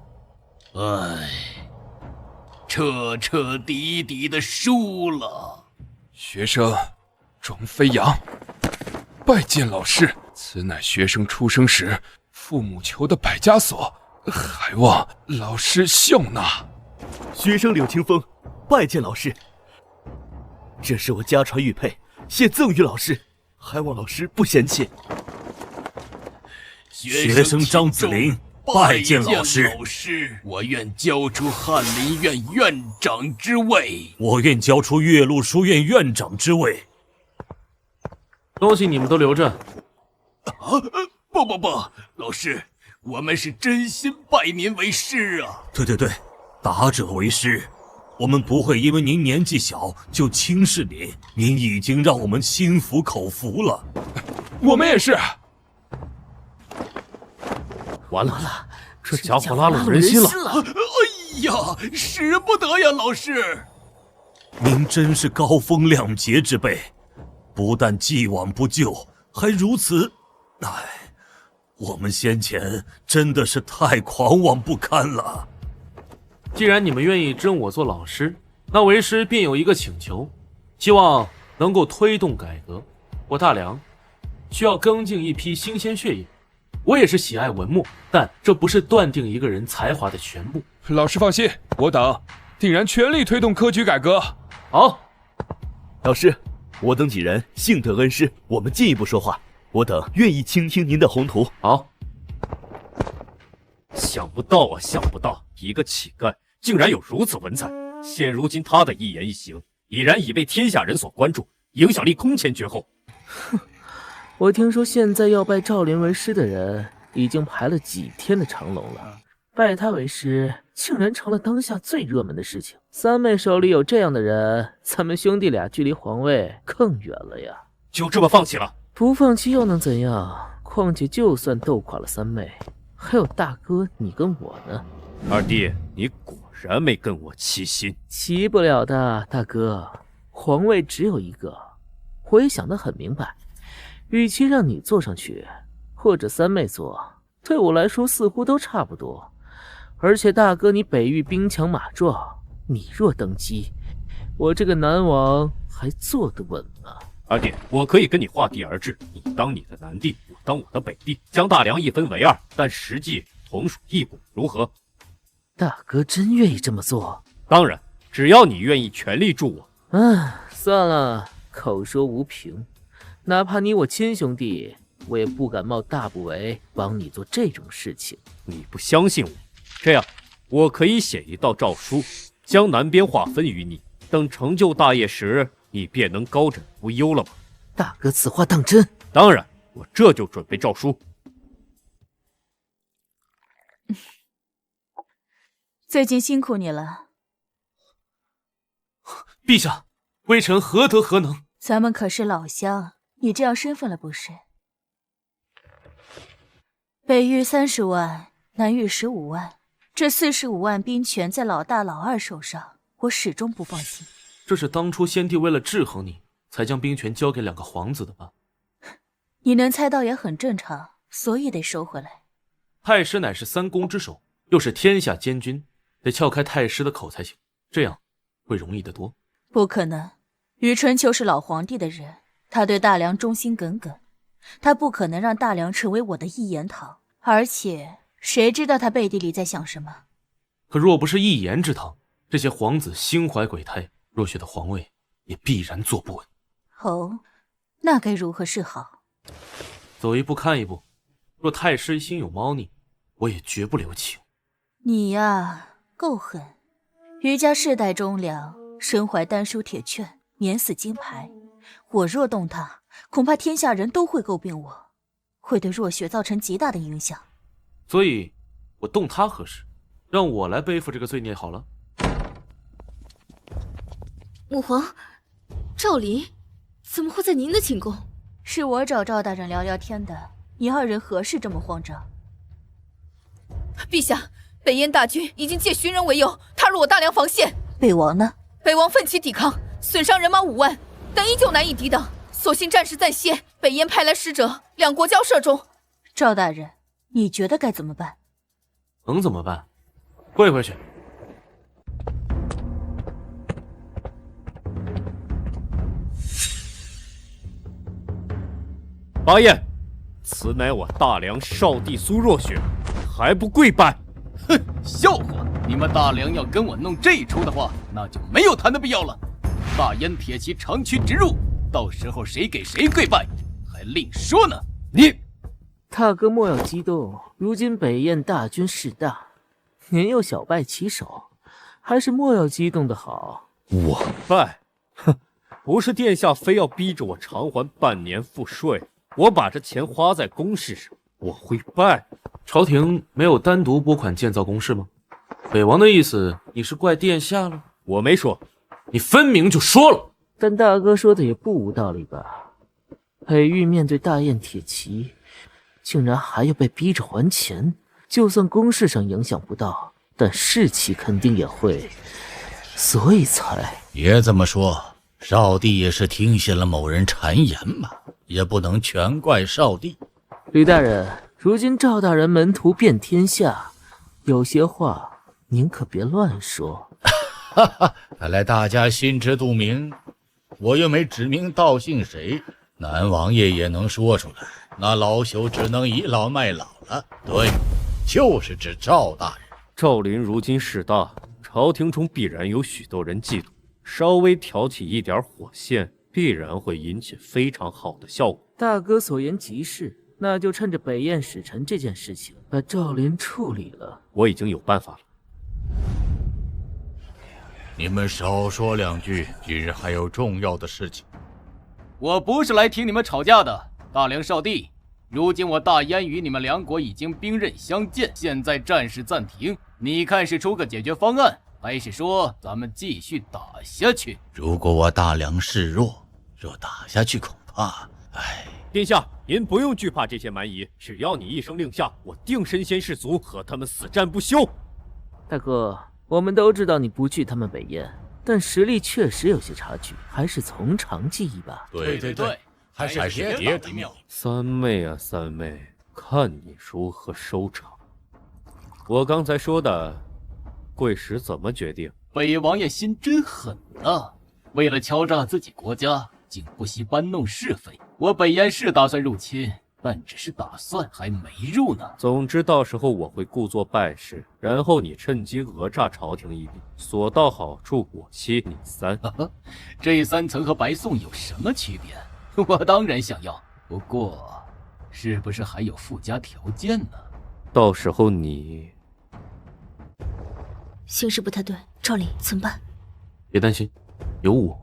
[SPEAKER 18] 彻彻底底的输了。
[SPEAKER 11] 学生庄飞扬，拜见老师。此乃学生出生时父母求的百家所，还望老师笑纳。
[SPEAKER 17] 学生柳清风，拜见老师。这是我家传玉佩，现赠予老师，还望老师不嫌弃。
[SPEAKER 13] 学生张子霖，拜见老师。
[SPEAKER 18] 我愿交出翰林院院长之位。
[SPEAKER 13] 我愿交出岳麓书院院长之位。
[SPEAKER 3] 东西你们都留着。
[SPEAKER 18] 不，老师，我们是真心拜您为师啊。
[SPEAKER 13] 对，达者为师。我们不会因为您年纪小就轻视您，您已经让我们心服口服了。
[SPEAKER 11] 我们也是。
[SPEAKER 9] 完了，这家伙拉拢人心了。
[SPEAKER 18] 哎呀，使不得呀，老师！
[SPEAKER 13] 您真是高风亮节之辈，不但既往不咎，还如此……我们先前真的是太狂妄不堪了。
[SPEAKER 3] 既然你们愿意征我做老师，那为师便有一个请求，希望能够推动改革。我大梁需要更进一批新鲜血液。我也是喜爱文墨，但这不是断定一个人才华的全部。
[SPEAKER 11] 老师放心，我等定然全力推动科举改革。
[SPEAKER 3] 好，
[SPEAKER 17] 老师，我等几人幸得恩师，我们进一步说话。我等愿意倾听您的宏图。
[SPEAKER 3] 好。
[SPEAKER 9] 想不到，一个乞丐竟然有如此文采。现如今他的一言一行已然已被天下人所关注，影响力空前绝后。
[SPEAKER 2] 哼，我听说现在要拜赵林为师的人已经排了几天的长龙了，拜他为师竟然成了当下最热门的事情。三妹手里有这样的人，咱们兄弟俩距离皇位更远了呀。
[SPEAKER 9] 就这么放弃了？
[SPEAKER 2] 不放弃又能怎样？况且就算斗垮了三妹，还有大哥你跟我呢。
[SPEAKER 9] 二弟，你果然没跟我齐心。
[SPEAKER 2] 齐不了的，大哥，皇位只有一个。我也想得很明白，与其让你坐上去，或者三妹坐，对我来说似乎都差不多。而且大哥你北域兵强马壮，你若登基，我这个南王还坐得稳吗？
[SPEAKER 9] 二弟，我可以跟你划地而治，你当你的南地，我当我的北地，将大梁一分为二，但实际同属一国，如何？
[SPEAKER 2] 大哥真愿意这么做？
[SPEAKER 9] 当然，只要你愿意全力助我。
[SPEAKER 2] 算了，口说无凭，哪怕你我亲兄弟，我也不敢冒大不韪帮你做这种事情。
[SPEAKER 9] 你不相信我？这样，我可以写一道诏书，将南边划分于你，等成就大业时，你便能高枕无忧了吧？
[SPEAKER 2] 大哥，此话当真？
[SPEAKER 9] 当然，我这就准备诏书。
[SPEAKER 5] 最近辛苦你了。
[SPEAKER 3] 陛下，微臣何德何能？
[SPEAKER 5] 咱们可是老乡，你这样身份了不是？北域30万，南域15万，这45万兵权在老大老二手上，我始终不放心。
[SPEAKER 3] 这是当初先帝为了制衡你，才将兵权交给2个皇子的吧？
[SPEAKER 5] 你能猜到也很正常，所以得收回来。
[SPEAKER 3] 太师乃是三公之首，又是天下监军，得撬开太师的口才行，这样会容易得多。
[SPEAKER 5] 不可能，余春秋是老皇帝的人，他对大梁忠心耿耿，他不可能让大梁成为我的一言堂。而且，谁知道他背地里在想什么？
[SPEAKER 3] 可若不是一言之堂，这些皇子心怀鬼胎，若雪的皇位也必然坐不稳。
[SPEAKER 5] 哦，那该如何是好？
[SPEAKER 3] 走一步看一步，若太师心有猫腻，我也绝不留情。
[SPEAKER 5] 你呀，够狠！余家世代忠良，身怀丹书铁券，免死金牌。我若动他，恐怕天下人都会诟病我，会对若雪造成极大的影响。
[SPEAKER 3] 所以，我动他何事？让我来背负这个罪孽好了。
[SPEAKER 7] 母皇，赵林，怎么会在您的寝宫？
[SPEAKER 5] 是我找赵大人聊聊天的，你二人何事这么慌张？
[SPEAKER 8] 陛下，北燕大军已经借寻人为由踏入我大梁防线。
[SPEAKER 5] 北王呢？
[SPEAKER 8] 北王奋起抵抗，损伤人马5万，但依旧难以抵挡，所幸战事暂歇。北燕派来使者，两国交涉中。
[SPEAKER 5] 赵大人，你觉得该怎么办？
[SPEAKER 3] 能怎么办？跪回去。
[SPEAKER 9] 巴彦，此乃我大梁少帝苏若雪，还不跪拜？
[SPEAKER 18] 哼，笑话！你们大梁要跟我弄这一出的话，那就没有谈的必要了。大燕铁骑长驱直入，到时候谁给谁跪拜，还另说呢。
[SPEAKER 2] 你，大哥莫要激动，如今北燕大军势大，您又小败其手，还是莫要激动的好。
[SPEAKER 9] 我拜？哼，不是殿下非要逼着我偿还半年赋税，我把这钱花在公事上，我会拜。
[SPEAKER 3] 朝廷没有单独拨款建造宫室吗？北王的意思，你是怪殿下了？
[SPEAKER 9] 我没说，
[SPEAKER 3] 你分明就说了。
[SPEAKER 2] 但大哥说的也不无道理吧？北域面对大燕铁骑，竟然还要被逼着还钱，就算公事上影响不到，但士气肯定也会，所以才……
[SPEAKER 10] 别这么说，少帝也是听信了某人谗言嘛，也不能全怪少帝。
[SPEAKER 2] 吕大人，如今赵大人门徒遍天下，有些话您可别乱说。
[SPEAKER 10] 哈哈，看来大家心知肚明，我又没指名道姓谁，南王爷也能说出来。那老朽只能倚老卖老了。对，就是指赵大人。
[SPEAKER 9] 赵林如今势大，朝廷中必然有许多人嫉妒，稍微挑起一点火线，必然会引起非常好的效果。
[SPEAKER 2] 大哥所言极是，那就趁着北燕使臣这件事情，把赵林处理了。
[SPEAKER 9] 我已经有办法了。
[SPEAKER 10] 你们少说两句，今日还有重要的事情。
[SPEAKER 18] 我不是来听你们吵架的，大梁少帝。如今我大燕与你们两国已经兵刃相见，现在战事暂停，你看是出个解决方案，还是说咱们继续打下去？
[SPEAKER 10] 如果我大梁示弱，若打下去，恐怕……
[SPEAKER 9] 殿下，您不用惧怕这些蛮夷，只要你一声令下，我定身先士卒，和他们死战不休。
[SPEAKER 2] 大哥，我们都知道你不惧他们北燕，但实力确实有些差距，还是从长计议吧。
[SPEAKER 10] 对，还是别打妙。
[SPEAKER 9] 三妹啊，三妹，看你如何收场。我刚才说的，贵使怎么决定？
[SPEAKER 18] 北王爷心真狠啊！为了敲诈自己国家，竟不惜搬弄是非。我北燕是打算入侵，但只是打算，还没入呢。
[SPEAKER 9] 总之，到时候我会故作败事，然后你趁机讹诈朝廷一笔，所到好处，我欺你3。
[SPEAKER 18] 这3层和白送有什么区别？我当然想要，不过，是不是还有附加条件呢？
[SPEAKER 9] 到时候你……
[SPEAKER 7] 形势不太对，赵林怎么办？
[SPEAKER 3] 别担心，有我。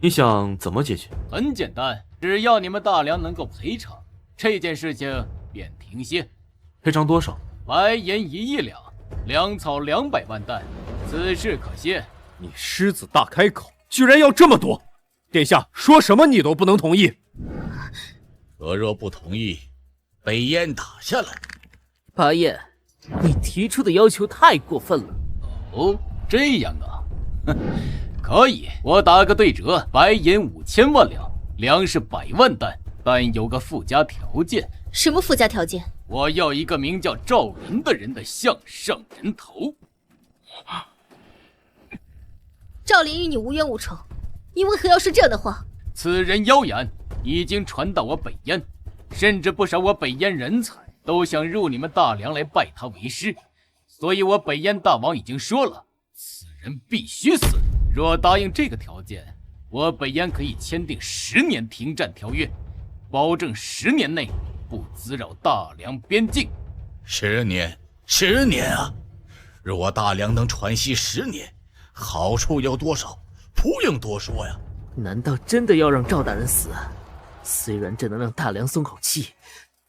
[SPEAKER 3] 你想怎么解决？
[SPEAKER 18] 很简单，只要你们大梁能够赔偿，这件事情便停歇。
[SPEAKER 3] 赔偿多少？
[SPEAKER 18] 白银1亿两，粮草200万担，此事可歇。
[SPEAKER 9] 你狮子大开口，居然要这么多！殿下说什么你都不能同意。
[SPEAKER 10] 可若不同意，北燕打下来。
[SPEAKER 2] 巴彦，你提出的要求太过分了。
[SPEAKER 18] 哦，这样啊，可以，我打个对折，白银5000万两，粮食100万担，但有个附加条件。
[SPEAKER 7] 什么附加条件？
[SPEAKER 18] 我要一个名叫赵林的人的项上人头。
[SPEAKER 7] 赵林与你无冤无仇，你为何要说这样的话？
[SPEAKER 18] 此人妖言已经传到我北燕，甚至不少我北燕人才都想入你们大梁来拜他为师，所以我北燕大王已经说了，此人必须死。若答应这个条件，我北燕可以签订10年停战条约，保证10年内不滋扰大梁边境。
[SPEAKER 10] 10年啊！若大梁能喘息10年，好处有多少，不用多说呀。
[SPEAKER 2] 难道真的要让赵大人死？虽然这能让大梁松口气，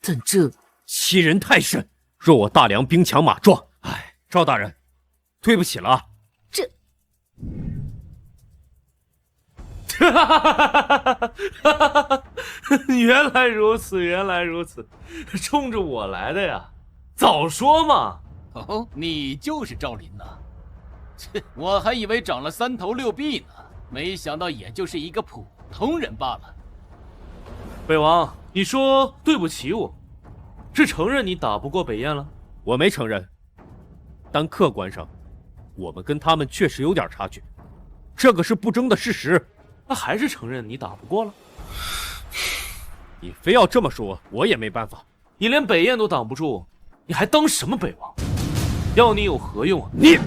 [SPEAKER 2] 但这
[SPEAKER 9] 欺人太甚。若我大梁兵强马壮，赵大人，对不起了啊。
[SPEAKER 7] 这，
[SPEAKER 3] 原来如此，原来如此，冲着我来的呀！早说嘛！
[SPEAKER 18] 哦，你就是赵林呐？切，我还以为长了3头6臂呢，没想到也就是一个普通人罢了。
[SPEAKER 3] 北王，你说对不起我，是承认你打不过北燕了？
[SPEAKER 9] 我没承认，但客观上，我们跟他们确实有点差距，这个是不争的事实。
[SPEAKER 3] 那还是承认你打不过了？
[SPEAKER 9] 你非要这么说，我也没办法。
[SPEAKER 3] 你连北燕都挡不住，你还当什么北王？要你有何用啊？
[SPEAKER 9] 你，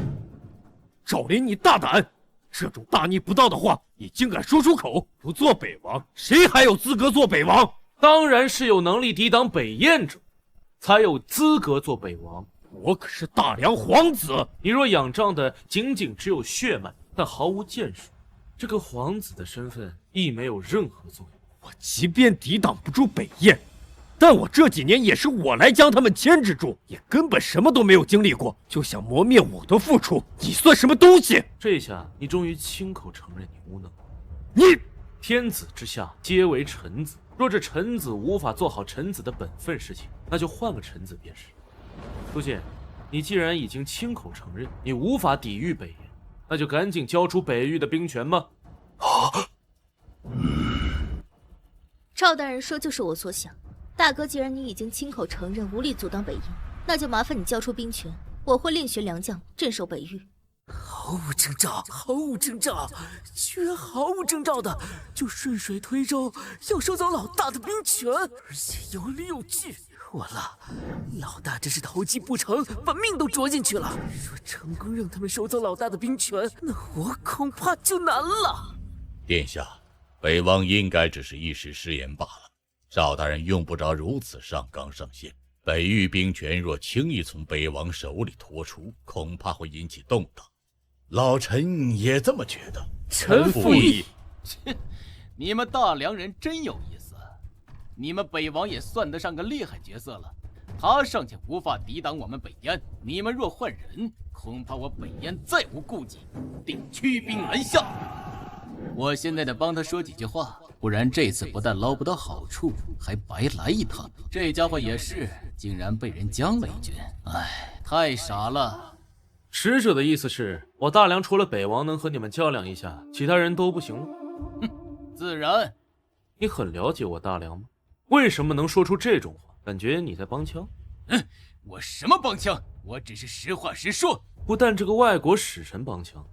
[SPEAKER 9] 赵林，你大胆！这种大逆不道的话，你竟敢说出口！不做北王，谁还有资格做北王？
[SPEAKER 3] 当然是有能力抵挡北燕者，才有资格做北王。
[SPEAKER 9] 我可是大梁皇子，
[SPEAKER 3] 你若仰仗的仅仅只有血脉，但毫无建树，这个皇子的身份亦没有任何作用。
[SPEAKER 9] 我即便抵挡不住北燕，但我这几年也是我来将他们牵制住，也根本什么都没有经历过，就想磨灭我的付出，你算什么东西？
[SPEAKER 3] 这下你终于亲口承认你无能。
[SPEAKER 9] 你，
[SPEAKER 3] 天子之下皆为臣子，若这臣子无法做好臣子的本分事情，那就换个臣子便是。苏信，你既然已经亲口承认你无法抵御北燕，那就赶紧交出北域的兵权吧。
[SPEAKER 7] 赵大人说就是我所想。大哥，既然你已经亲口承认无力阻挡北燕，那就麻烦你交出兵权，我会另选良将镇守北域。
[SPEAKER 2] 毫无征兆，毫无征兆，居然毫无征兆的就顺水推舟要收走老大的兵权，而且有理有据。完了，老大真是投机不成，把命都捉进去了。若成功让他们收走老大的兵权，那我恐怕就难了。
[SPEAKER 10] 殿下，北王应该只是一时失言罢了。赵大人用不着如此上纲上线。北域兵权若轻易从北王手里脱出，恐怕会引起动荡。老臣也这么觉得。
[SPEAKER 18] 臣附议。你们大梁人真有意思，你们北王也算得上个厉害角色了。他尚且无法抵挡我们北燕，你们若换人，恐怕我北燕再无顾忌，定驱兵南下。我现在得帮他说几句话，不然这次不但捞不到好处，还白来一趟。这家伙也是，竟然被人将了一军，哎，太傻了。
[SPEAKER 3] 使者的意思是我大梁除了北王能和你们较量一下，其他人都不行了？
[SPEAKER 18] 自然。
[SPEAKER 3] 你很了解我大梁吗？为什么能说出这种话？感觉你在帮腔？
[SPEAKER 18] 我什么帮腔？我只是实话实说。
[SPEAKER 3] 不但这个外国使臣帮腔，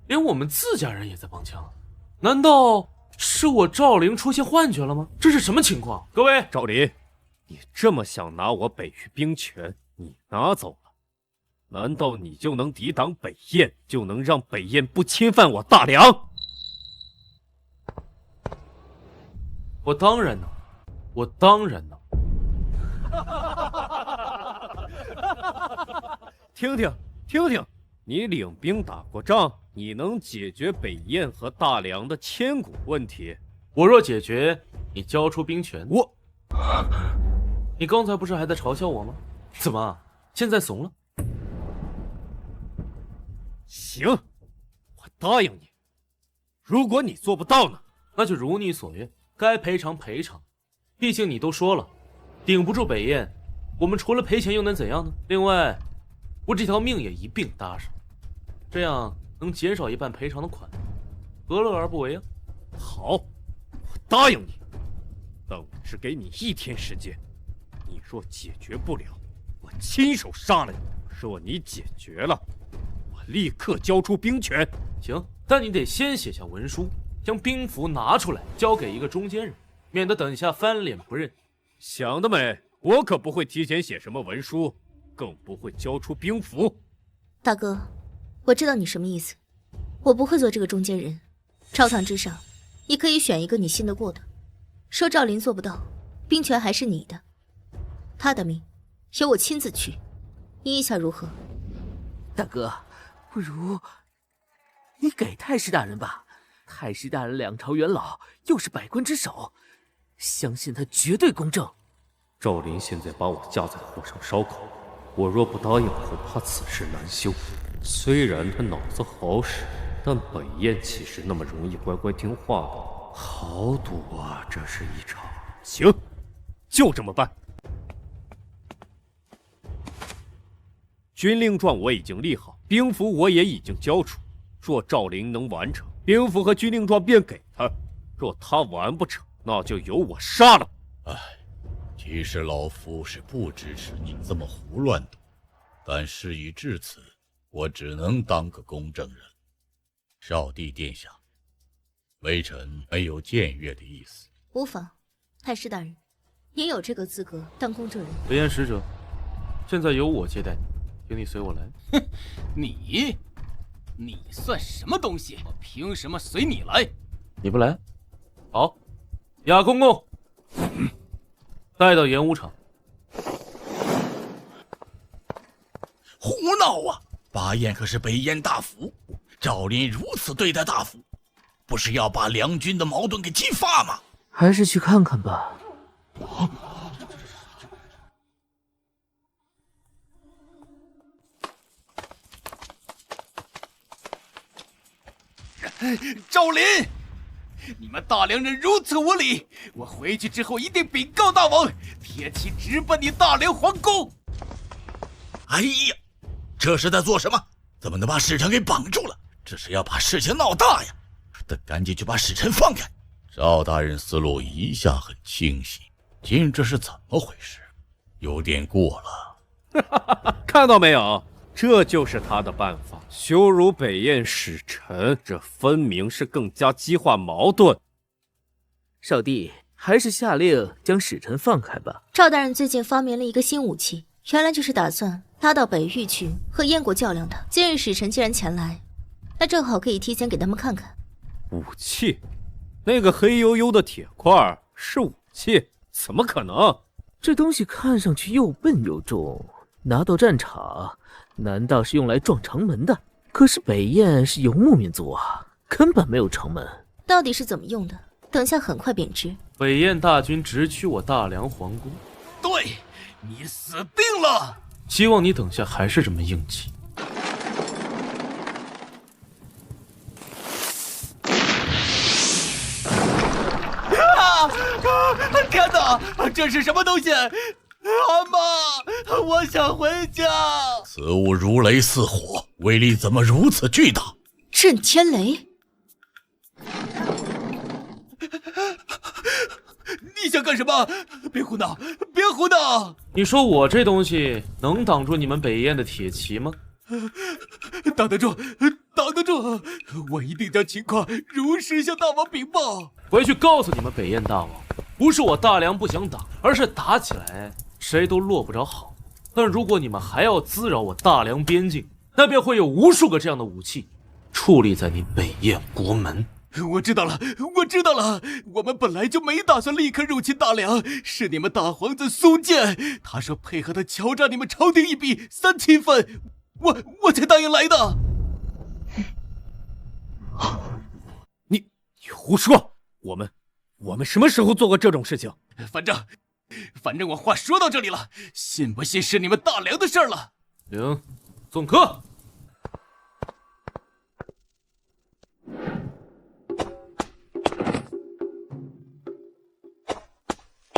[SPEAKER 3] 连我们自家人也在帮腔。难道是我赵灵出现幻觉了吗？这是什么情况？各位，
[SPEAKER 9] 赵林，你这么想拿我北域兵权，你拿走了，难道你就能抵挡北燕，就能让北燕不侵犯我大梁？
[SPEAKER 3] 我当然能，我当然能。
[SPEAKER 9] 听听，听听，你领兵打过仗，你能解决北燕和大梁的千古问题。
[SPEAKER 3] 我若解决，你交出兵权。
[SPEAKER 9] 我，
[SPEAKER 3] 你刚才不是还在嘲笑我吗？怎么，现在怂了？
[SPEAKER 9] 行，我答应你。如果你做不到呢？
[SPEAKER 3] 那就如你所愿，该赔偿赔偿。毕竟你都说了，顶不住北燕，我们除了赔钱又能怎样呢？另外，我这条命也一并搭上，这样能减少一半赔偿的款，何乐而不为啊？
[SPEAKER 9] 好，我答应你，但我只给你1天时间。你若解决不了，我亲手杀了你；若你解决了，我立刻交出兵权。
[SPEAKER 3] 行，但你得先写下文书，将兵符拿出来，交给一个中间人，免得等下翻脸不认。
[SPEAKER 9] 想得美！我可不会提前写什么文书，更不会交出兵符。
[SPEAKER 7] 大哥，我知道你什么意思，我不会做这个中间人。朝堂之上，你可以选一个你信得过的。说赵林做不到，兵权还是你的，他的命由我亲自取，你意下如何？
[SPEAKER 2] 大哥，不如你给太师大人吧。太师大人两朝元老，又是百官之首，相信他绝对公正。
[SPEAKER 9] 赵林现在把我架在火上烧烤，我若不答应，恐怕此事难休。虽然他脑子好使，但北燕岂是那么容易乖乖听话的？好赌啊，这是一场。行，就这么办。军令状我已经立好，兵符我也已经交出。若赵林能完成，兵符和军令状便给他；若他完不成，那就由我杀了。
[SPEAKER 10] 其实老夫是不支持你这么胡乱赌，但事已至此，我只能当个公证人。少帝殿下，微臣没有僭越的意思。
[SPEAKER 7] 无妨，太师大人，您有这个资格当公证人。
[SPEAKER 3] 北燕使者，现在由我接待你，请你随我来。
[SPEAKER 18] 哼，你算什么东西？我凭什么随你来？
[SPEAKER 3] 你不来？好，雅公公，带到演武场。
[SPEAKER 10] 胡闹啊！巴彦可是北燕大府，赵林如此对待大府，不是要把两军的矛盾给激发吗？
[SPEAKER 2] 还是去看看吧。
[SPEAKER 18] 赵林，你们大梁人如此无礼，我回去之后一定禀告大王，铁骑直奔你大梁皇宫。
[SPEAKER 10] 哎呀，这是在做什么？怎么能把使臣给绑住了？这是要把事情闹大呀！得赶紧去把使臣放开。赵大人思路一向很清晰，今这是怎么回事？有点过了。
[SPEAKER 9] 看到没有？这就是他的办法，羞辱北燕使臣，这分明是更加激化矛盾。
[SPEAKER 2] 少帝，还是下令将使臣放开吧。
[SPEAKER 7] 赵大人最近发明了一个新武器，原来就是打算拉到北域去和燕国较量的。今日使臣既然前来，那正好可以提前给他们看看。
[SPEAKER 9] 武器？那个黑黝黝的铁块是武器？怎么可能？
[SPEAKER 2] 这东西看上去又笨又重，拿到战场难道是用来撞城门的？可是北燕是游牧民族啊，根本没有城门。
[SPEAKER 7] 到底是怎么用的？等下很快便知。
[SPEAKER 3] 北燕大军直趋我大梁皇宫，
[SPEAKER 18] 对，你死定了！
[SPEAKER 3] 希望你等下还是这么硬气。
[SPEAKER 18] 天哪，这是什么东西？阿妈，我想回家。
[SPEAKER 10] 此物如雷似火，威力怎么如此巨大？
[SPEAKER 7] 震天雷！
[SPEAKER 18] 你想干什么？别胡闹，别胡闹！
[SPEAKER 3] 你说我这东西能挡住你们北燕的铁骑吗？
[SPEAKER 18] 挡得住，挡得住！我一定将情况如实向大王禀报。
[SPEAKER 3] 回去告诉你们北燕大王，不是我大梁不想打，而是打起来谁都落不着好。但如果你们还要滋扰我大梁边境，那便会有无数个这样的武器矗立在你北燕国门。
[SPEAKER 18] 我知道了，我知道了。我们本来就没打算立刻入侵大梁，是你们大皇子苏建，他说配合他敲诈你们朝廷一笔3七分，我才答应来的。
[SPEAKER 9] 你胡说！我们什么时候做过这种事情？
[SPEAKER 18] 反正我话说到这里了，信不信是你们大梁的事儿了。
[SPEAKER 3] 行，送客。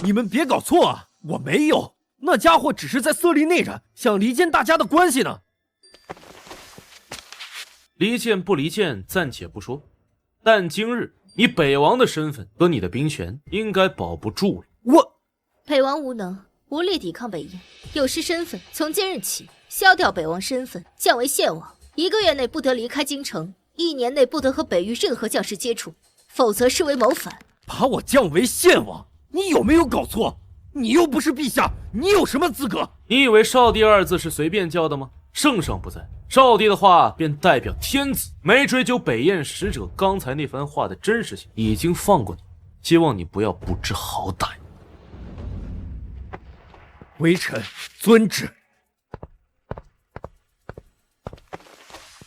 [SPEAKER 19] 你们别搞错啊！我没有，那家伙只是在色厉内荏，想离间大家的关系呢。
[SPEAKER 3] 离间不离间暂且不说，但今日你北王的身份和你的兵权应该保不住了。
[SPEAKER 7] 北王无能，无力抵抗北燕，有失身份，从今日起削掉北王身份，降为献王。1个月内不得离开京城，1年内不得和北域任何将士接触，否则视为谋反。
[SPEAKER 19] 把我降为献王，你有没有搞错？你又不是陛下，你有什么资格？
[SPEAKER 3] 你以为少帝2字是随便叫的吗？圣上不在，少帝的话便代表天子。没追究北燕使者刚才那番话的真实性，已经放过你，希望你不要不知好歹。
[SPEAKER 19] 微臣遵旨。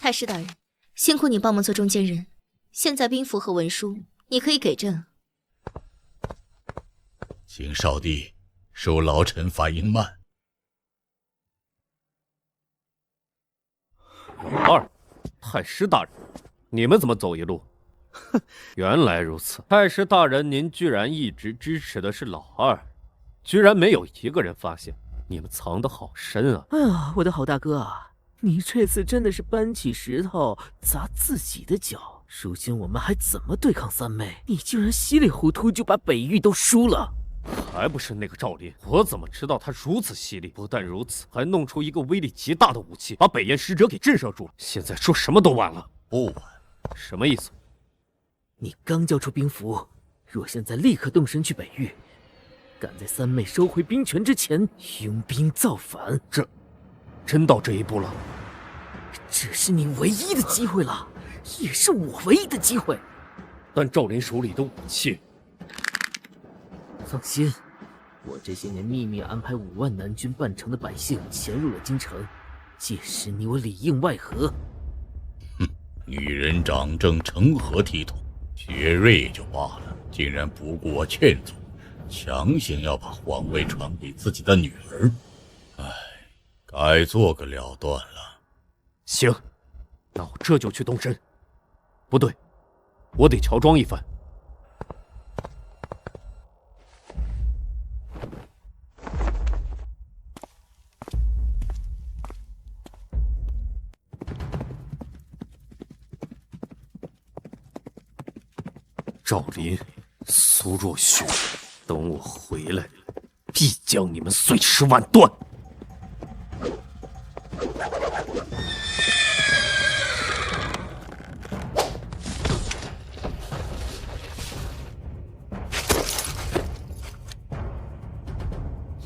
[SPEAKER 7] 太师大人，辛苦你帮忙做中间人。现在兵符和文书，你可以给朕。
[SPEAKER 10] 请少帝恕老臣反应慢。
[SPEAKER 9] 老二，太师大人，你们怎么走一路？原来如此，太师大人，您居然一直支持的是老二，居然没有一个人发现，你们藏得好深啊！
[SPEAKER 2] 哎呀，我的好大哥啊，你这次真的是搬起石头砸自己的脚。如今我们还怎么对抗三妹？你竟然稀里糊涂就把北域都输了。
[SPEAKER 9] 还不是那个赵林，我怎么知道他如此犀利？不但如此，还弄出一个威力极大的武器，把北燕使者给震慑住了。现在说什么都晚了。
[SPEAKER 10] 不晚。
[SPEAKER 9] 什么意思？
[SPEAKER 2] 你刚交出兵符，若现在立刻动身去北域，赶在三妹收回兵权之前拥兵造反。
[SPEAKER 9] 这真到这一步了？
[SPEAKER 2] 这是你唯一的机会了，也是我唯一的机会。
[SPEAKER 9] 但赵林手里的武器……
[SPEAKER 2] 放心，我这些年秘密安排5万南军半城的百姓潜入了京城，届时你我里应外合。
[SPEAKER 10] 哼，女人掌政，成何体统？薛瑞也就罢了，竟然不顾我劝阻，强行要把皇位传给自己的女儿。唉，该做个了断了。
[SPEAKER 9] 行，那我这就去动身。不对，我得乔装一番。赵林、苏若雪，等我回来，必将你们碎尸万段！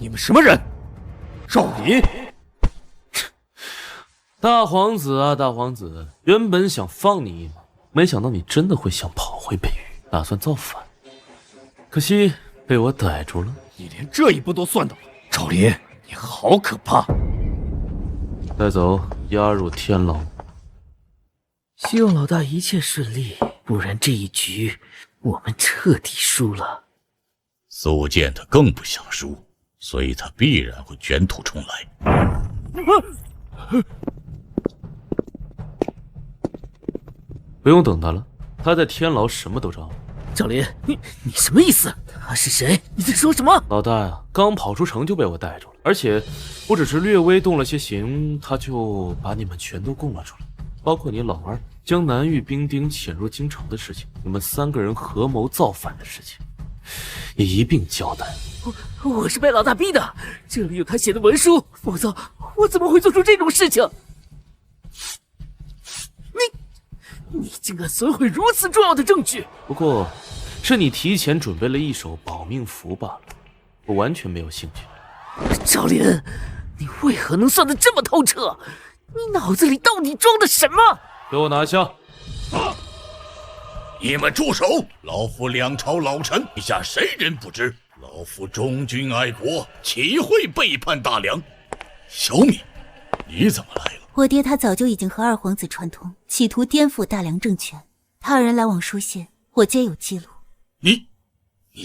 [SPEAKER 9] 你们什么人？赵林！
[SPEAKER 3] 大皇子啊，大皇子，原本想放你一马，没想到你真的会想跑回北域。打算造反，可惜被我逮住了。
[SPEAKER 19] 你连这一步都算到了，赵林，你好可怕！
[SPEAKER 3] 带走，押入天牢。
[SPEAKER 2] 希望老大一切顺利，不然这一局我们彻底输了。
[SPEAKER 10] 苏建他更不想输，所以他必然会卷土重来。
[SPEAKER 3] 不用等他了。他在天牢什么都知道。
[SPEAKER 2] 赵林，你什么意思？他是谁？你在说什么？
[SPEAKER 3] 老大呀，刚跑出城就被我逮住了，而且不只是略微动了些刑，他就把你们全都供了出来，包括你老二将南域兵丁潜入京城的事情，你们3个人合谋造反的事情，也一并交代。
[SPEAKER 2] 我是被老大逼的，这里有他写的文书，否则我怎么会做出这种事情？你竟敢损毁如此重要的证据！
[SPEAKER 3] 不过，是你提前准备了一手保命符罢了，我完全没有兴趣。
[SPEAKER 2] 赵林，你为何能算得这么透彻？你脑子里到底装的什么？
[SPEAKER 3] 给我拿下！
[SPEAKER 10] 你们住手！老夫两朝老臣，以下谁人不知？老夫忠君爱国，岂会背叛大梁？小米，你怎么来了？
[SPEAKER 14] 我爹他早就已经和2皇子串通，企图颠覆大梁政权。他人来往书信，我皆有记录。
[SPEAKER 10] 你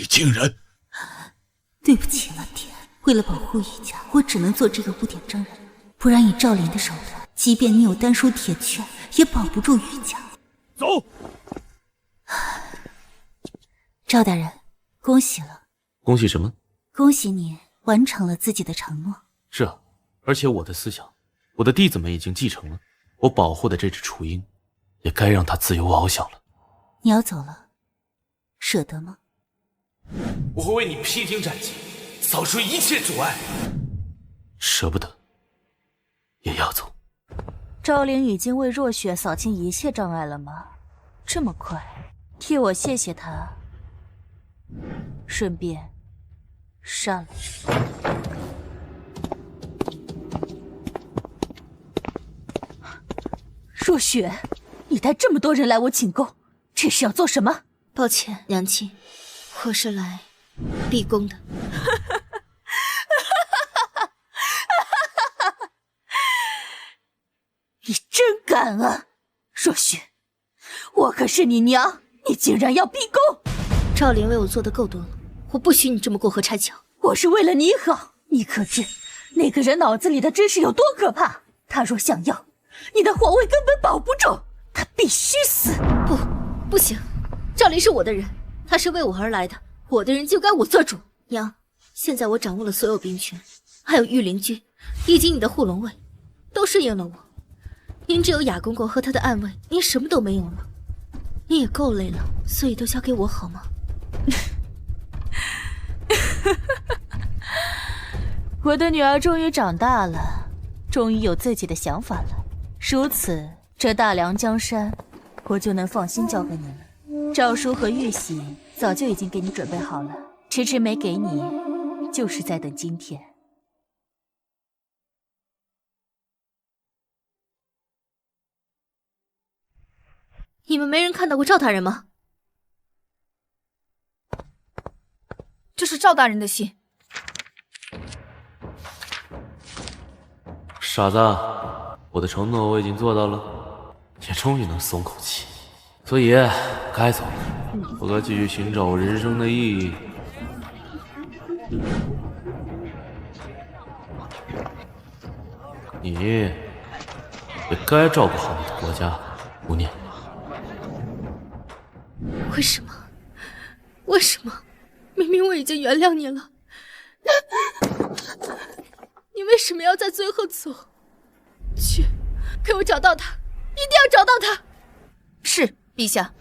[SPEAKER 10] 竟然……
[SPEAKER 14] 对不起了，爹。为了保护余家，我只能做这个污点证人，不然以赵林的手段，即便你有丹书铁券，也保不住余家。
[SPEAKER 15] 走。
[SPEAKER 14] 赵大人，恭喜了。
[SPEAKER 3] 恭喜什么？
[SPEAKER 14] 恭喜你完成了自己的承诺。
[SPEAKER 3] 是啊，而且我的思想，我的弟子们已经继承了。我保护的这只雏鹰，也该让它自由翱翔了。
[SPEAKER 14] 你要走了，舍得吗？
[SPEAKER 3] 我会为你披荆斩棘，扫除一切阻碍。舍不得，也要走。
[SPEAKER 5] 赵灵已经为若雪扫清一切障碍了吗？这么快，替我谢谢他，顺便杀了你。若雪，你带这么多人来我寝宫，这是要做什么？
[SPEAKER 7] 抱歉，娘亲，我是来逼宫的。
[SPEAKER 5] 你真敢啊，若雪！我可是你娘，你竟然要逼宫！
[SPEAKER 7] 赵灵为我做的够多了，我不许你这么过河拆桥。
[SPEAKER 5] 我是为了你好，你可知那个人脑子里的真是有多可怕？他若想要，你的皇位根本保不住，他必须死！
[SPEAKER 7] 不行，赵灵是我的人，他是为我而来的，我的人就该我做主。娘，现在我掌握了所有兵权，还有御林军，以及你的护龙卫，都顺应了我。您只有雅公公和他的暗卫，您什么都没有了。你也够累了，所以都交给我好吗？
[SPEAKER 5] 我的女儿终于长大了，终于有自己的想法了。如此，这大梁江山，我就能放心交给你了。诏书和玉玺早就已经给你准备好了，迟迟没给你，就是在等今天。
[SPEAKER 7] 你们没人看到过赵大人吗？
[SPEAKER 8] 这是赵大人的信。
[SPEAKER 3] 傻子，我的承诺我已经做到了，也终于能松口气，所以该走了。我该继续寻找我人生的意义。你也该照顾好你的国家，无念。
[SPEAKER 7] 为什么？为什么？明明我已经原谅你了，你为什么要在最后走？去，给我找到他，一定要找到他！
[SPEAKER 8] 是，陛下。